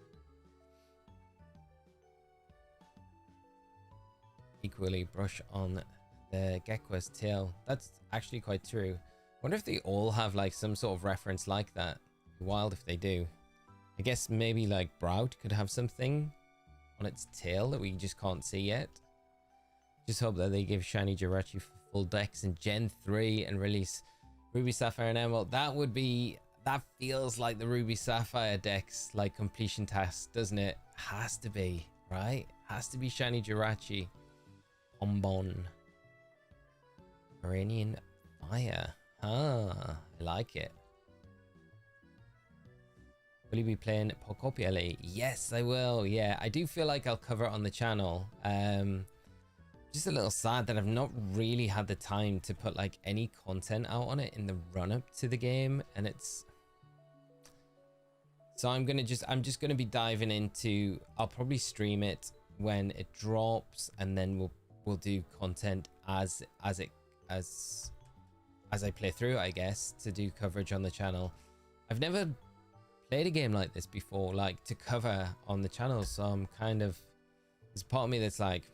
Equally brush on the Gekwa's tail. That's actually quite true. Wonder if they all have like some sort of reference like that. Wild if they do. I guess maybe like Sprout could have something on its tail that we just can't see yet. Just hope that they give Shiny Jirachi full decks in Gen 3 and release Ruby, Sapphire and Emerald. That feels like the Ruby Sapphire decks, like completion task, doesn't it? Has to be, right? Has to be Shiny Jirachi. Bonbon. Iranian fire. Ah, I like it. Will you be playing Pokopia? Yes, I will. Yeah, I do feel like I'll cover it on the channel. Just a little sad that I've not really had the time to put like any content out on it in the run up to the game, and it's so I'm just gonna be diving into. I'll probably stream it when it drops, and then we'll do content as I play through, I guess, to do coverage on the channel. I've never played a game like this before, like to cover on the channel, so I'm kind of, there's part of me that's like,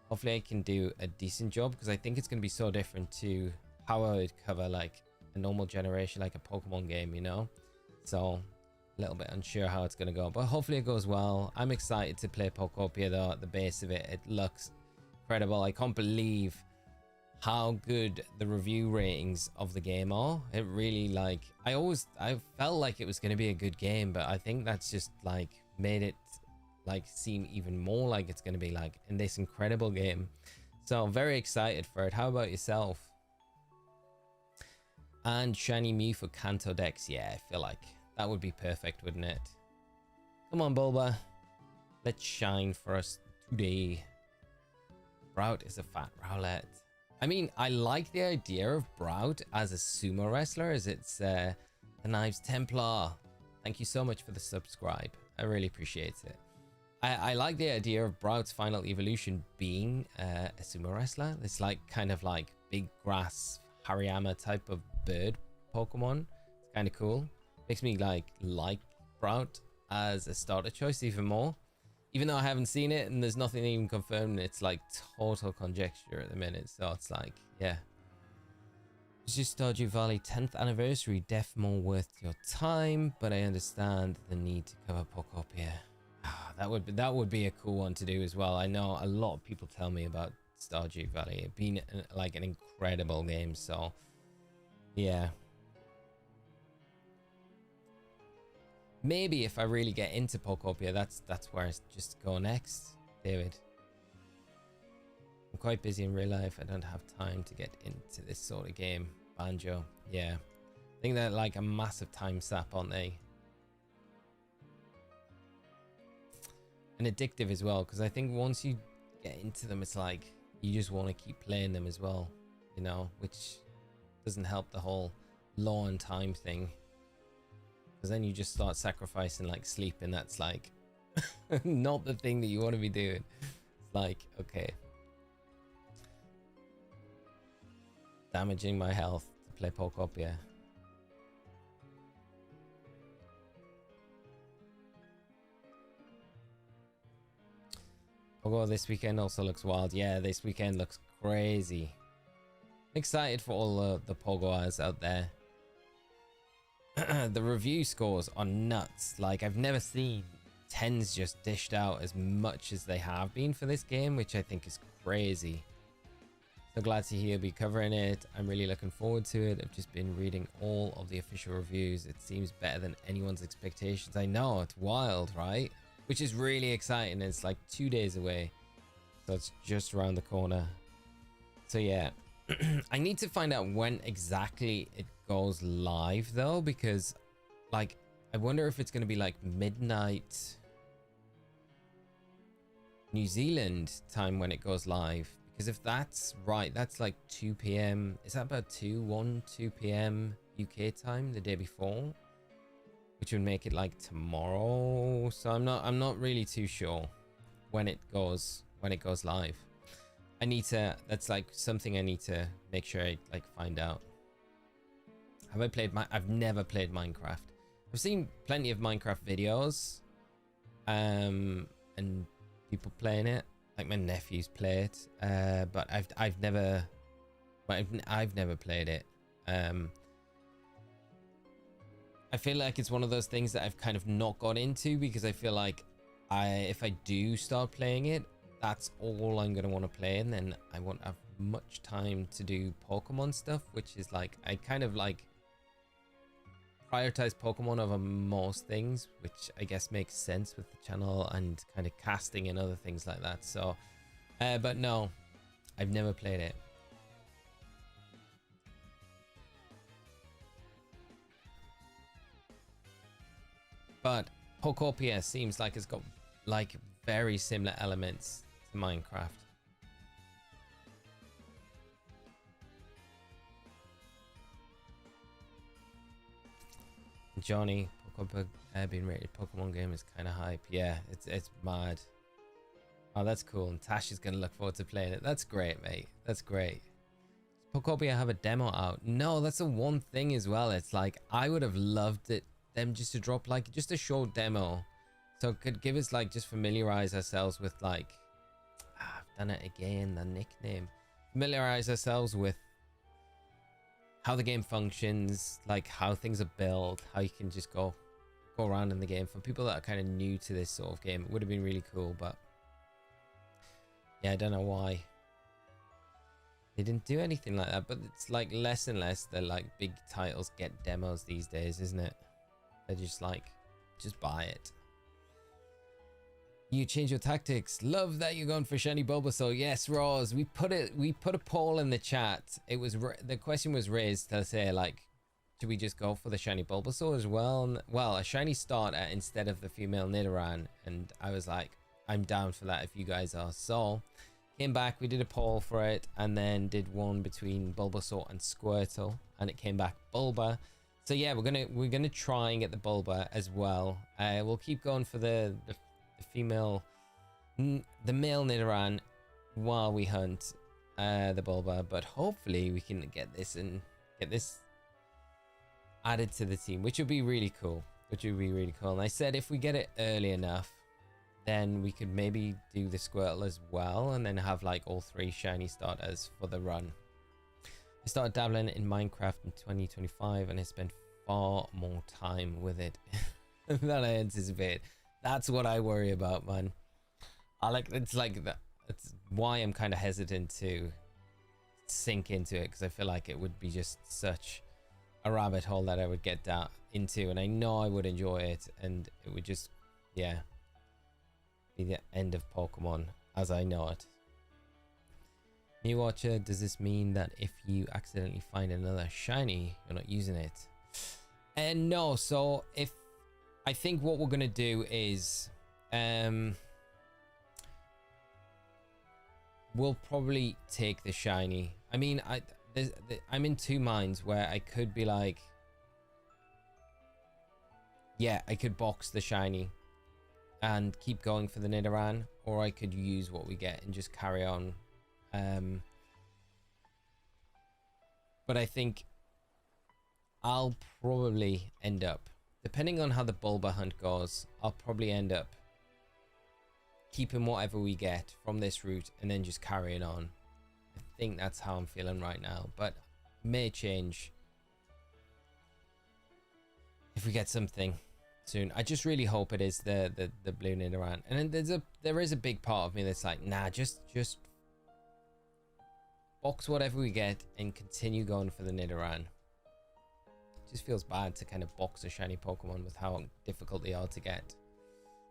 hopefully I can do a decent job, because I think it's going to be so different to how I would cover like a normal generation, like a Pokemon game, you know? So a little bit unsure how it's going to go, but hopefully it goes well. I'm excited to play Pokopia though. At the base of it, it looks incredible. I can't believe how good the review ratings of the game are. It really, like, I felt like it was going to be a good game, but I think that's just like made it like seem even more like it's going to be like in this incredible game. So I'm very excited for it. How about yourself? And shiny Mew for Kanto decks. Yeah, I feel like that would be perfect, wouldn't it? Come on, Bulba, let's shine for us today. Sprout is a fat Rowlet. I mean, I like the idea of Sprout as a sumo wrestler, as it's the Knives Templar. Thank you so much for the subscribe. I really appreciate it. I like the idea of Sprout's final evolution being a sumo wrestler. It's like kind of like big grass Hariyama type of bird Pokemon. It's kind of cool. Makes me like Sprout as a starter choice even more. Even though I haven't seen it and there's nothing even confirmed, it's like total conjecture at the minute. So it's like, yeah. It's just Stardew Valley 10th anniversary, def more worth your time, but I understand the need to cover Pokopia. That would be a cool one to do as well. I know a lot of people tell me about Stardew Valley. It's been like an incredible game, so yeah. Maybe if I really get into Pokopia, that's where I just go next, David. I'm quite busy in real life. I don't have time to get into this sort of game. Banjo, yeah. I think they're like a massive time sap, aren't they? And addictive as well, because I think once you get into them, it's like you just want to keep playing them as well, you know, which doesn't help the whole law and time thing. Because then you just start sacrificing like sleep, and that's like not the thing that you want to be doing. It's like, okay, damaging my health to play Pokopia. Pogo this weekend also looks wild. Yeah, this weekend looks crazy. I'm excited for all the Pogoers out there. The review scores are nuts. Like, I've never seen 10s just dished out as much as they have been for this game, which I think is crazy. So glad to hear you'll be covering it. I'm really looking forward to it. I've just been reading all of the official reviews. It seems better than anyone's expectations. I know, it's wild, right? Which is really exciting. It's like 2 days away, so it's just around the corner. So yeah, I need to find out when exactly it goes live though, because like I wonder if it's going to be like midnight New Zealand time when it goes live, because if that's right, that's like 2 p.m. Is that about 2 p.m. UK time the day before, which would make it like tomorrow. So I'm not really too sure when it goes live. I need to, that's like something I need to make sure I like find out. Have I played I've never played Minecraft. I've seen plenty of Minecraft videos and people playing it, like my nephews play it, but I've never played it. I feel like it's one of those things that I've kind of not got into, because I feel like if I do start playing it, that's all I'm going to want to play, and then I won't have much time to do Pokemon stuff, which is like, I kind of like prioritize Pokemon over most things, which I guess makes sense with the channel and kind of casting and other things like that. So But no, I've never played it. But Pokopia seems like it's got like very similar elements to Minecraft. Johnny, Pokopia being rated Pokemon game is kind of hype. Yeah, it's mad. Oh, that's cool. And Tash is going to look forward to playing it. That's great, mate. That's great. Does Pokopia have a demo out? No, that's the one thing as well. It's like, I would have loved it, them just to drop like just a short demo. So it could give us like, just familiarize ourselves with like, I've done it again, the nickname. Familiarize ourselves with how the game functions, like how things are built, how you can just go around in the game. For people that are kind of new to this sort of game, it would have been really cool, but yeah, I don't know why they didn't do anything like that. But it's like less and less that like big titles get demos these days, isn't it? They're just like, just buy it. You change your tactics. Love that you're going for shiny Bulbasaur. Yes, Roz, we put a poll in the chat. It was the question was raised to say like, do we just go for the shiny Bulbasaur as well? Well, a shiny starter instead of the female Nidoran, and I was like, I'm down for that if you guys are. So came back, we did a poll for it, and then did one between Bulbasaur and Squirtle, and it came back Bulba. So yeah, we're gonna try and get the Bulba as well. We'll keep going for the female, the male Nidoran while we hunt the Bulba, but hopefully we can get this added to the team, which would be really cool. And I said if we get it early enough, then we could maybe do the Squirtle as well, and then have like all 3 shiny starters for the run. I started dabbling in Minecraft in 2025, and I spent far more time with it than I anticipated. That's what I worry about, man. It's like that. That's why I'm kind of hesitant to sink into it, because I feel like it would be just such a rabbit hole that I would get down into, and I know I would enjoy it, and it would just, yeah, be the end of Pokemon as I know it. New Watcher, does this mean that if you accidentally find another shiny, you're not using it? And no, so if I think what we're gonna do is we'll probably take the shiny. I mean, I'm in 2 minds where I could be like, yeah, I could box the shiny and keep going for the Nidoran, or I could use what we get and just carry on. But I think I'll probably end up, depending on how the Bulba hunt goes, I'll probably end up keeping whatever we get from this route and then just carrying on. I think that's how I'm feeling right now, but may change if we get something soon. I just really hope it is the blue Nidoran. And then there is a big part of me that's like, nah, just box whatever we get and continue going for the Nidoran. It just feels bad to kind of box a shiny Pokemon with how difficult they are to get.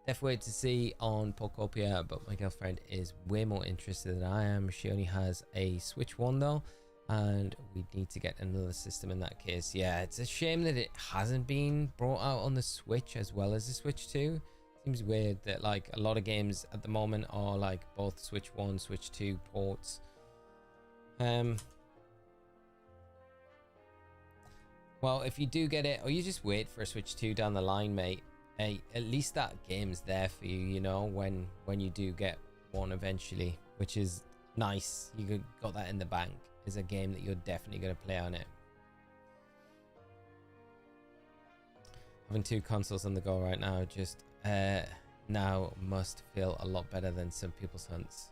Definitely wait to see on Pokopia, but my girlfriend is way more interested than I am. She only has a Switch 1 though, and we need to get another system in that case. Yeah, it's a shame that it hasn't been brought out on the Switch as well as the Switch 2. Seems weird that like a lot of games at the moment are like both Switch 1, Switch 2 ports. Well, if you do get it, or you just wait for a Switch 2 down the line, mate, hey, at least that game's there for you, you know, when you do get one eventually, which is nice. You got that in the bank. Is a game that you're definitely going to play on it. Having 2 consoles on the go right now just now must feel a lot better than some people's hunts.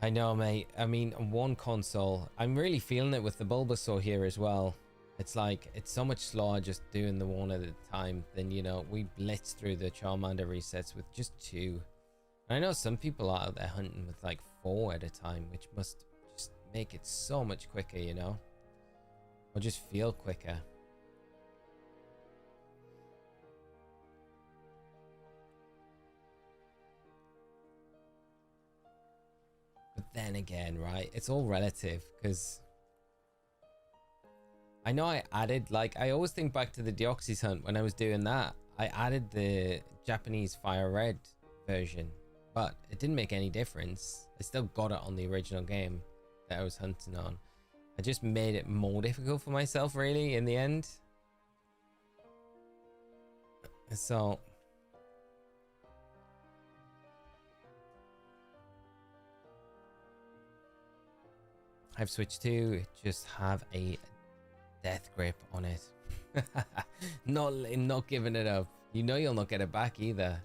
I know, mate. I mean, on 1 console, I'm really feeling it with the Bulbasaur here as well. It's like, it's so much slower just doing the 1 at a time than, you know, we blitz through the Charmander resets with just 2. And I know some people are out there hunting with like 4 at a time, which must just make it so much quicker, you know? Or just feel quicker. then again, right, it's all relative, because I know I added, like, I always think back to the Deoxys hunt when I was doing that. I added the Japanese Fire Red version, but it didn't make any difference. I still got it on the original game that I was hunting on. I just made it more difficult for myself, really, in the end. So I've switched to just have a death grip on it. not giving it up. You know you'll not get it back either.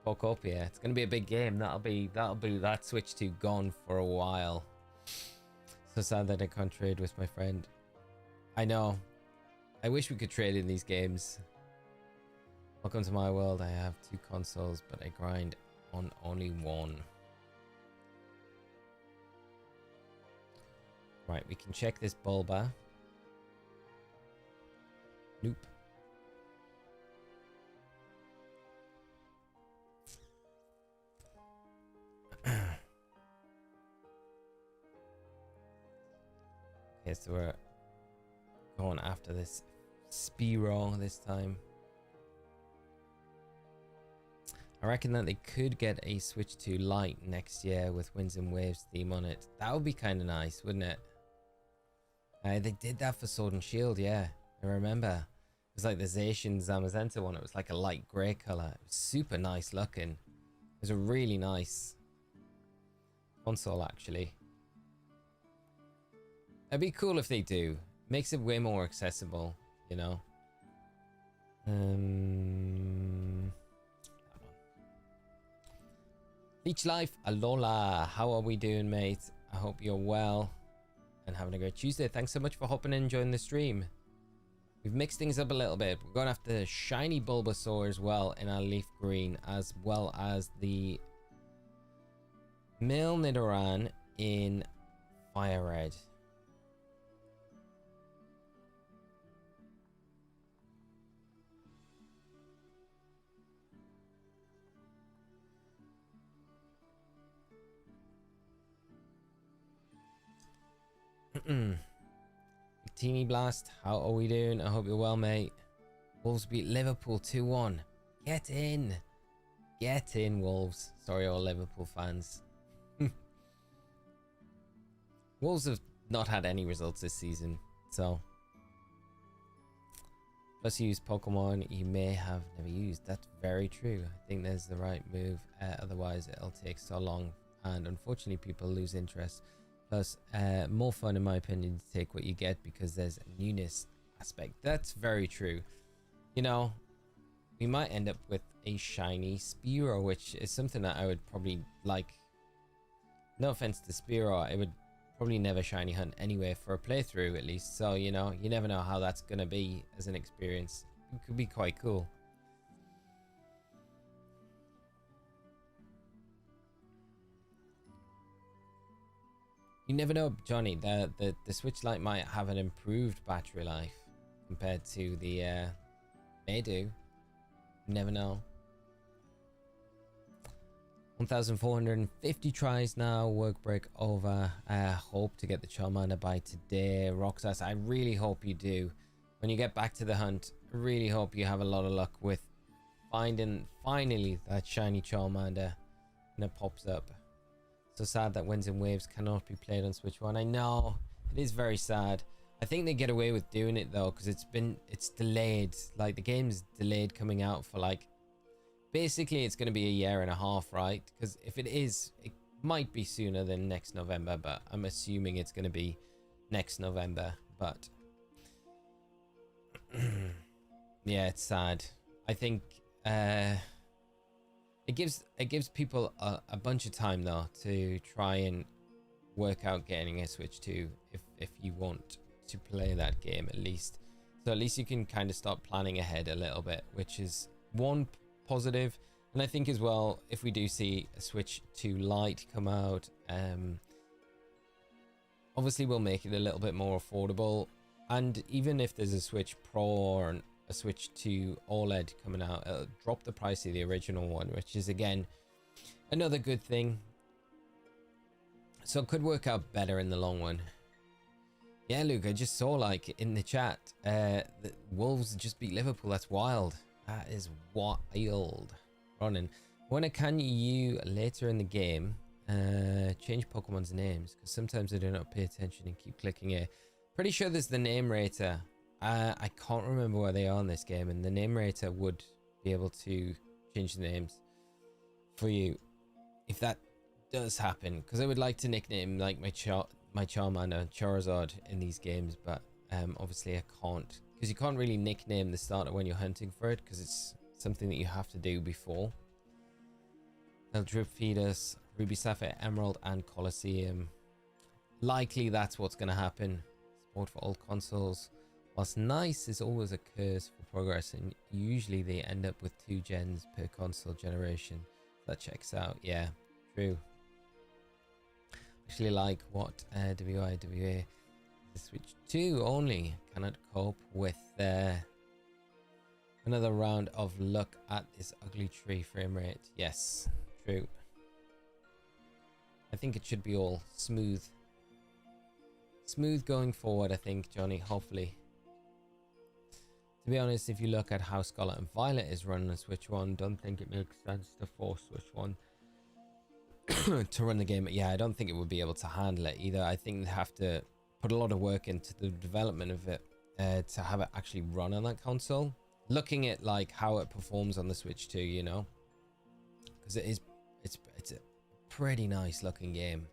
Pokopia. It's gonna be a big game. That'll be that Switch 2 gone for a while. So sad that I can't trade with my friend. I know. I wish we could trade in these games. Welcome to my world. I have 2 consoles, but I grind on only one. Right, we can check this Bulba. Nope. Okay, so we're going after this Spearow this time. I reckon that they could get a Switch 2 Lite next year with Winds and Waves theme on it. That would be kind of nice, wouldn't it? They did that for Sword and Shield, yeah. I remember. It was like the Zacian Zamazenta one. It was like a light grey colour. It was super nice looking. It was a really nice console, actually. It'd be cool if they do. Makes it way more accessible, you know. Leech Life, Alola, how are we doing, mate? I hope you're well and having a great Tuesday. Thanks so much for hopping in and joining the stream. We've mixed things up a little bit. We're going after shiny Bulbasaur as well in our leaf green, as well as the male Nidoran in fire red. Teeny Blast, how are we doing? I hope you're well, mate. Wolves beat Liverpool 2-1. Get in. Get in, Wolves. Sorry, all Liverpool fans. Wolves have not had any results this season, so. Plus, you use Pokemon you may have never used. That's very true. I think there's the right move. Otherwise, it'll take so long. And unfortunately, people lose interest. Plus, more fun, in my opinion, to take what you get because there's a newness aspect. That's very true. You know, we might end up with a shiny Spearow, which is something that I would probably like. No offense to Spearow, I would probably never shiny hunt anyway for a playthrough at least. So, you know, you never know how that's going to be as an experience. It could be quite cool. You never know, Johnny. The Switch Lite might have an improved battery life compared to the may do. You never know. 1,450 tries now. Work break over. Hope to get the Charmander by today. Roxas, I really hope you do. When you get back to the hunt, I really hope you have a lot of luck with finding finally that shiny Charmander and it pops up. So sad that Winds and Waves cannot be played on Switch 1. I know, it is very sad. I think they get away with doing it though, because it's delayed. Like the game's delayed coming out for like, basically it's going to be a year and a half, right? Because if it is, it might be sooner than next November, but I'm assuming it's going to be next November. But yeah, it's sad. I think it gives people a bunch of time though to try and work out getting a Switch 2 if you want to play that game at least. So at least you can kind of start planning ahead a little bit, which is one positive. And I think as well, if we do see a Switch 2 Lite come out, obviously we'll make it a little bit more affordable. And even if there's a Switch Pro or a Switch 2 OLED coming out, it'll drop the price of the original one, which is again another good thing. So it could work out better in the long run. Yeah, Luke, I just saw like in the chat, that Wolves just beat Liverpool. That's wild. That is wild. Running. When can you later in the game change Pokemon's names? Because sometimes I do not pay attention and keep clicking it. Pretty sure there's the name rater. I can't remember where they are in this game, and the name rater would be able to change the names for you if that does happen. Because I would like to nickname like my Charmander, Charizard in these games, but obviously I can't, because you can't really nickname the starter when you're hunting for it, because it's something that you have to do before. They'll drip feed us Ruby, Sapphire, Emerald, and Colosseum. Likely that's what's going to happen. Support for all consoles. Whilst nice is always a curse for progress, and usually they end up with 2 gens per console generation. That checks out. Yeah, true. Actually like what WIWA the Switch 2 only cannot cope with another round of look at this ugly tree frame rate. Yes, true. I think it should be all smooth going forward, I think, Johnny, hopefully. To be honest, if you look at how Scarlet and Violet is running on Switch 1, don't think it makes sense to force Switch 1 to run the game. Yeah, I don't think it would be able to handle it either. I think they have to put a lot of work into the development of it to have it actually run on that console. Looking at like how it performs on the Switch 2, you know, because it's a pretty nice looking game.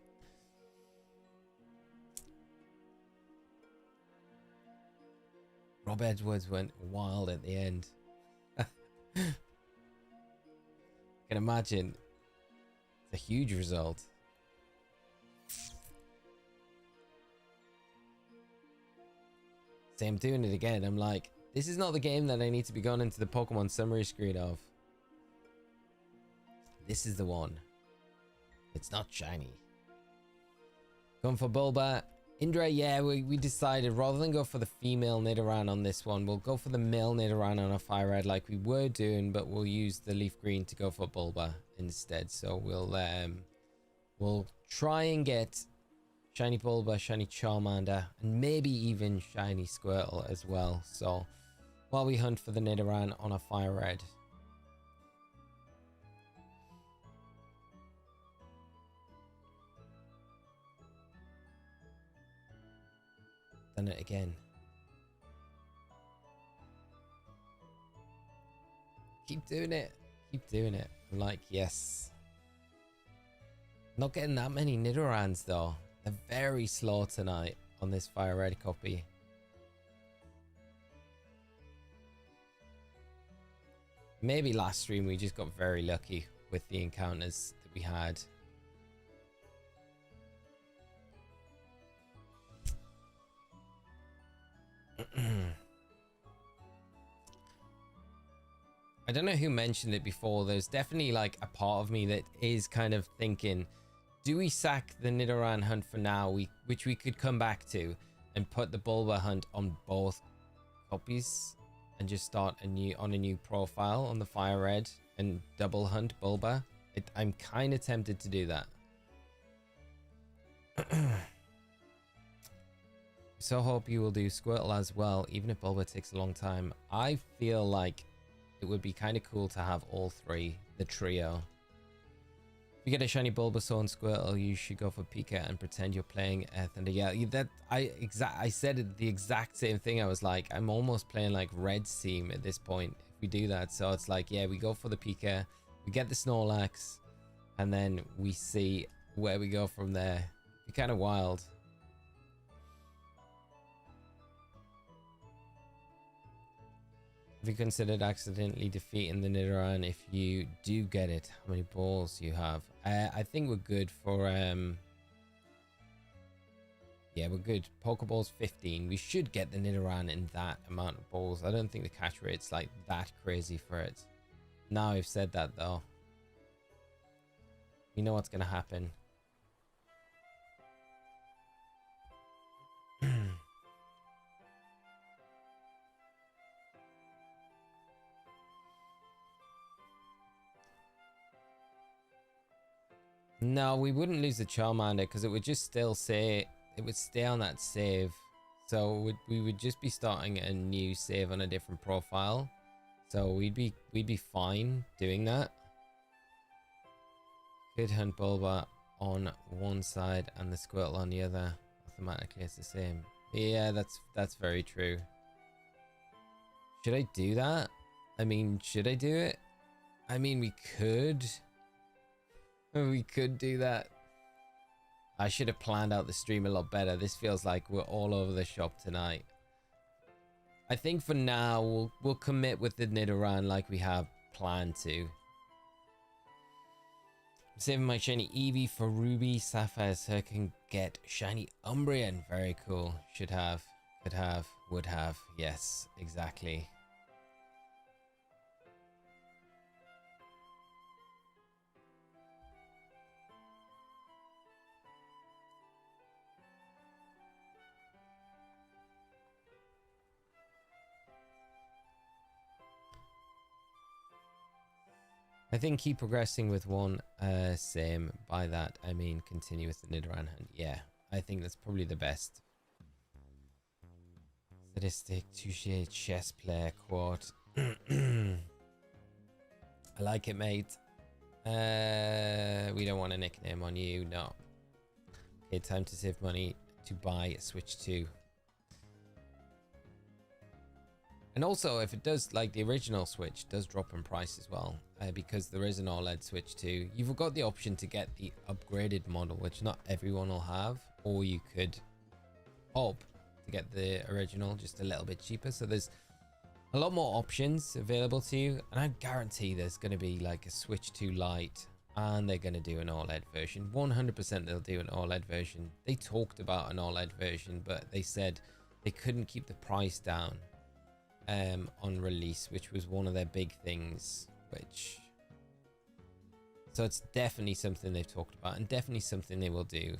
Rob Edwards went wild at the end. Can imagine. It's a huge result. See, I'm doing it again. I'm like, this is not the game that I need to be going into the Pokemon summary screen of. This is the one. It's not shiny. Going for Bulba. Indra, yeah, we decided rather than go for the female Nidoran on this one, we'll go for the male Nidoran on a Fire Red like we were doing, but we'll use the Leaf Green to go for Bulba instead. So we'll try and get shiny Bulba, shiny Charmander, and maybe even shiny Squirtle as well. So while we hunt for the Nidoran on a Fire Red. Done it again. Keep doing it. Keep doing it. I'm like, yes. Not getting that many Nidorans though. They're very slow tonight on this Fire Red copy. Maybe last stream we just got very lucky with the encounters that we had. I don't know who mentioned it before. There's definitely like a part of me that is kind of thinking, do we sack the Nidoran hunt for now, which we could come back to, and put the Bulba hunt on both copies and just start a new profile on the Fire Red and double hunt Bulba? I'm kind of tempted to do that. So hope you will do Squirtle as well, even if Bulba takes a long time. I feel like it would be kind of cool to have all three, the trio. If you get a shiny Bulbasaur and Squirtle, you should go for Pika and pretend you're playing Thunder. Yeah, I said the exact same thing. I was like, I'm almost playing like Red's team at this point if we do that. So it's like, yeah, we go for the Pika, we get the Snorlax, and then we see where we go from there. It'd be kind of wild. Have you considered accidentally defeating the Nidoran if you do get it? How many balls you have? I think we're good for yeah, we're good. Pokeballs 15. We should get the Nidoran in that amount of balls. I don't think the catch rate's like that crazy for it. Now I've said that though, you know what's gonna happen. No, we wouldn't lose the Charmander because it would just still say it would stay on that save. So we would just be starting a new save on a different profile. So we'd be fine doing that. Could hunt Bulba on one side and the Squirtle on the other. Automatically it's the same. Yeah, that's very true. Should I do that? I mean, should I do it? I mean, we could. We could do that. I should have planned out the stream a lot better. This feels like we're all over the shop tonight. I think for now, we'll commit with the Nidoran like we have planned to. I'm saving my shiny Eevee for Ruby Sapphire so I can get shiny Umbreon. Very cool. Should have, could have, would have. Yes, exactly. I think keep progressing with one, same. By that, I mean continue with the Nidoran hunt. Yeah, I think that's probably the best. Sadistic, touche, chess player, quote. I like it, mate. We don't want a nickname on you, no. Okay, time to save money to buy a Switch 2. And also, if it does, like the original Switch does drop in price as well, because there is an OLED Switch too. You've got the option to get the upgraded model, which not everyone will have, or you could opt to get the original just a little bit cheaper. So there's a lot more options available to you, and I guarantee there's going to be like a Switch 2 Lite, and they're going to do an OLED version. 100% they'll do an OLED version. They talked about an OLED version, but they said they couldn't keep the price down on release, which was one of their big things. So it's definitely something they've talked about, and definitely something they will do.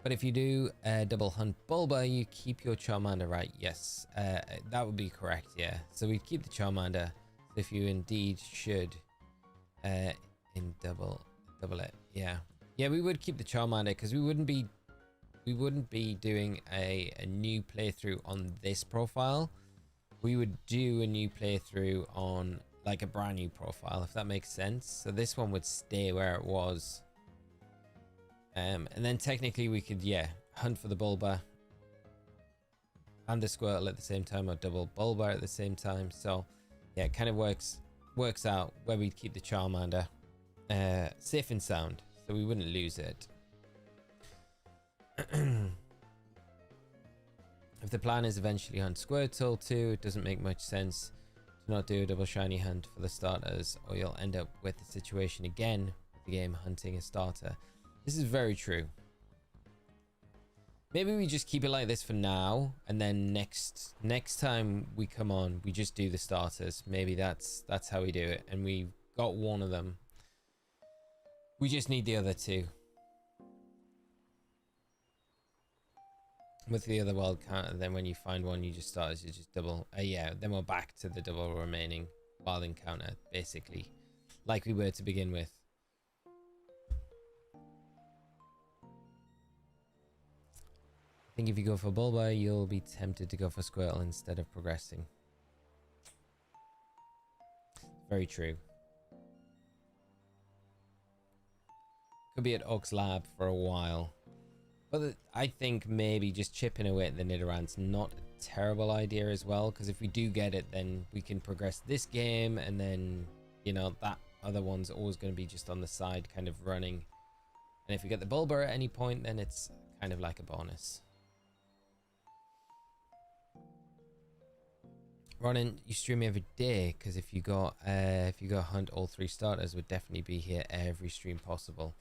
But if you do double hunt Bulba, you keep your Charmander, right? Yes, that would be correct. Yeah, so we keep the Charmander. So if you indeed should in double it, yeah, we would keep the Charmander because we wouldn't be doing a new playthrough on this profile. We would do a new playthrough on like a brand new profile, if that makes sense. So this one would stay where it was, and then technically we could hunt for the Bulba and the Squirtle at the same time, or double Bulba at the same time. So yeah, it kind of works out where we'd keep the Charmander safe and sound, so we wouldn't lose it. If the plan is eventually hunt Squirtle too, it doesn't make much sense to not do a double shiny hunt for the starters, or you'll end up with the situation again with the game hunting a starter. This is very true. Maybe we just keep it like this for now, and then next time we come on, we just do the starters. Maybe that's how we do it, and we've got one of them. We just need the other two. With the other wild counter, then when you find one, you just start as you just double. Then we're back to the double remaining wild encounter, basically, like we were to begin with. I think if you go for Bulba, you'll be tempted to go for Squirtle instead of progressing. Very true. Could be at Oak's lab for a while. But I think maybe just chipping away at the Nidoran's not a terrible idea as well, because if we do get it, then we can progress this game, and then, you know, that other one's always going to be just on the side kind of running. And if we get the Bulba at any point, then it's kind of like a bonus. Ronan, you stream every day, because if you go hunt all three starters, would definitely be here every stream possible.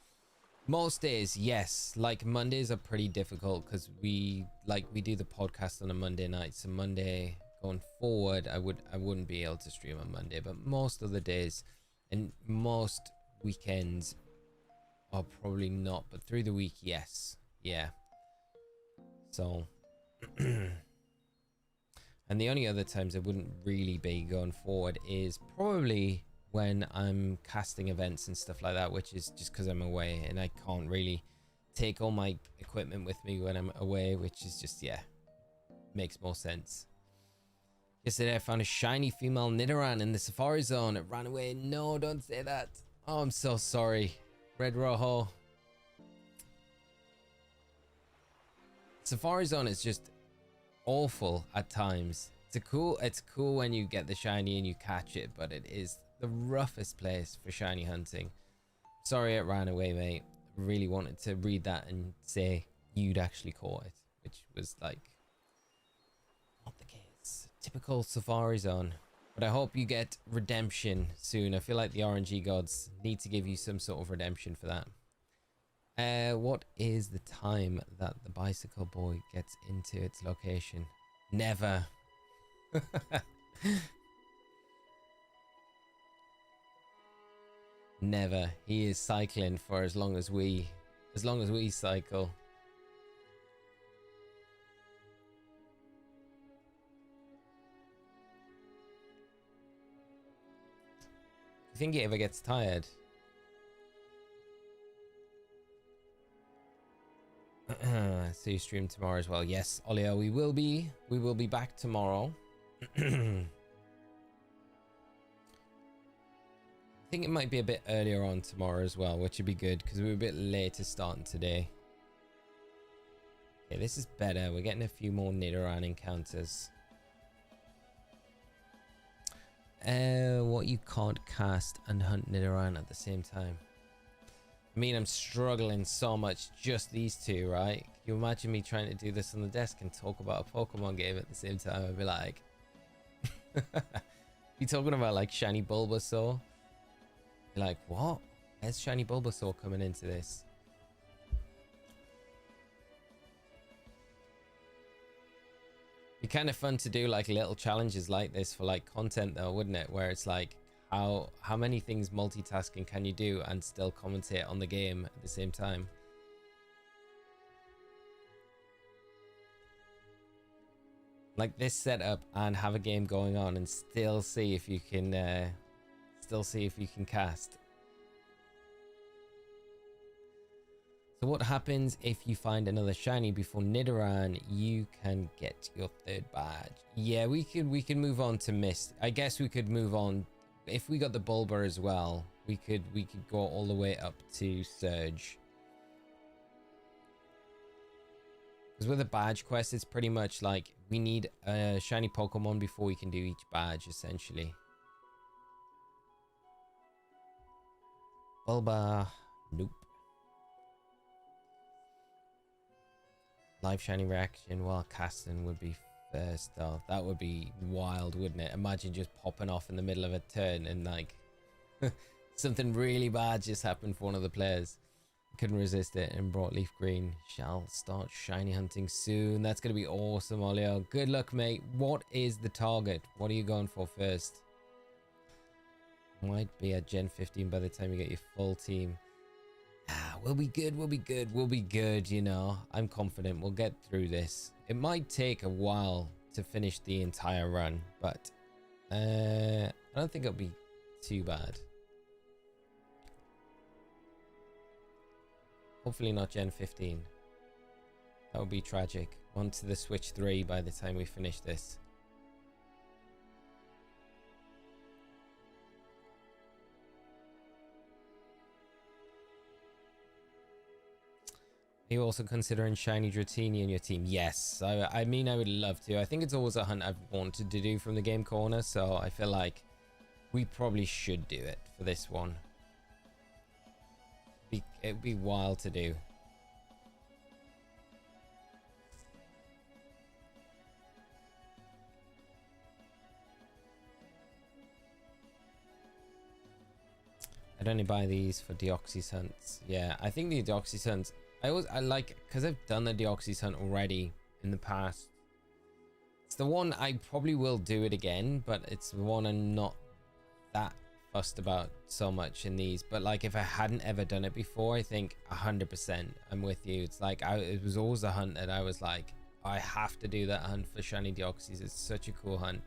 Most days, yes. Like Mondays are pretty difficult because we do the podcast on a Monday night. So Monday going forward, I wouldn't be able to stream on Monday. But most of the days and most weekends are probably not. But through the week, yes, yeah. So, and the only other times I wouldn't really be going forward is probably when I'm casting events and stuff like that, which is just because I'm away and I can't really take all my equipment with me when I'm away, which is just, yeah, makes more sense. Yesterday I found a shiny female Nidoran in the Safari Zone. It ran away. No, don't say that. Oh, I'm so sorry. Red Rojo. Safari Zone is just awful at times. It's cool when you get the shiny and you catch it, but it is the roughest place for shiny hunting. Sorry it ran away, mate. I really wanted to read that and say you'd actually caught it, which was like not the case. Typical Safari Zone. But I hope you get redemption soon. I feel like the RNG gods need to give you some sort of redemption for that. What is the time that the bicycle boy gets into its location? Never. Never. He is cycling for as long as we cycle. You think he ever gets tired? So you stream tomorrow as well? Yes, Olio, we will be back tomorrow. I think it might be a bit earlier on tomorrow as well, which would be good because we were a bit later starting today. Okay, this is better. We're getting a few more Nidoran encounters. What you can't cast and hunt Nidoran at the same time. I mean, I'm struggling so much, just these two, right? Can you imagine me trying to do this on the desk and talk about a Pokemon game at the same time? I'd be like... You talking about like shiny Bulbasaur? You're like, what? Where's shiny Bulbasaur coming into this? It'd be kind of fun to do like little challenges like this for like content though, wouldn't it? Where it's like, how many things multitasking can you do and still commentate on the game at the same time? Like this setup and have a game going on and still see if you can cast. So what happens if you find another shiny before Nidoran? You can get your third badge. Yeah, we could move on to Mist. I guess we could move on. If we got the Bulba as well, we could go all the way up to Surge. Because with a badge quest, it's pretty much like we need a shiny Pokemon before we can do each badge, essentially. Bulba, nope. Live shiny reaction while casting would be first though. That would be wild, wouldn't it? Imagine just popping off in the middle of a turn and like something really bad just happened for one of the players. Couldn't resist it and brought Leaf Green. Shall start shiny hunting soon. That's gonna be awesome, Olio. Good luck, mate. What is the target? What are you going for first? Might be at Gen 15 by the time you get your full team. We'll be good, we'll be good, we'll be good, you know. I'm confident we'll get through this. It might take a while to finish the entire run, but I don't think it'll be too bad. Hopefully not Gen 15. That would be tragic. On to the Switch 3 by the time we finish this. Are you also considering shiny Dratini in your team? Yes, I mean I would love to. I think it's always a hunt I've wanted to do from the game corner, so I feel like we probably should do it for this one. It'd be wild to do. I'd only buy these for Deoxys hunts. Yeah, I think the Deoxys hunts, I like, because I've done the Deoxys hunt already in the past. It's the one I probably will do it again, but it's the one I'm not that fussed about so much in these. But like if I hadn't ever done it before, I think 100% I'm with you. It's like it was always a hunt that I was like, I have to do that hunt for shiny Deoxys. It's such a cool hunt.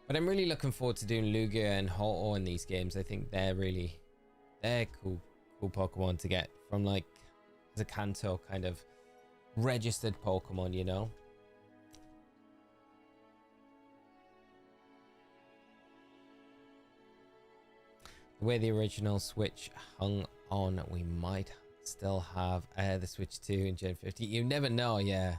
But I'm really looking forward to doing Lugia and Ho-Oh in these games. I think they're cool Pokemon to get from, like, as a Kanto kind of registered Pokemon, you know? The way the original Switch hung on, we might still have the Switch 2 in Gen 50. You never know, yeah.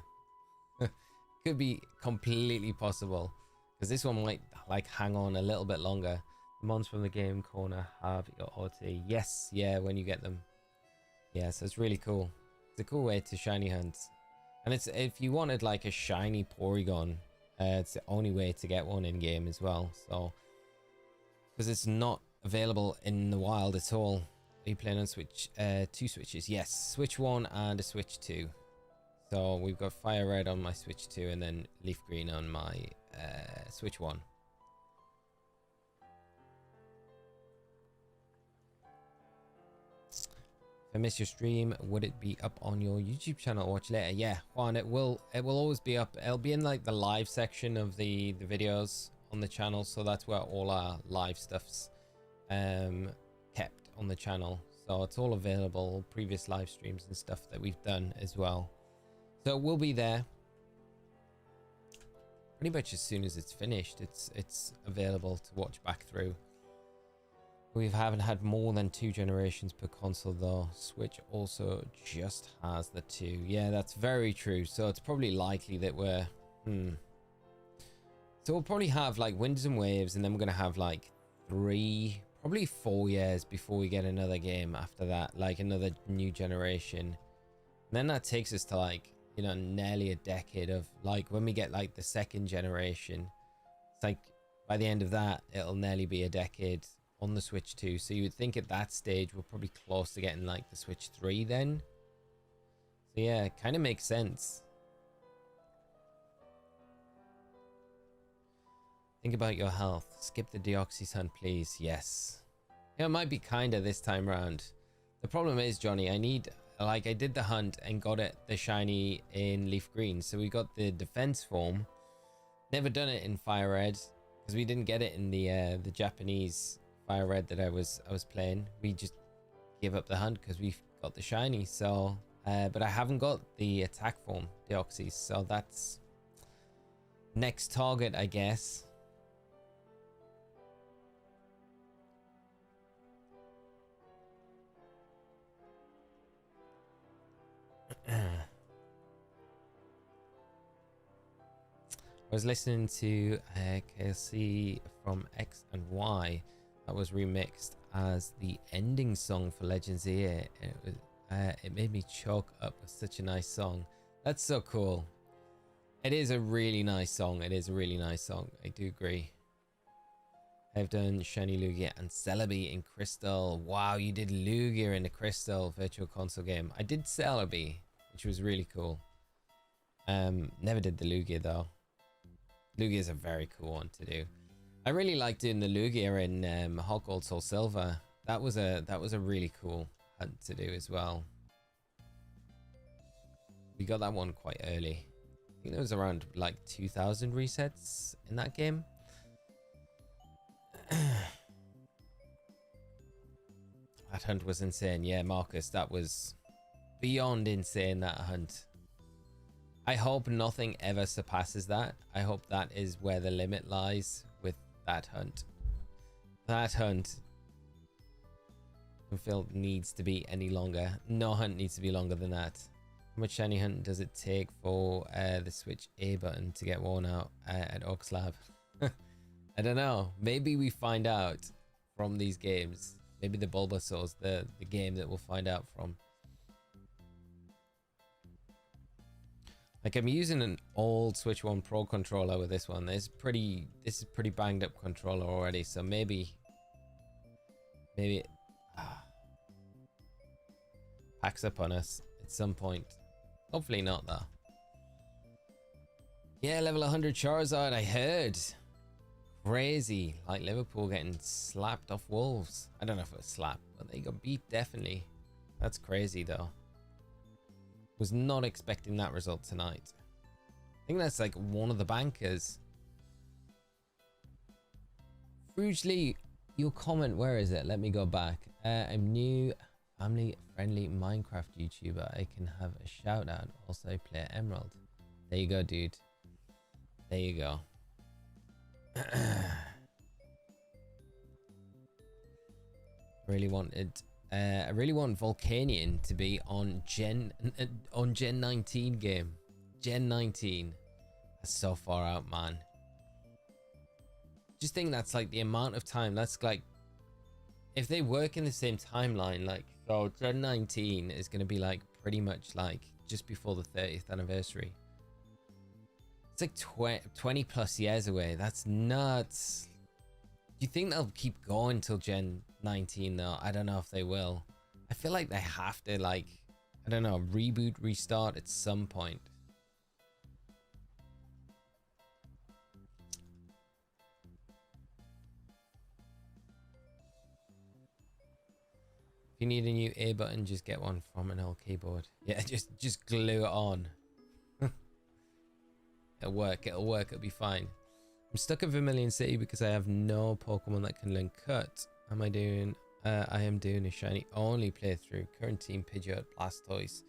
Could be completely possible. Because this one might, like, hang on a little bit longer. The mons from the game corner have your OT. Yes, yeah, when you get them. Yeah, so it's really cool. It's a cool way to shiny hunt. And it's, if you wanted, like, a shiny Porygon, it's the only way to get one in game as well. So, because it's not available in the wild at all. Are you playing on Switch? 2 Switches? Yes, Switch 1 and a Switch 2. So we've got Fire Red on my Switch 2 and then Leaf Green on my Switch 1. If I miss your stream, would it be up on your YouTube channel? Watch later. Yeah, Juan, it will always be up. It'll be in, like, the live section of the videos on the channel. So that's where all our live stuff's kept on the channel. So it's all available, previous live streams and stuff that we've done as well. So it will be there. Pretty much as soon as it's finished, it's available to watch back through. We haven't had more than 2 generations per console though. Switch also just has the 2. Yeah, that's very true. So it's probably likely that we're so we'll probably have, like, Winds and Waves, and then we're gonna have, like, 3, probably 4 years before we get another game after that, like another new generation. And then that takes us to, like, you know, nearly a decade of, like, when we get, like, the 2nd generation, it's like by the end of that it'll nearly be a decade on the Switch 2. So you would think at that stage we're probably close to getting, like, the Switch 3 then. So yeah, it kind of makes sense. Think about your health. Skip the Deoxys hunt, please. Yes. Yeah, it might be kinder this time around. The problem is, Johnny, I need, like, I did the hunt and got it, the shiny in Leaf Green. So we got the defense form. Never done it in Fire Red because we didn't get it in the Japanese Fire Red that I was playing. We just gave up the hunt because we got the shiny. So, but I haven't got the attack form Deoxys. So that's next target, I guess. I was listening to KLC from X and Y that was remixed as the ending song for Legends of the Year. It made me choke up with such a nice song. That's so cool. It is a really nice song. It is a really nice song. I do agree. I've done Shiny Lugia and Celebi in Crystal. Wow, you did Lugia in the Crystal Virtual Console game. I did Celebi, which was really cool. Never did the Lugia though. Lugia is a very cool one to do. I really like doing the Lugia in Hot Gold Soul Silver. That was a really cool hunt to do as well. We got that one quite early. I think there was around, like, 2,000 resets in that game. That hunt was insane. Yeah, Marcus, that was beyond insane, that hunt. I hope nothing ever surpasses that. I hope that is where the limit lies with that hunt. That hunt, I feel, needs to be any longer. No hunt needs to be longer than that. How much shiny hunt does it take for the Switch A button to get worn out at Oaks Lab? I don't know. Maybe we find out from these games. Maybe the Bulbasaur's the game that we'll find out from. Like, I'm using an old Switch 1 Pro controller with this one. This is pretty banged up controller already, so maybe it packs up on us at some point. Hopefully not though. Yeah, level 100 Charizard, I heard. Crazy. Like Liverpool getting slapped off Wolves. I don't know if it was slapped, but they got beat definitely. That's crazy though. Was not expecting that result tonight. I think that's like one of the bankers. Frugely, your comment, where is it? Let me go back. I'm new, family-friendly Minecraft YouTuber. I can have a shout out. Also, I play Emerald. There you go, dude. There you go. I really want Volcanion to be on Gen 19 game. Gen 19. That's so far out, man. Just think that's like the amount of time. That's like, if they work in the same timeline, like, so Gen 19 is going to be like pretty much like just before the 30th anniversary. It's like 20 plus years away. That's nuts. Do you think they'll keep going till Gen 19 though? I don't know if they will. I feel like they have to, like, I don't know, reboot, restart at some point. If you need a new A button, just get one from an old keyboard. Yeah, just glue it on. It'll work, it'll be fine. I'm stuck in Vermilion City because I have no Pokemon that can learn Cut. Am I doing? I am doing a shiny only playthrough. Current team Pidgeot, Blastoise,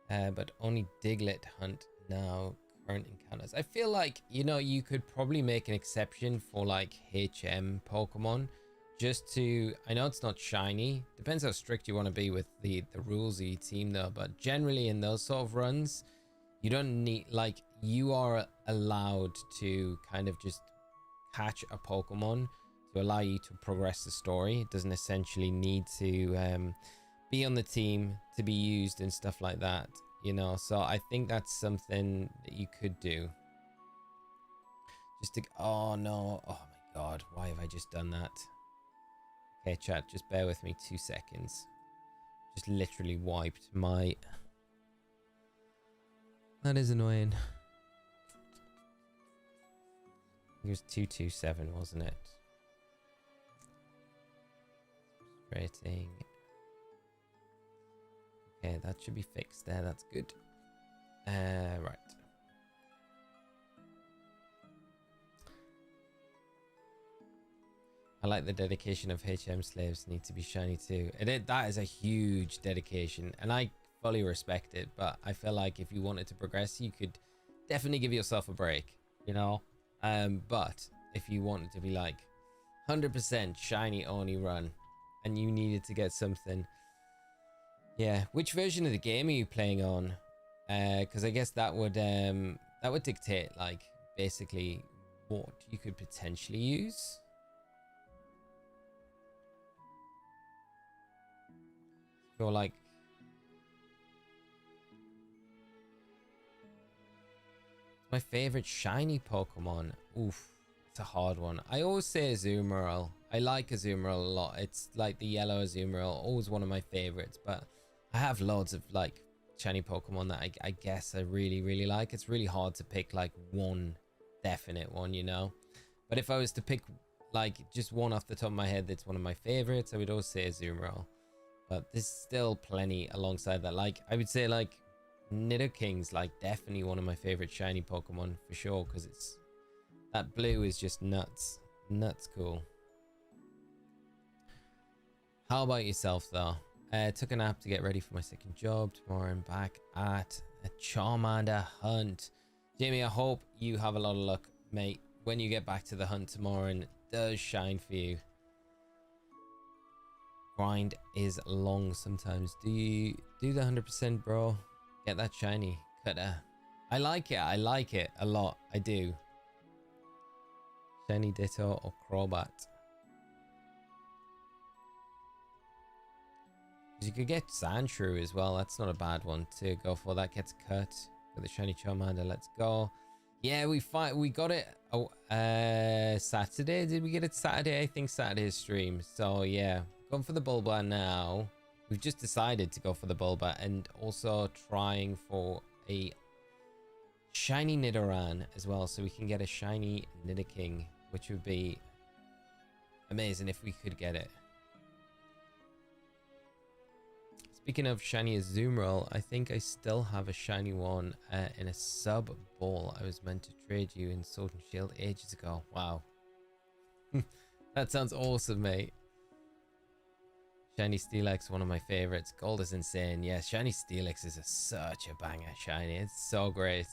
but only Diglett hunt now. Current encounters. I feel like, you know, you could probably make an exception for like HM Pokemon, just to. I know it's not shiny. Depends how strict you want to be with the rules of your team though. But generally in those sort of runs, you don't need, like, you are allowed to kind of just catch a Pokemon to allow you to progress the story. It doesn't essentially need to be on the team to be used and stuff like that, you know. So I think that's something that you could do. Just to, oh no, oh my god, why have I just done that? Okay, chat, just bear with me 2 seconds. Just literally wiped my... That is annoying. It was 227, wasn't it? Rating. Okay, that should be fixed there. That's good. Right. I like the dedication of HM slaves need to be shiny too. That is a huge dedication, and I fully respect it, but I feel like if you wanted to progress, you could definitely give yourself a break, you know. But if you wanted to be like 100% shiny only run and you needed to get something, yeah, which version of the game are you playing on? Because I guess that would dictate, like, basically what you could potentially use. Or like, my favorite shiny Pokemon. Oof, it's a hard one. I always say Azumarill. I like Azumarill a lot. It's like the yellow Azumarill, always one of my favorites. But I have loads of like shiny Pokemon that I guess I really like. It's really hard to pick like one definite one, you know. But if I was to pick like just one off the top of my head that's one of my favorites, I would always say Azumarill. But there's still plenty alongside that. Like, I would say like Nidoking's like definitely one of my favorite shiny Pokemon for sure, because it's that blue is just nuts cool. How about yourself though? Took a nap to get ready for my second job. Tomorrow I'm back at a Charmander hunt. Jamie, I hope you have a lot of luck, mate, when you get back to the hunt tomorrow and it does shine for you. Grind is long sometimes. Do you do the 100%, bro? Get that shiny cutter. I like it a lot. I do. Shiny Ditto or Crobat. You could get Sandshrew as well. That's not a bad one to go for. That gets cut with the shiny Charmander. Let's go. Yeah, we got it. Oh, Saturday. Did we get it Saturday? I think Saturday's stream. So yeah, going for the Bulba now. We've just decided to go for the Bulba and also trying for a shiny Nidoran as well, so we can get a shiny Nidoking, which would be amazing if we could get it. Speaking of shiny Azumarill, I think I still have a shiny one in a sub ball. I was meant to trade you in Sword and Shield ages ago. Wow. That sounds awesome, mate. Shiny Steelix, one of my favorites. Gold is insane. Yeah, shiny Steelix is such a banger shiny. It's so great.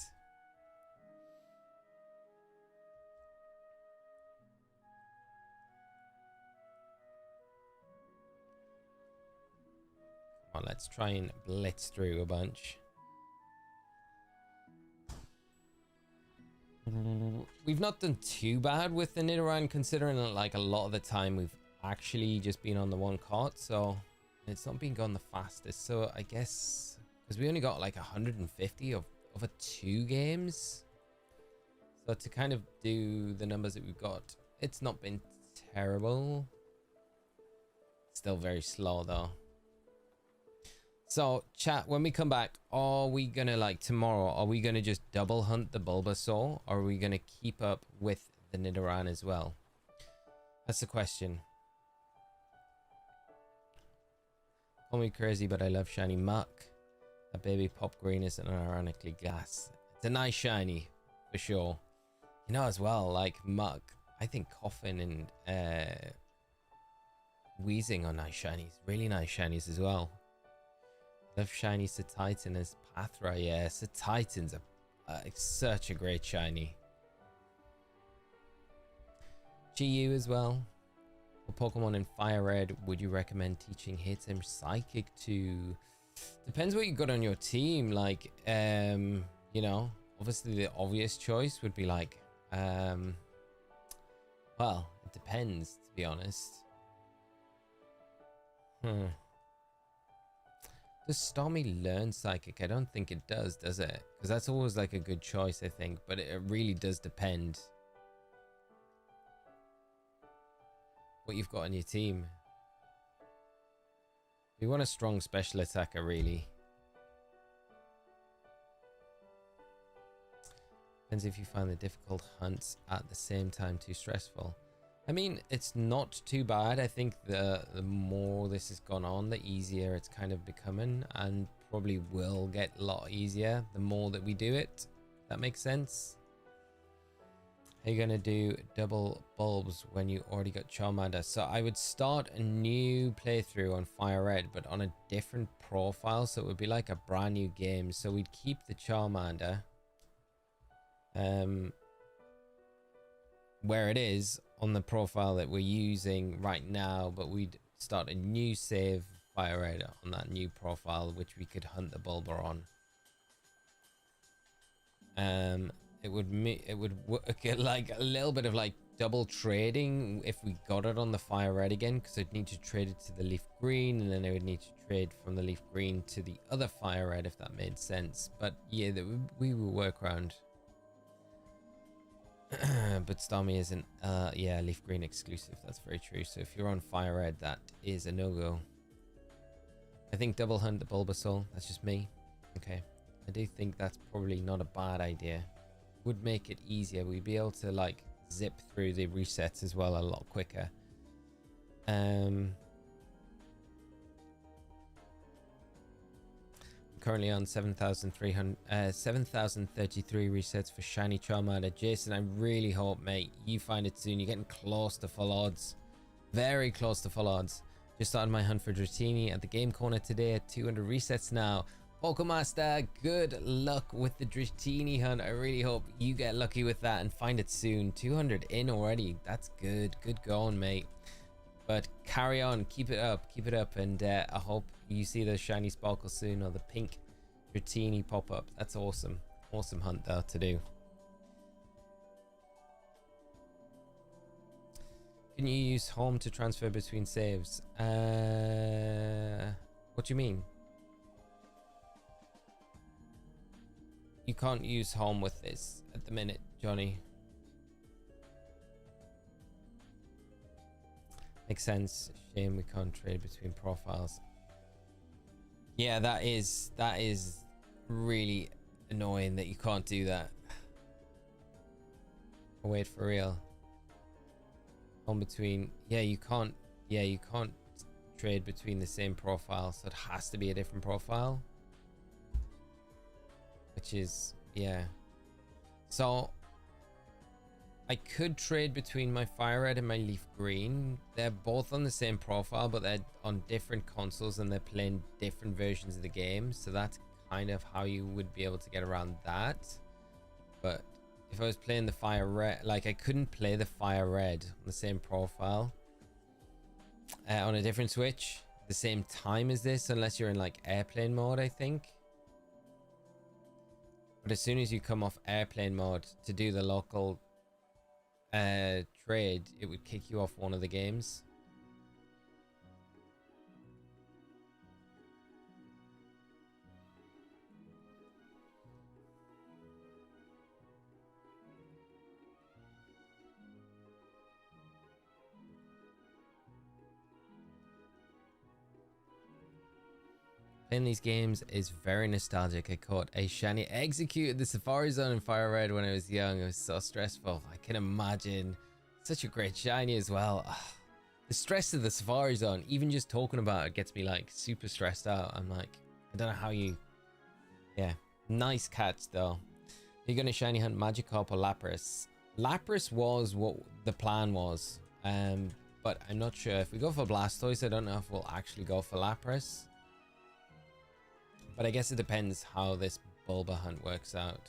Come on, let's try and blitz through a bunch. We've not done too bad with the Nidoran, considering that like a lot of the time we've actually just been on the one cart, so it's not been going the fastest. So I guess because we only got like 150 over 2 games, so to kind of do the numbers that we've got, it's not been terrible. Still very slow though. So chat, when we come back, are we gonna, like tomorrow, are we gonna just double hunt the Bulbasaur, or are we gonna keep up with the Nidoran as well? That's the question. Call me crazy, but I love shiny Muck. A baby pop green is an ironically glass. It's a nice shiny for sure. You know, as well, like Muck, I think Coffin and Wheezing are nice shinies, really nice shinies as well. Love shiny Titan as Pathra. Yeah, Titan's such a great shiny. GU as well. For Pokemon in Fire Red, would you recommend teaching Hitsim Psychic to? Depends what you got on your team. Like, you know, obviously the obvious choice would be like, well, it depends, to be honest. Does Stormy learn Psychic? I don't think it does it? Because that's always like a good choice, I think. But it really does depend what you've got on your team. You want a strong special attacker, really. Depends if you find the difficult hunts at the same time too stressful. I mean, it's not too bad. I think the more this has gone on, the easier it's kind of becoming, and probably will get a lot easier the more that we do it. That makes sense. How are you gonna do double bulbs when you already got Charmander? So I would start a new playthrough on Fire Red, but on a different profile, so it would be like a brand new game. So we'd keep the Charmander where it is on the profile that we're using right now, but we'd start a new save Fire Red on that new profile, which we could hunt the Bulba on. It would get like a little bit of like double trading if we got it on the Fire Red again, because I'd need to trade it to the Leaf Green, and then I would need to trade from the Leaf Green to the other Fire Red, if that made sense. But yeah, we will work around. But Starmie isn't yeah, Leaf Green exclusive. That's very true. So if you're on Fire Red, that is a no-go. I think double hunt the Bulbasaur. That's just me. Okay, I do think that's probably not a bad idea. Would make it easier. We'd be able to like zip through the resets as well a lot quicker. Currently on 7,033 resets for shiny Charmander. Jason, I really hope, mate, you find it soon. You're getting close to full odds, very close to full odds. Just started my hunt for Dratini at the game corner today at 200 resets now. Pokemaster, good luck with the Dratini hunt. I really hope you get lucky with that and find it soon. 200 in already. That's good. Good going, mate. But carry on, keep it up, and I hope you see the shiny sparkle soon, or the pink Dratini pop up. That's awesome. Awesome hunt though to do. Can you use home to transfer between saves? What do you mean? You can't use home with this at the minute, Johnny. Makes sense. Shame we can't trade between profiles. Yeah, that is really annoying that you can't do that. Oh, wait, for real. On between, yeah, you can't trade between the same profile, so it has to be a different profile. Which is, yeah. So I could trade between my Fire Red and my Leaf Green. They're both on the same profile, but they're on different consoles and they're playing different versions of the game. So that's kind of how you would be able to get around that. But if I was playing the Fire Red, like I couldn't play the Fire Red on the same profile on a different Switch at the same time as this, unless you're in like airplane mode, I think. But as soon as you come off airplane mode to do the local trade, it would kick you off one of the games. Playing these games is very nostalgic. I caught a shiny, executed the Safari Zone in Fire Red when I was young. It was so stressful. I can imagine. Such a great shiny as well. Ugh. The stress of the Safari Zone, even just talking about it gets me like super stressed out. I'm like, I don't know how you... Yeah, nice catch though. You're going to shiny hunt Magikarp or Lapras. Lapras was what the plan was. But I'm not sure. If we go for Blastoise, I don't know if we'll actually go for Lapras. But I guess it depends how this Bulba hunt works out.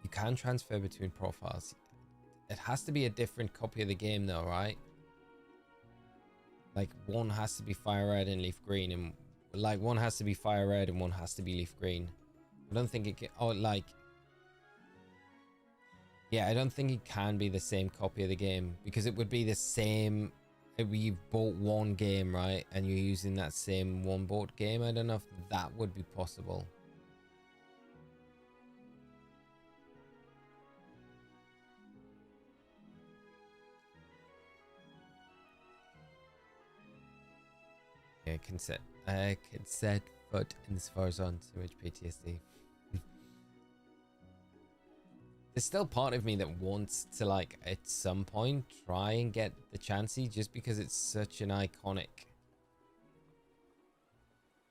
You can transfer between profiles. It has to be a different copy of the game though, right? Like one has to be Fire Red and Leaf Green, and like one has to be Fire Red and one has to be Leaf Green. I don't think it can... Oh, like... Yeah, I don't think it can be the same copy of the game, because it would be the same... You've bought one game, right? And you're using that same one bought game. I don't know if that would be possible. Yeah, consent foot in the Safari Zone, too much PTSD. There's still part of me that wants to, like, at some point try and get the Chansey, just because it's such an iconic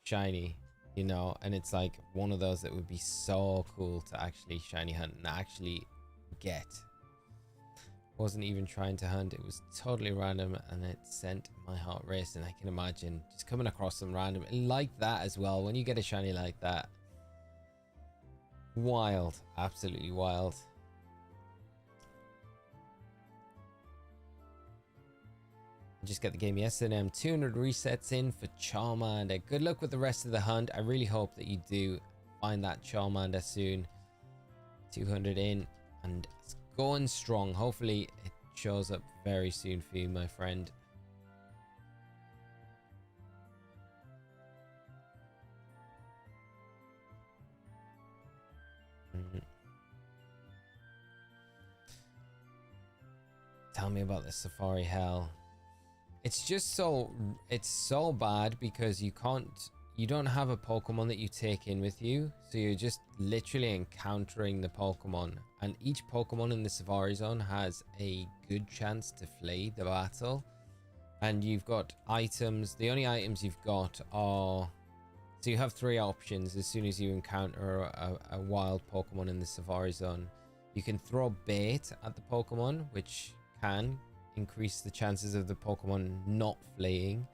shiny, you know, and it's like one of those that would be so cool to actually shiny hunt and actually get. Wasn't even trying to hunt, it was totally random, and it sent my heart racing. I can imagine just coming across some random like that as well. When you get a shiny like that, wild, absolutely wild. I just got the game yesterday. I'm 200 resets in for Charmander. Good luck with the rest of the hunt. I really hope that you do find that Charmander soon. 200 in, and it's going strong. Hopefully it shows up very soon for you, my friend. Tell me about the Safari hell. It's just it's so bad because you don't have a Pokemon that you take in with you, so you're just literally encountering the Pokemon, and each Pokemon in the Safari Zone has a good chance to flee the battle. And you've got items. The only items you've got are, so you have 3 options. As soon as you encounter a wild Pokemon in the Safari Zone, you can throw bait at the Pokemon, which can increase the chances of the Pokemon not fleeing.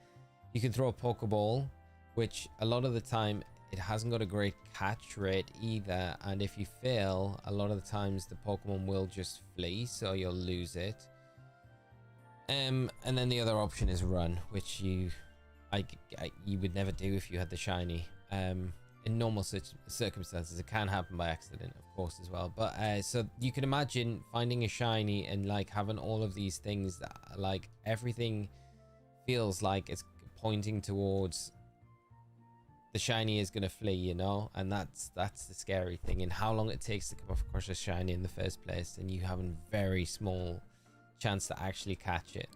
You can throw a Pokeball, which a lot of the time it hasn't got a great catch rate either, and if you fail, a lot of the times the Pokemon will just flee, so you'll lose it. And then the other option is run, which you would never do if you had the shiny. In normal circumstances, it can happen by accident, of course, as well. But so you can imagine finding a shiny and like having all of these things that like everything feels like it's pointing towards the shiny is going to flee, you know, and that's the scary thing. And how long it takes to come across a shiny in the first place, and you have a very small chance to actually catch it.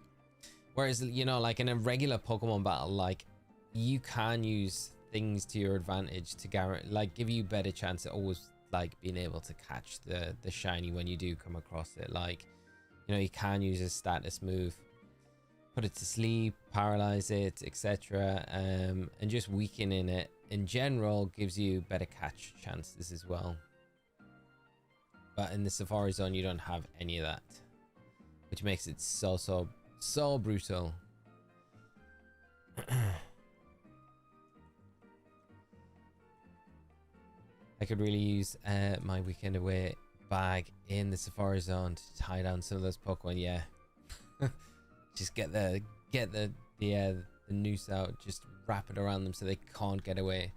Whereas, you know, like in a regular Pokemon battle, like you can use things to your advantage to guarantee, like, give you better chance at always like being able to catch the shiny when you do come across it. Like, you know, you can use a status move, put it to sleep, paralyze it, etc. And just weakening it in general gives you better catch chances as well. But in the Safari Zone, you don't have any of that, which makes it so brutal. I could really use my weekend away bag in the Safari Zone to tie down some of those Pokemon. Yeah, just get the noose out, just wrap it around them so they can't get away.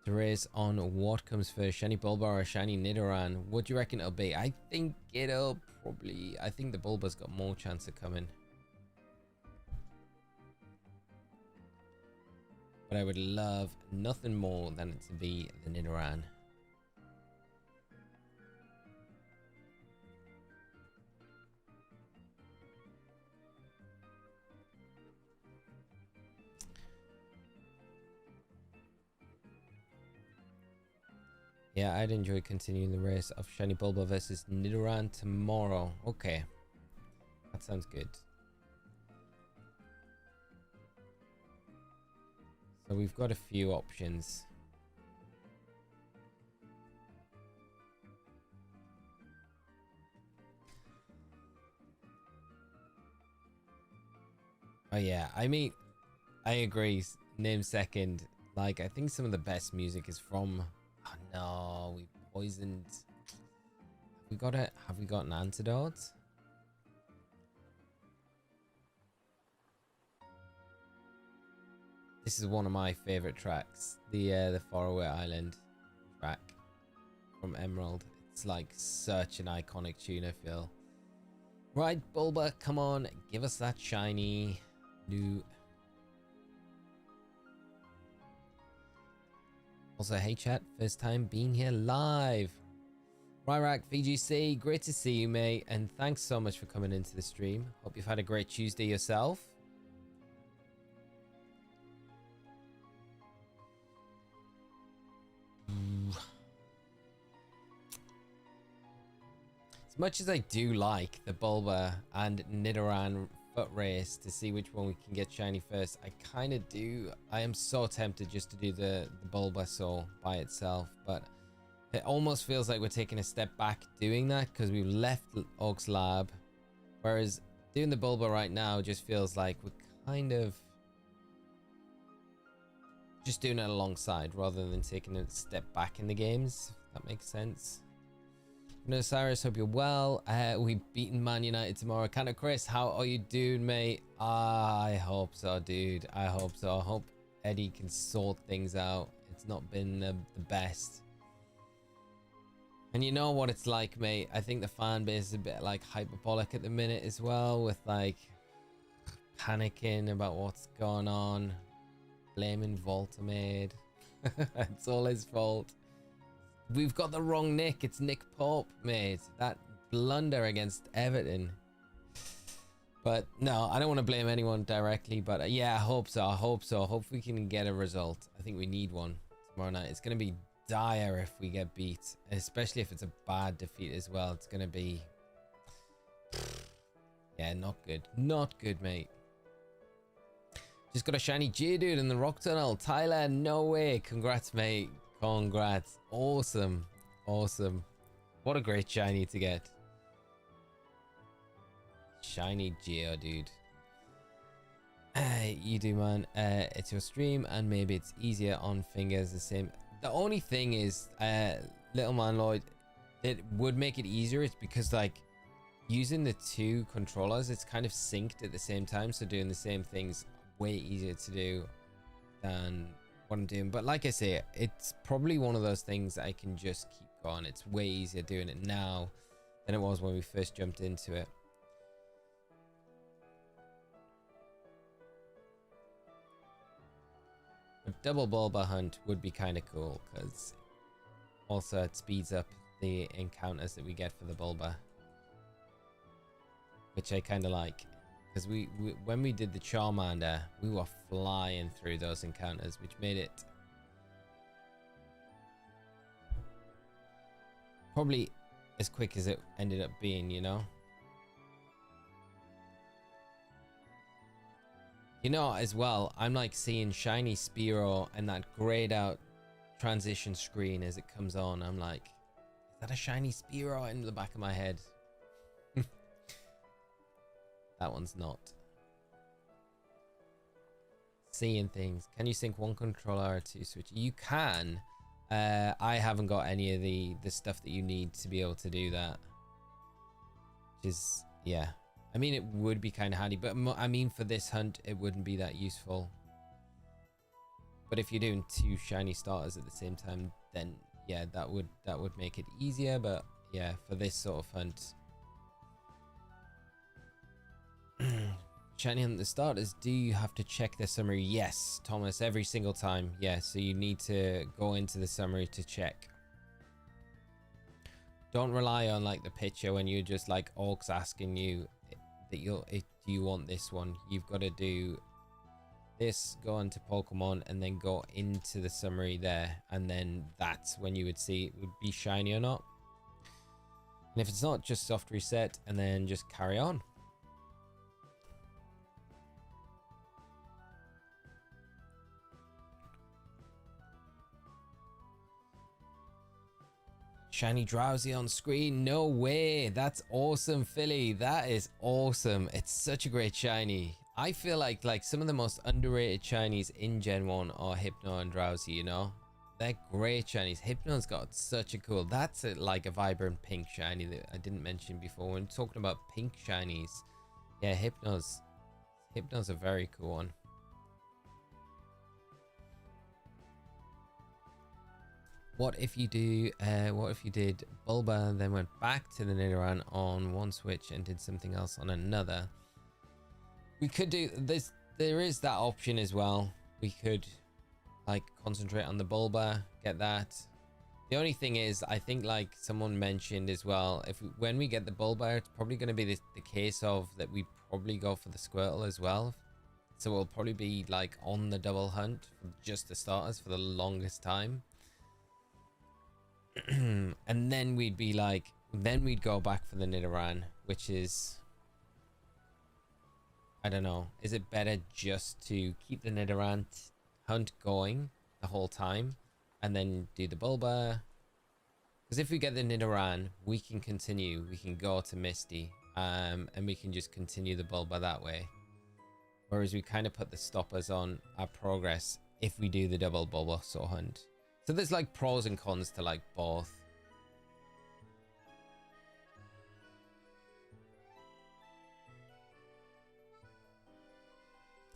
The race on what comes first, shiny Bulbasaur or shiny Nidoran? What do you reckon it'll be? I think it'll probably, I think the Bulba's got more chance of coming, but I would love nothing more than it to be the Nidoran. Yeah, I'd enjoy continuing the race of shiny Bulba versus Nidoran tomorrow. Okay, that sounds good. So we've got a few options. Oh yeah, I mean, I agree. Name second. Like, I think some of the best music is from... Oh no, we poisoned. Have we got it? Have we got an antidote? This is one of my favorite tracks. The Faraway Island track from Emerald. It's like such an iconic tune, I feel. Right, Bulba, come on, give us that shiny new. Also, hey chat, first time being here live. Ryrak VGC, great to see you, mate, and thanks so much for coming into the stream. Hope you've had a great Tuesday yourself. As much as I do like the Bulba and Nidoran foot race to see which one we can get shiny first, I kind of do. I am so tempted just to do the Bulbasaur by itself, but it almost feels like we're taking a step back doing that because we've left Oak's lab, whereas doing the Bulba right now just feels like we're kind of just doing it alongside rather than taking a step back in the games, if that makes sense. No, Cyrus, hope you're well. We've beaten Man United tomorrow. Kanto Chris, how are you doing, mate? I hope so, dude. I hope so. I hope Eddie can sort things out. It's not been the best. And you know what it's like, mate. I think the fan base is a bit like hyperbolic at the minute as well, with like panicking about what's going on, blaming Voltamade. It's all his fault. We've got the wrong Nick. It's Nick Pope, mate. That blunder against Everton. But no, I don't want to blame anyone directly. But yeah, I hope so. I hope so. Hope we can get a result. I think we need one tomorrow night. It's going to be dire if we get beat, especially if it's a bad defeat as well. It's going to be... yeah, not good. Not good, mate. Just got a shiny Geodude in the rock tunnel. Tyler, no way. Congrats, mate. Congrats. Awesome. Awesome. What a great shiny to get. Shiny Geodude. You do, man. It's your stream and maybe it's easier on fingers the same. The only thing is, little man Lloyd, it would make it easier. It's because like using the two controllers, it's kind of synced at the same time. So doing the same things way easier to do than what I'm doing. But like I say, it's probably one of those things that I can just keep going. It's way easier doing it now than it was when we first jumped into it. A double Bulba hunt would be kind of cool because also it speeds up the encounters that we get for the Bulba, which I kind of like Because we when we did the Charmander, we were flying through those encounters, which made it probably as quick as it ended up being, you know? You know, as well, I'm like seeing shiny Spearow and that grayed out transition screen as it comes on. I'm like, is that a shiny Spearow in the back of my head? That one's not. Seeing things. Can you sync one controller to switch? You can. I haven't got any of the stuff that you need to be able to do that. Which is, yeah. I mean, it would be kind of handy, but I mean, for this hunt, it wouldn't be that useful. But if you're doing 2 shiny starters at the same time, then yeah, that would make it easier. But yeah, for this sort of hunt, shiny hunt the starters, do you have to check the summary? Yes, Thomas, every single time. Yeah, so you need to go into the summary to check. Don't rely on like the picture when you're just like orcs asking you that do you want this one. You've got to do this, go into Pokemon, and then go into the summary there, and then that's when you would see it would be shiny or not. And if it's not, just soft reset and then just carry on. Shiny Drowsy on screen? No way. That's awesome, Philly. That is awesome. It's such a great shiny. I feel like some of the most underrated shinies in Gen 1 are Hypno and Drowsy, you know? They're great shinies. Hypno's got such a cool... That's like a vibrant pink shiny that I didn't mention before. When talking about pink shinies, yeah, Hypno's a very cool one. What if you did Bulba and then went back to the Nidoran on one switch and did something else on another? We could do this. There is that option as well. We could like concentrate on the Bulba, get that. The only thing is, I think like someone mentioned as well, when we get the Bulba, it's probably going to be the case of that we probably go for the Squirtle as well. So we'll probably be like on the double hunt for just the starters for the longest time. And then we'd be like, then we'd go back for the Nidoran, which is, I don't know, is it better just to keep the Nidoran hunt going the whole time and then do the Bulba? Because if we get the Nidoran, we can continue, we can go to Misty, and we can just continue the Bulba that way. Whereas we kind of put the stoppers on our progress if we do the double Bulbasaur hunt. So there's like pros and cons to like both.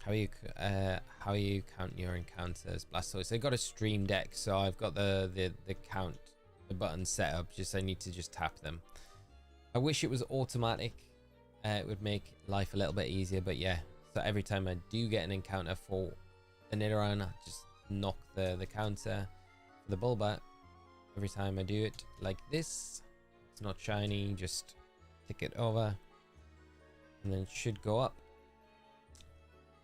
How are you counting your encounters, Blastoise? They got a stream deck, so I've got the count, the button set up. Just I need to just tap them. I wish it was automatic. It would make life a little bit easier, but yeah. So every time I do get an encounter for the Nidoran, I just knock the counter. The Bulba, every time I do it like this, it's not shiny, just tick it over and then it should go up.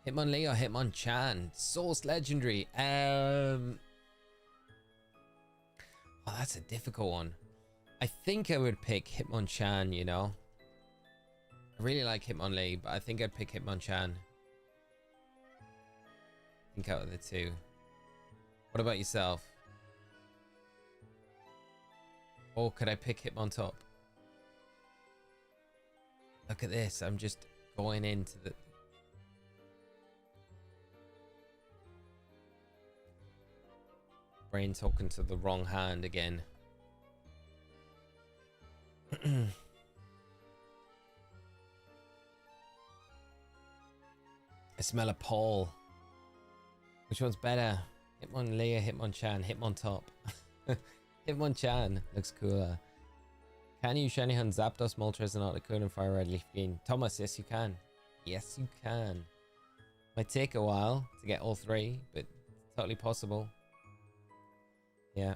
Hitmonlee or Hitmonchan? Source legendary. Oh, that's a difficult one. I think I would pick Hitmonchan, you know. I really like Hitmonlee, but I think I'd pick Hitmonchan. Think out of the two. What about yourself? Or could I pick Hitmontop? Look at this. I'm just going into the... Brain talking to the wrong hand again. I smell a pole. Which one's better? Hitmonlee or Hitmonchan? Hitmontop. Hitmonchan looks cooler. Can you shiny hunt Zapdos, Moltres, and Articuno and Fire Red Leaf Green? Thomas, yes you can. Yes you can. Might take a while to get all 3, but totally possible. Yeah.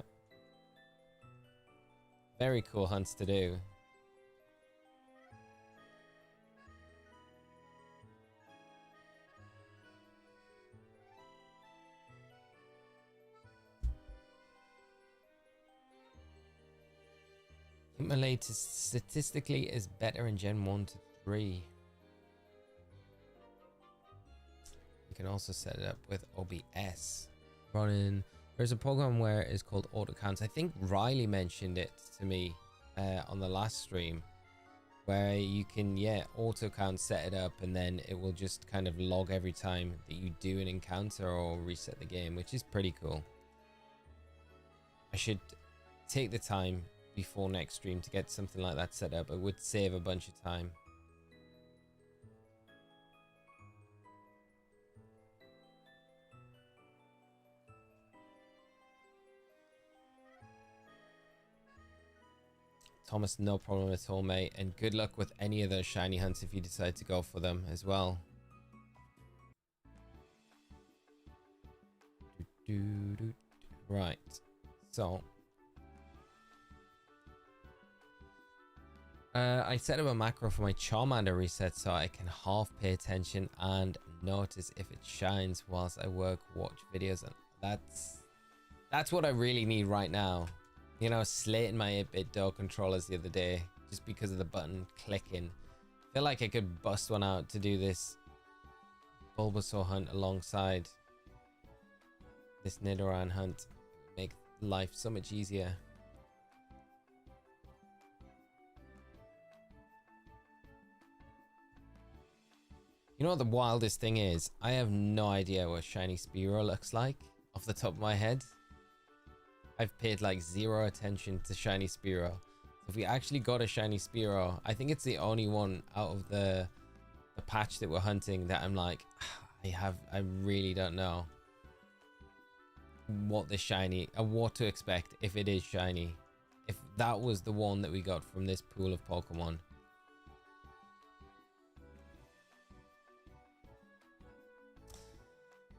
Very cool hunts to do. Melee statistically is better in Gen 1 to 3. You can also set it up with OBS. Running. There's a program where it's called auto counts. I think Riley mentioned it to me on the last stream, where you can auto count, set it up, and then it will just kind of log every time that you do an encounter or reset the game, which is pretty cool. I should take the time before next stream to get something like that set up. It would save a bunch of time. Thomas, no problem at all, mate. And good luck with any of those shiny hunts if you decide to go for them as well. Right. So. I set up a macro for my Charmander reset so I can half pay attention and notice if it shines whilst I work, watch videos. And that's what I really need right now. You know, slating my 8-bit dog controllers the other day just because of the button clicking. I feel like I could bust one out to do this Bulbasaur hunt alongside this Nidoran hunt. Make life so much easier. You know what the wildest thing is? I have no idea what Shiny Spearow looks like off the top of my head. I've paid like zero attention to Shiny Spearow. If we actually got a Shiny Spearow, I think it's the only one out of the patch that we're hunting that I'm like, I really don't know what the shiny, what to expect if it is shiny. If that was the one that we got from this pool of Pokemon.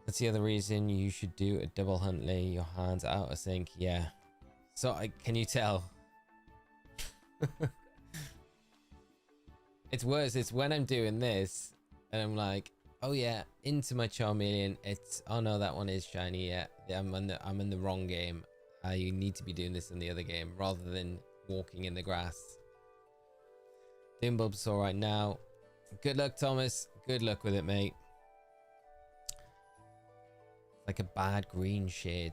That's the other reason you should do a double hunt, Lee. Your hands out of sync. Yeah. So can you tell? It's worse. It's when I'm doing this and I'm like, oh yeah, into my Charmeleon. It's, oh no, that one is shiny. Yeah, I'm in the wrong game. You need to be doing this in the other game rather than walking in the grass. Doing Bulbasaur right now. Good luck, Thomas. Good luck with it, mate. Like a bad green shade.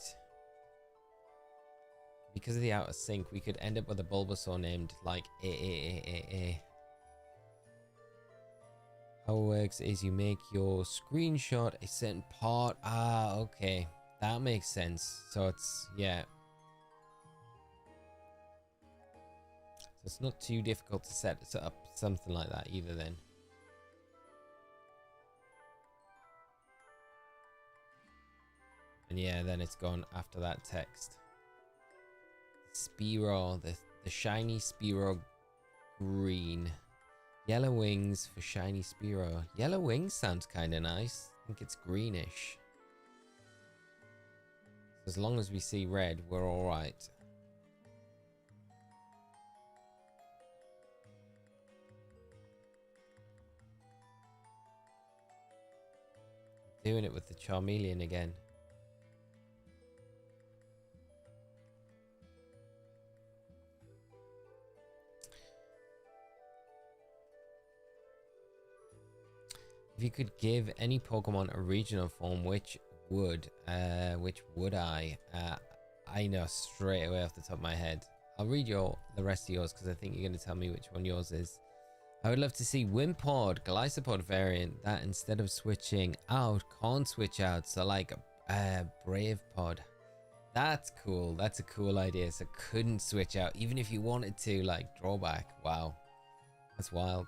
Because of the out of sync, we could end up with a Bulbasaur named like A. How it works is you make your screenshot a certain part. Ah, okay. That makes sense. So it's, yeah. So it's not too difficult to set up something like that either then. And yeah, then it's gone after that text. Spearow, the shiny Spearow green. Yellow wings for shiny Spearow. Yellow wings sounds kind of nice. I think it's greenish. As long as we see red, we're all right. Doing it with the Charmeleon again. If you could give any Pokemon a regional form, which would I? I know straight away off the top of my head. I'll read the rest of yours because I think you're going to tell me which one yours is. I would love to see Wimpod, Glisopod variant that instead of switching out, can't switch out. So like Brave Pod. That's cool. That's a cool idea. So couldn't switch out even if you wanted to, like drawback. Wow, that's wild.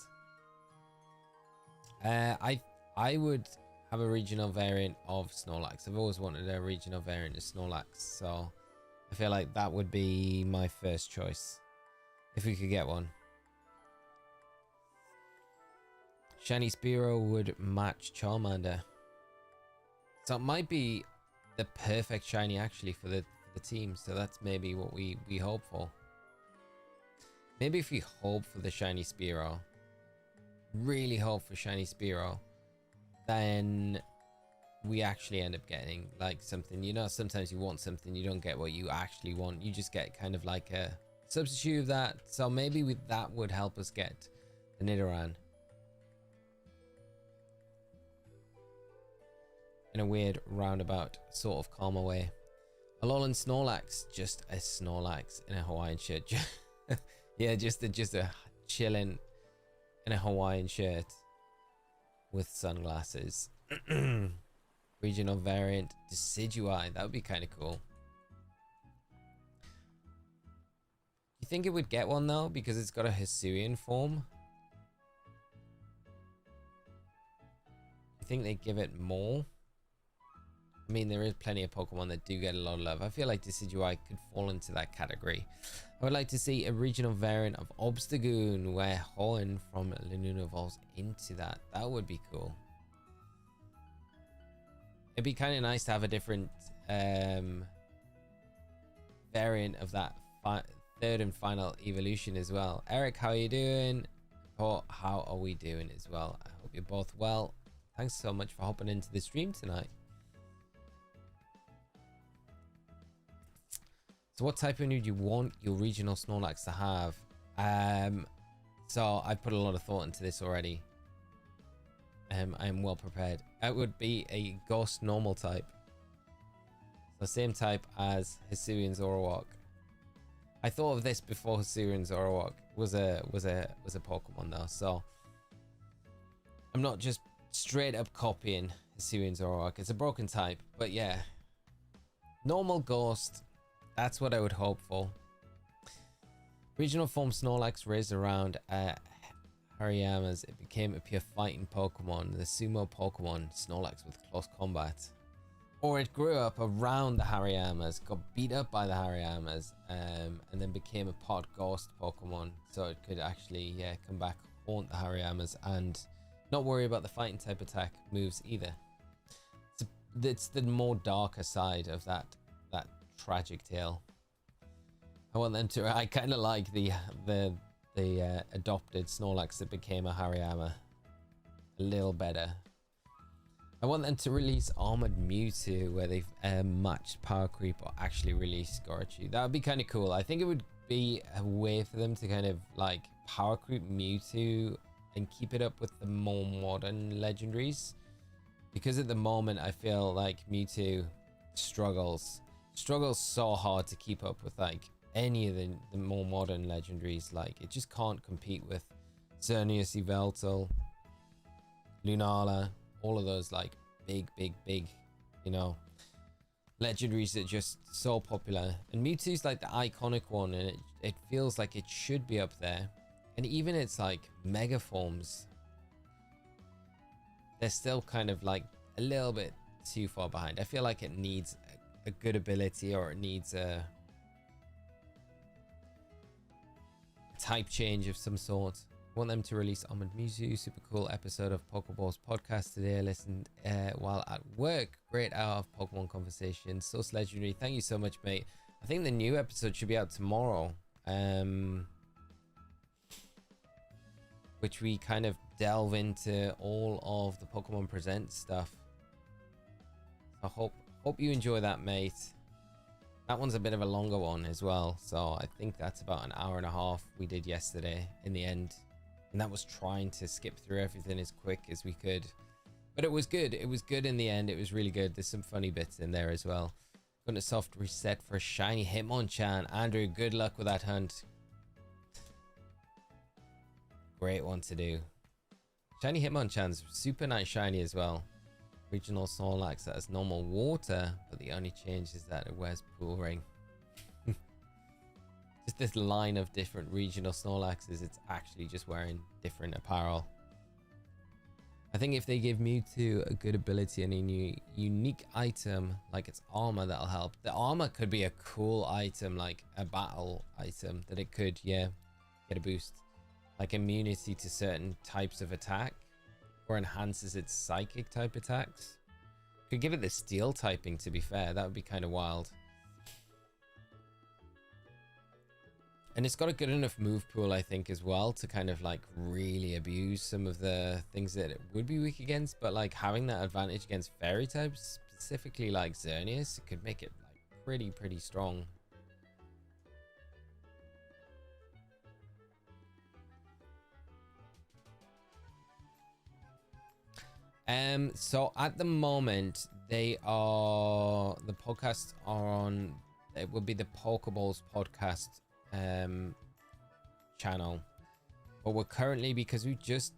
I would have a regional variant of Snorlax. I've always wanted a regional variant of Snorlax, so I feel like that would be my first choice if we could get one. Shiny Spearow would match Charmander, so it might be the perfect shiny actually for the team. So that's maybe what we hope for. Maybe if we hope for the shiny Spearow, really hope for shiny Spearow, then we actually end up getting like something, you know, sometimes you want something, you don't get what you actually want, you just get kind of like a substitute of that. So maybe with that would help us get the Nidoran. In a weird roundabout sort of calmer way. Alolan Snorlax, just a Snorlax in a Hawaiian shirt. Yeah, just a chilling in a Hawaiian shirt with sunglasses. Regional variant Decidueye, that would be kind of cool. You think it would get one though, because it's got a Hisuian form? You think they give it more? I mean, there is plenty of Pokemon that do get a lot of love. I feel like Decidueye could fall into that category. I would like to see a regional variant of Obstagoon where Hoenn from Lanoon evolves into that. That would be cool. It'd be kind of nice to have a different variant of that third and final evolution as well. Eric, how are you doing? Or how are we doing as well? I hope you're both well. Thanks so much for hopping into the stream tonight. So what type of new do you want your regional Snorlax to have? So I put a lot of thought into this already. I am well prepared. It would be a Ghost normal type. So same type as Hisuian Zoroark. I thought of this before Hisuian Zoroark was a Pokemon though, so I'm not just straight up copying Hisuian Zoroark. It's a broken type, but yeah. Normal Ghost. That's what I would hope for. Regional form Snorlax raised around Hariyama's. It became a pure fighting Pokemon. The sumo Pokemon Snorlax with close combat. Or it grew up around the Hariyamas, got beat up by the Hariyamas, and then became a pod ghost Pokemon. So it could actually, yeah, come back, haunt the Hariyamas, and not worry about the fighting type attack moves either. It's the more darker side of that tragic tale. I want them to. I kind of like the adopted Snorlax that became a Hariyama a little better. I want them to release Armored Mewtwo where they've matched Power Creep or actually release Scourge. That would be kind of cool. I think it would be a way for them to kind of like Power Creep Mewtwo and keep it up with the more modern legendaries, because at the moment I feel like Mewtwo struggles so hard to keep up with like any of the more modern legendaries. Like it just can't compete with Xerneas, Yveltal, Lunala, all of those like big, you know, legendaries that are just so popular. And Mewtwo's like the iconic one, and it feels like it should be up there. And even its like mega forms, they're still kind of like a little bit too far behind. I feel like it needs a good ability, or it needs a type change of some sort. I want them to release Armored Mewtwo. Super cool episode of Pokeballs podcast today. I listened while at work. Great hour of Pokemon conversation. Source legendary. Thank you so much, mate. I think the new episode should be out tomorrow, which we kind of delve into all of the Pokemon Presents stuff. I hope you enjoy that, mate. That one's a bit of a longer one as well, so I think that's about an hour and a half we did yesterday in the end, and that was trying to skip through everything as quick as we could, but it was good. It was good in the end. It was really good. There's some funny bits in there as well. Going to soft reset for a shiny Hitmonchan. Andrew, good luck with that hunt. Great one to do. Shiny Hitmonchan's super nice shiny as well. Regional Snorlax that has normal water, but the only change is that it wears Pool Ring. Just this line of different regional Snorlaxes, it's actually just wearing different apparel. I think if they give Mewtwo a good ability and a new unique item like its armor, that'll help. The armor could be a cool item, like a battle item that it could, yeah, get a boost. Like immunity to certain types of attack, or enhances its psychic type attacks. Could give it the steel typing, to be fair. That would be kind of wild. And it's got a good enough move pool, I think, as well, to kind of like really abuse some of the things that it would be weak against. But like having that advantage against fairy types, specifically like Xerneas, it could make it like pretty strong. So at the moment, the podcasts are on. It will be the Pokeballs podcast channel, but we're currently, because we've just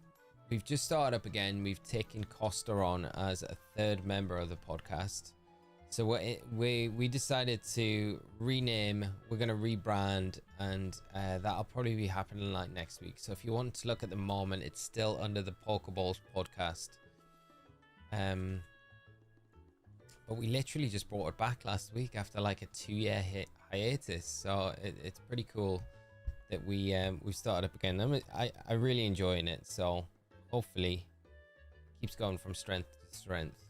started up again. We've taken Costa on as a third member of the podcast. So we decided to rename. We're gonna rebrand, and that'll probably be happening like next week. So if you want to look at the moment, it's still under the Pokeballs podcast. But we literally just brought it back last week after like a 2-year hiatus. So it's pretty cool that we started up again. I'm really enjoying it. So hopefully keeps going from strength to strength.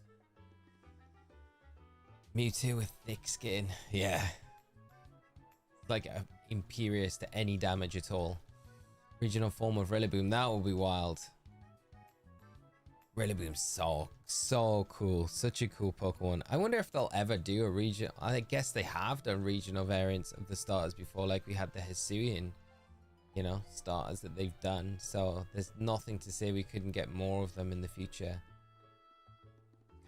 Mewtwo with thick skin. Yeah. Like impervious to any damage at all. Regional form of Rillaboom. That will be wild. Rillaboom's so cool. Such a cool Pokemon. I wonder if they'll ever do a region. I guess they have done regional variants of the starters before. Like we had the Hisuian, you know, starters that they've done. So there's nothing to say we couldn't get more of them in the future.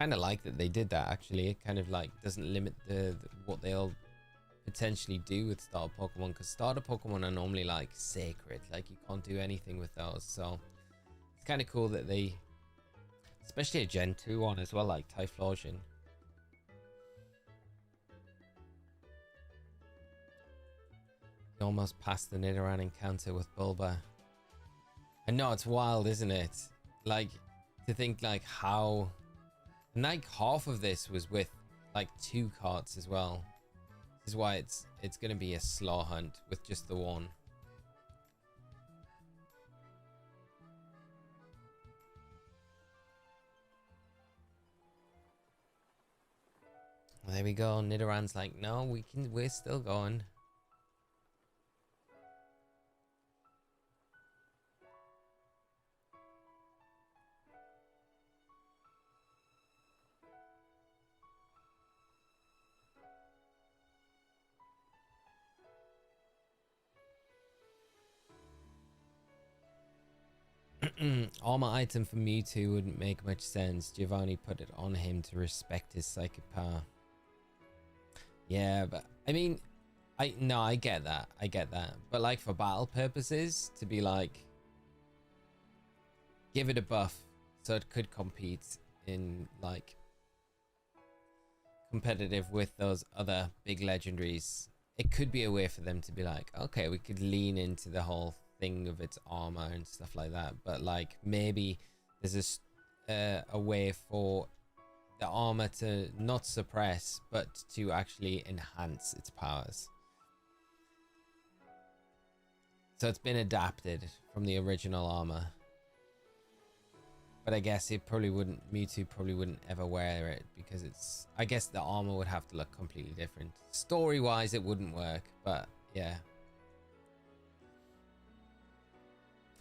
Kind of like that they did that, actually. It kind of like doesn't limit what they'll potentially do with starter Pokemon, because starter Pokemon are normally like sacred, like you can't do anything with those. So it's kind of cool that they, especially a Gen 2 one as well, like Typhlosion. You almost passed the Nidoran encounter with Bulba. I know, it's wild, isn't it? Like to think like how. And like half of this was with like 2 carts as well. This is why it's going to be a slow hunt with just the one. Well, there we go. Nidoran's like, no, we're still going. Armor item for Mewtwo wouldn't make much sense. Giovanni put it on him to respect his psychic power. Yeah, but I mean, I get that. I get that. But like for battle purposes, to be like, give it a buff so it could compete in like competitive with those other big legendaries. It could be a way for them to be like, okay, we could lean into the whole thing of its armor and stuff like that, but like maybe there's a way for the armor to not suppress but to actually enhance its powers. So it's been adapted from the original armor, but I guess it probably wouldn't, Mewtwo probably wouldn't ever wear it because it's, I guess the armor would have to look completely different. Story wise it wouldn't work, but yeah,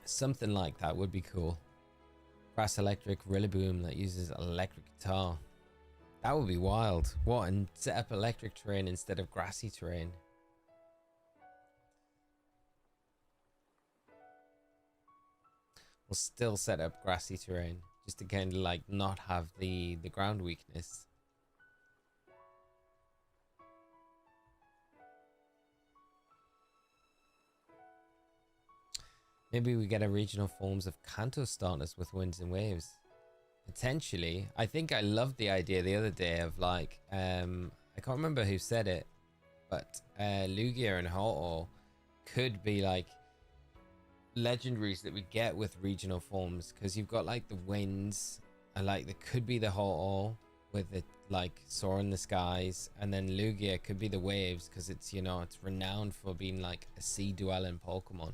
something like that would be cool. Grass electric Rillaboom that uses electric guitar. That would be wild. What, and set up electric terrain instead of grassy terrain? We'll still set up grassy terrain just to kind of like not have the ground weakness. Maybe we get a regional forms of Kanto starters with winds and waves. Potentially. I think I loved the idea the other day of like, I can't remember who said it, but Lugia and Ho-Oh could be like legendaries that we get with regional forms, because you've got like the winds, and like there could be the Ho-Oh with it like soar in the skies, and then Lugia could be the waves because it's, you know, it's renowned for being like a sea dwelling Pokemon.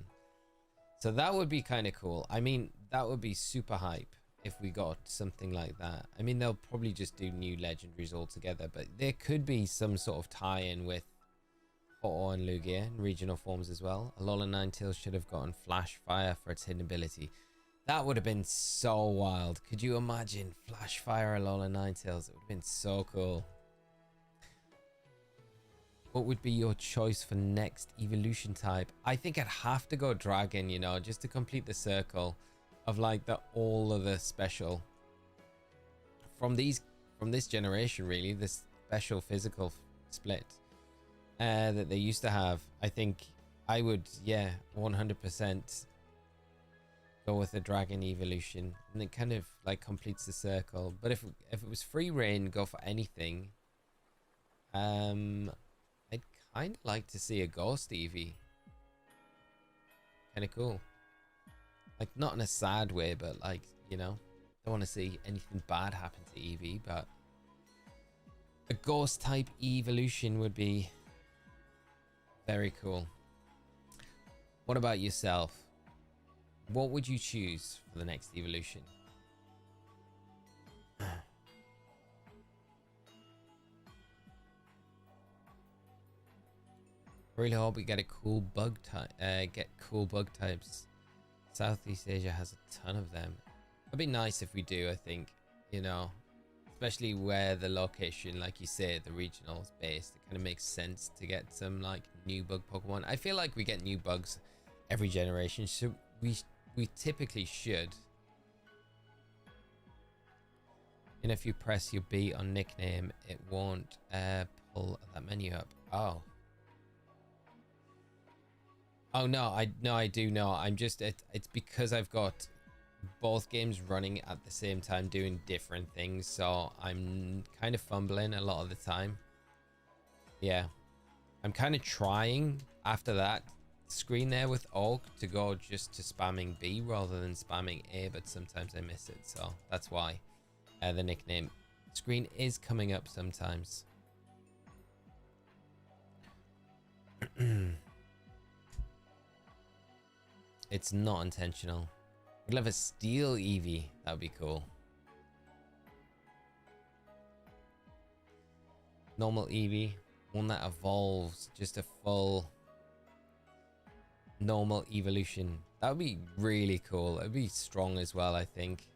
So that would be kind of cool. I mean, that would be super hype if we got something like that. I mean, they'll probably just do new legendaries altogether, but there could be some sort of tie-in with Ho-Oh and Lugia in regional forms as well. Alola Ninetales should have gotten Flash Fire for its hidden ability. That would have been so wild. Could you imagine Flash Fire Alola Ninetales? It would have been so cool. What would be your choice for next evolution type? I think I'd have to go Dragon, you know, just to complete the circle of like all of the special. from this generation, really, this special physical split that they used to have. I think I would, yeah, 100% go with the dragon evolution, and it kind of like completes the circle. But if it was free reign, go for anything. I'd kind of like to see a ghost Eevee. Kind of cool. Like, not in a sad way, but like, you know, don't want to see anything bad happen to Eevee, but a ghost type evolution would be very cool. What about yourself? What would you choose for the next evolution? Really hope we get a cool bug type. Get cool bug types. Southeast Asia has a ton of them. It'd be nice if we do. I think, you know, especially where the location, like you say, the regional is based. It kind of makes sense to get some like new bug Pokemon. I feel like we get new bugs every generation, so we typically should. And if you press your B on nickname, it won't pull that menu up. Oh no, I do know. I'm just it's because I've got both games running at the same time doing different things, so I'm kind of fumbling a lot of the time. Yeah, I'm kind of trying after that screen there with Orc to go just to spamming B rather than spamming A, but sometimes I miss it, so that's why the nickname screen is coming up sometimes. It's not intentional. We'd love a steel Eevee. That would be cool. Normal Eevee. One that evolves. Just a full normal evolution. That would be really cool. It would be strong as well, I think.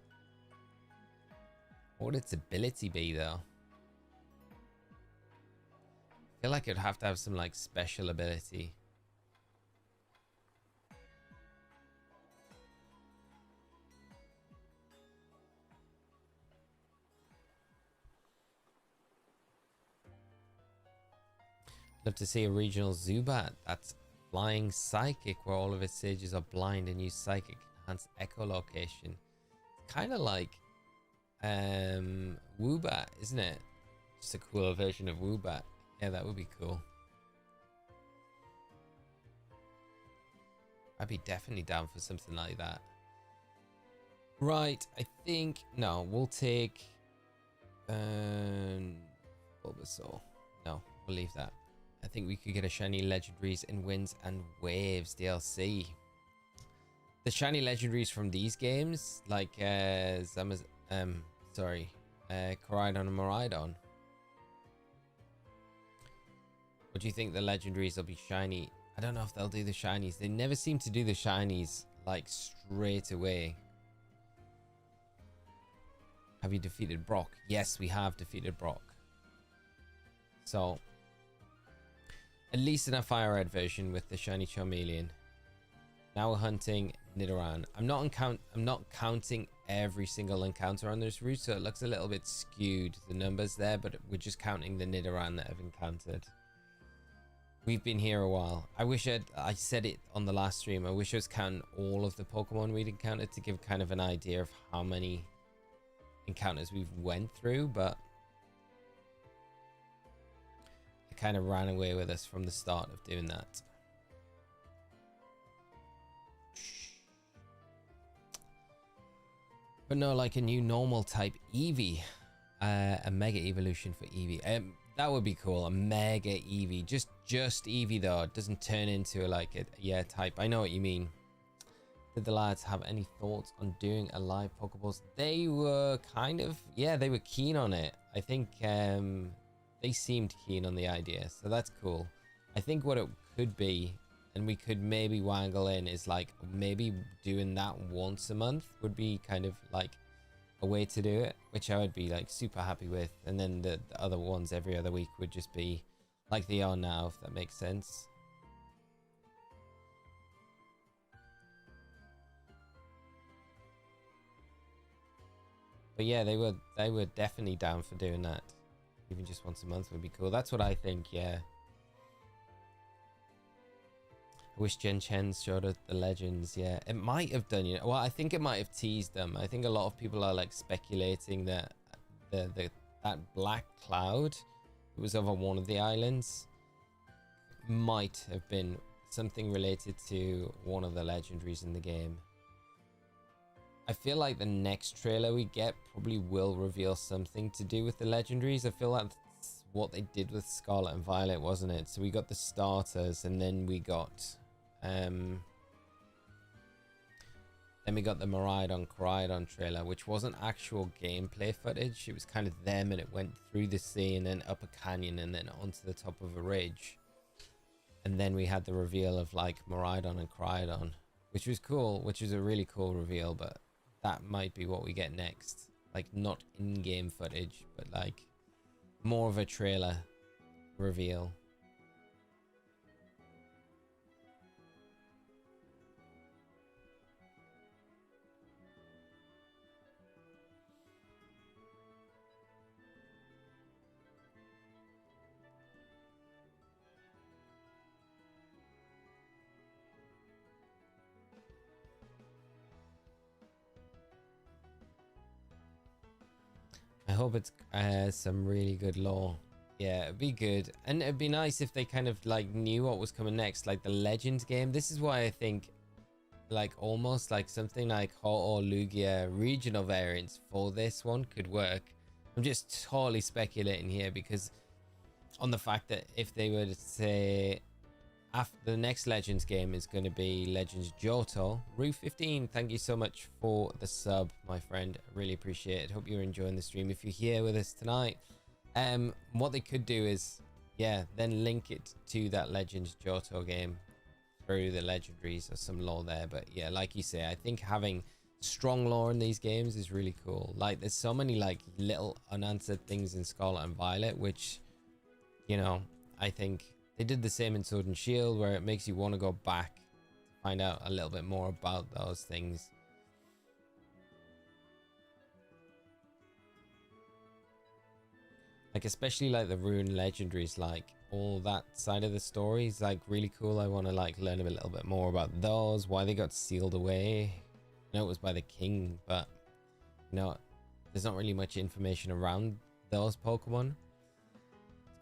What would its ability be, though? I feel like it'd have to have some, like, special ability. Love to see a regional Zubat that's flying psychic, where all of its sages are blind and use psychic enhanced echolocation. Kind of like Woobat, isn't it? Just a cooler version of Woobat. Yeah, that would be cool. I'd be definitely down for something like that. Right, I think no, we'll take Bulbasaur. No, we'll leave that. I think we could get a shiny legendaries in Winds and Waves DLC. The shiny legendaries from these games, like Koraidon and Miraidon. What do you think the legendaries will be shiny? I don't know if they'll do the shinies. They never seem to do the shinies like straight away. Have you defeated Brock? Yes, we have defeated Brock. So at least in a fire red version with the shiny Charmeleon. Now we're hunting Nidoran. I'm not counting every single encounter on this route, so it looks a little bit skewed, the numbers there, but we're just counting the Nidoran that I've encountered. We've been here a while. I said it on the last stream, I wish I was counting all of the Pokemon we'd encountered to give kind of an idea of how many encounters we've went through, but it kind of ran away with us from the start of doing that. But no, like a new normal type Eevee, a mega evolution for Eevee. That would be cool. A mega Eevee, just Eevee though. It doesn't turn into like a type. I know what you mean. Did the lads have any thoughts on doing a live Pokeballs? They were kind of, yeah, they were keen on it. I think they seemed keen on the idea, so that's cool. I think what it could be, and we could maybe wangle in, is like maybe doing that once a month would be kind of like a way to do it, which I would be like super happy with. And then the other ones every other week would just be like they are now, if that makes sense. But yeah, they were definitely down for doing that. Even just once a month would be cool. That's what I think. Yeah. I wish Gen Chen showed us the legends. Yeah, it might have done. You know, well, I think it might have teased them. I think a lot of people are like speculating that that black cloud that was over one of the islands might have been something related to one of the legendaries in the game. I feel like the next trailer we get probably will reveal something to do with the legendaries. I feel like that's what they did with Scarlet and Violet, wasn't it? So we got the starters, and then we got the Miraidon Coridon trailer, which wasn't actual gameplay footage. It was kind of them, and it went through the sea and then up a canyon and then onto the top of a ridge. And then we had the reveal of like Miraidon and Coridon, which was cool, which was a really cool reveal, but that might be what we get next. Like not in-game footage, but like more of a trailer reveal. I hope it's some really good lore. Yeah, it'd be good. And it'd be nice if they kind of like knew what was coming next, like the Legends game. This is why I think like almost like something like Ho or Lugia regional variants for this one could work. I'm just totally speculating here because on the fact that if they were to say after the next Legends game is going to be Legends Johto. Roof 15, thank you so much for the sub, my friend. Really appreciate it. Hope you're enjoying the stream. If you're here with us tonight, what they could do is, yeah, then link it to that Legends Johto game through the legendaries or some lore there. But yeah, like you say, I think having strong lore in these games is really cool. Like there's so many like little unanswered things in Scarlet and Violet, which, you know, I think they did the same in Sword and Shield, where it makes you want to go back to find out a little bit more about those things. Like especially like the Rune legendaries, like all that side of the story is like really cool. I want to like learn a little bit more about those, why they got sealed away. I know it was by the king, but you know, there's not really much information around those Pokemon.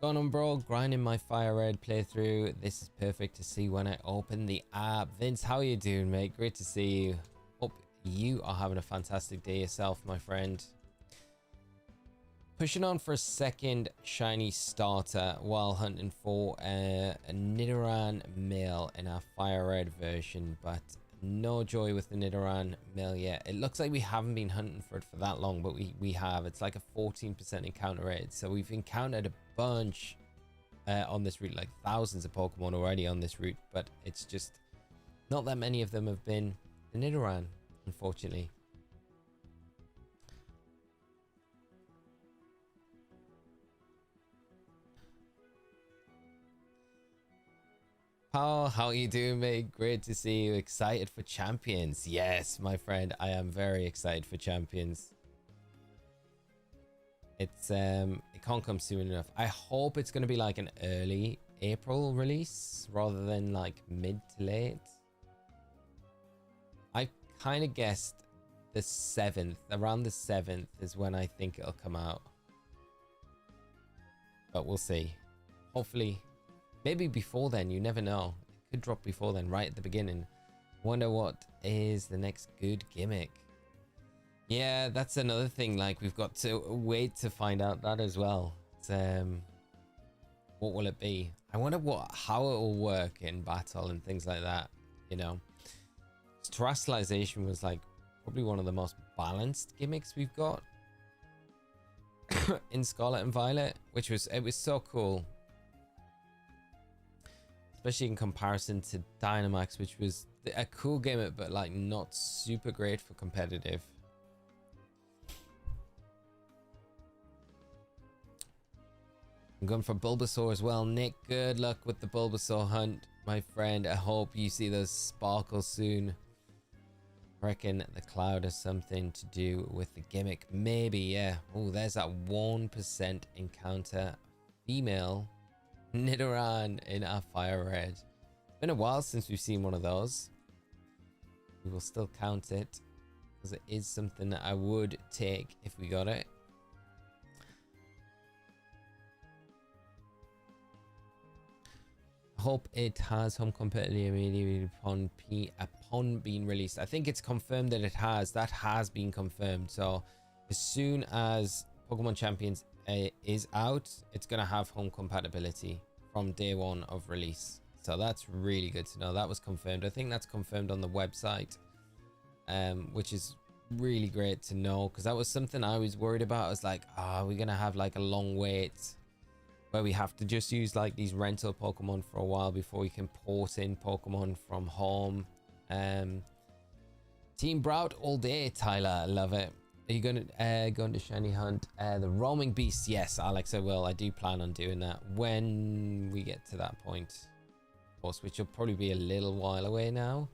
Going on, bro, grinding my Fire Red playthrough. This is perfect to see when I open the app. Vince, how are you doing, mate? Great to see you. Hope you are having a fantastic day yourself, my friend. Pushing on for a second shiny starter while hunting for a Nidoran male in our Fire Red version, but no joy with the Nidoran male yet. It looks like we haven't been hunting for it for that long, but we have. It's like a 14% encounter rate, so we've encountered a bunch on this route, like thousands of Pokemon already on this route, but it's just not that many of them have been the Nidoran, unfortunately. How are you doing, mate? Great to see you. Excited for Champions? Yes, my friend, I am very excited for Champions. It's it can't come soon enough. I hope it's going to be like an early April release rather than like mid to late. I kind of guessed the 7th, around the 7th is when I think it'll come out, but we'll see. Hopefully maybe before then, you never know. It could drop before then, right at the beginning. Wonder what is the next good gimmick. Yeah, that's another thing. Like we've got to wait to find out that as well. It's, what will it be? I wonder how it will work in battle and things like that. You know, terrestrialization was like probably one of the most balanced gimmicks we've got in Scarlet and Violet, which was so cool. Especially in comparison to Dynamax, which was a cool gimmick, but like not super great for competitive. I'm going for Bulbasaur as well. Nick, good luck with the Bulbasaur hunt, my friend. I hope you see those sparkles soon. I reckon the cloud has something to do with the gimmick. Maybe, yeah. Oh, there's that 1% encounter female Nidoran in our fire red. Been a while since we've seen one of those. We will still count it because it is something that I would take if we got it. Hope it has home competitively immediately upon being released. I think it's confirmed that it has. That has been confirmed. So as soon as Pokemon Champions is out, it's going to have home compatibility from day one of release. So that's really good to know. That was confirmed. I think that's confirmed on the website, which is really great to know, because that was something I was worried about. I was like, are we going to have like a long wait where we have to just use like these rental Pokemon for a while before we can port in Pokemon from home? Team Brout all day, Tyler. I love it. Are you going to shiny hunt the roaming beast? Yes, Alex, I will. I do plan on doing that when we get to that point, of course, which will probably be a little while away now.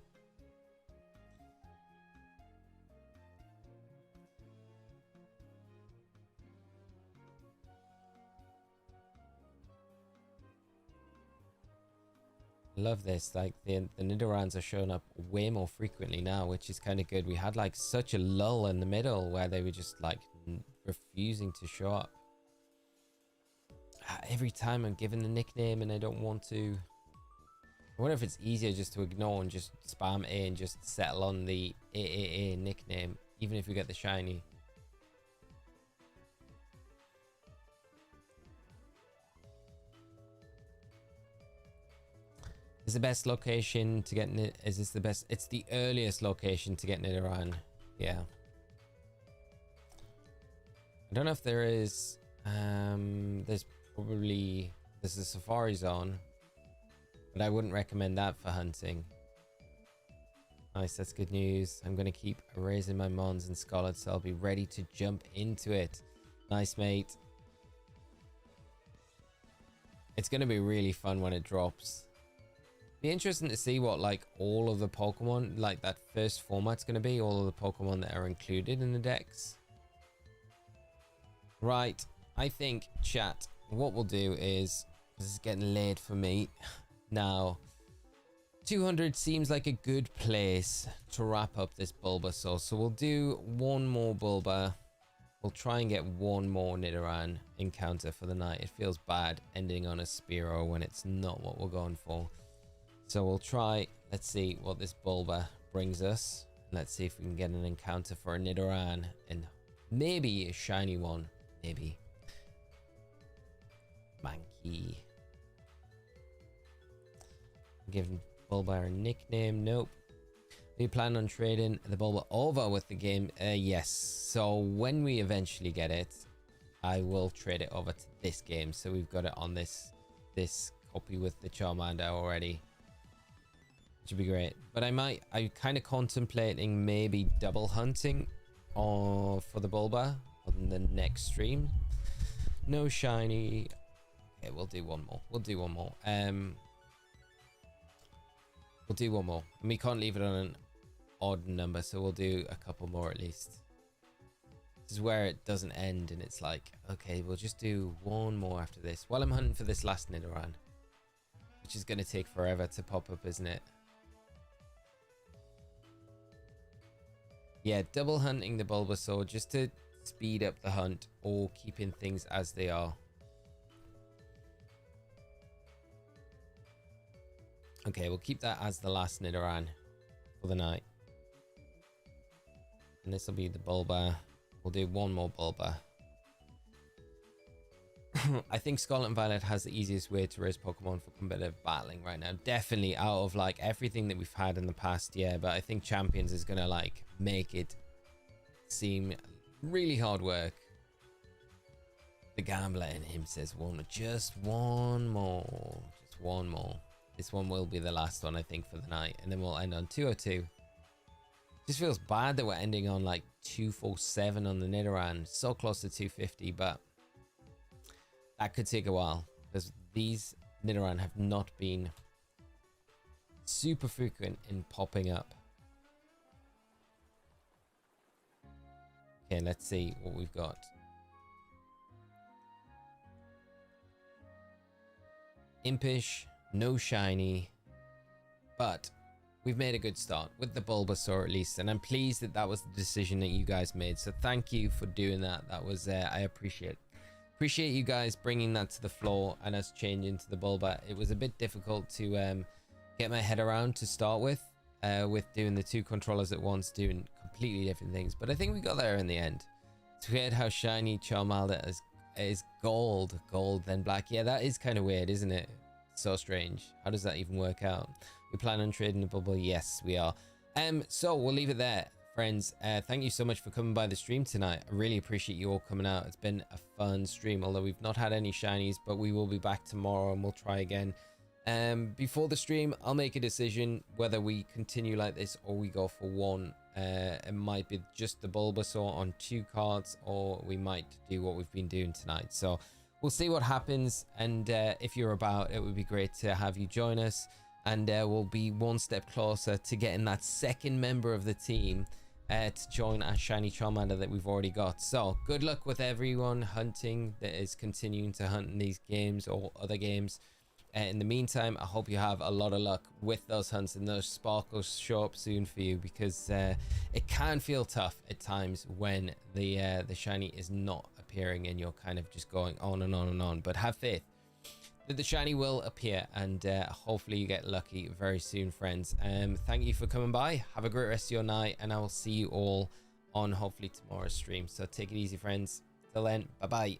Love this. Like the Nidorans are showing up way more frequently now, which is kind of good. We had like such a lull in the middle where they were just like refusing to show up. Every time I'm given the nickname and I don't want to. I wonder if it's easier just to ignore and just spam A and just settle on the AAA nickname, even if we get the shiny. Is the best location to get is this the best? It's the earliest location to get Nidoran. Yeah. I don't know if there is there's a safari zone, but I wouldn't recommend that for hunting. Nice, that's good news. I'm gonna keep raising my Mons and Scarlet, so I'll be ready to jump into it. Nice, mate. It's gonna be really fun when it drops. Be interesting to see what like all of the Pokemon, like that first format's going to be, all of the Pokemon that are included in the decks. Right, I think, chat, what we'll do is, this is getting late for me now, 200 seems like a good place to wrap up this Bulbasaur, so we'll do one more Bulba. We'll try and get one more Nidoran encounter for the night. It feels bad ending on a Spearow when it's not what we're going for. So we'll try, let's see what this Bulba brings us. Let's see if we can get an encounter for a Nidoran and maybe a shiny one, maybe. Mankey. Giving Bulba a nickname, nope. We plan on trading the Bulba over with the game, yes. So when we eventually get it, I will trade it over to this game. So we've got it on this copy with the Charmander already. Which would be great, but I'm kind of contemplating maybe double hunting for the Bulba on the next stream. No shiny. Okay, we'll do one more. We'll do one more. And we can't leave it on an odd number, so we'll do a couple more at least. This is where it doesn't end, and it's like, okay, we'll just do one more after this while I'm hunting for this last Nidoran, which is going to take forever to pop up, isn't it? Yeah, double hunting the Bulbasaur just to speed up the hunt, or keeping things as they are. Okay, we'll keep that as the last Nidoran for the night. And this will be the Bulba. We'll do one more Bulba. I think Scarlet and Violet has the easiest way to raise Pokemon for competitive battling right now. Definitely out of like everything that we've had in the past year, but I think Champions is gonna like make it seem really hard work. The gambler in him says just one more. This one will be the last one, I think, for the night, and then we'll end on 202. Just feels bad that we're ending on like 247 on the Nidoran, so close to 250, but that could take a while because these Nidoran have not been super frequent in popping up. Okay, let's see what we've got. Impish, no shiny, but we've made a good start with the Bulbasaur at least, and I'm pleased that that was the decision that you guys made. So thank you for doing that. That was I appreciate you guys bringing that to the floor and us changing to the Bulba. It was a bit difficult to get my head around to start with doing the 2 controllers at once, doing completely different things, but I think we got there in the end. It's weird how shiny Charmander is gold then black. Yeah, that is kind of weird, isn't it? So strange. How does that even work out? We plan on trading the bubble. Yes, we are. So we'll leave it there, friends. Thank you so much for coming by the stream tonight. I really appreciate you all coming out. It's been a fun stream, although we've not had any shinies, but we will be back tomorrow and we'll try again. Before the stream, I'll make a decision whether we continue like this or we go for one. It might be just the Bulbasaur on 2 cards, or we might do what we've been doing tonight. So we'll see what happens, and if you're about, it would be great to have you join us, and we'll be one step closer to getting that second member of the team to join our shiny Charmander that we've already got. So good luck with everyone hunting that is continuing to hunt in these games or other games. In the meantime, I hope you have a lot of luck with those hunts and those sparkles show up soon for you, because it can feel tough at times when the shiny is not appearing and you're kind of just going on and on and on. But have faith that the shiny will appear, and hopefully you get lucky very soon, friends. Thank you for coming by. Have a great rest of your night, and I will see you all on hopefully tomorrow's stream. So take it easy, friends. Till then, bye bye.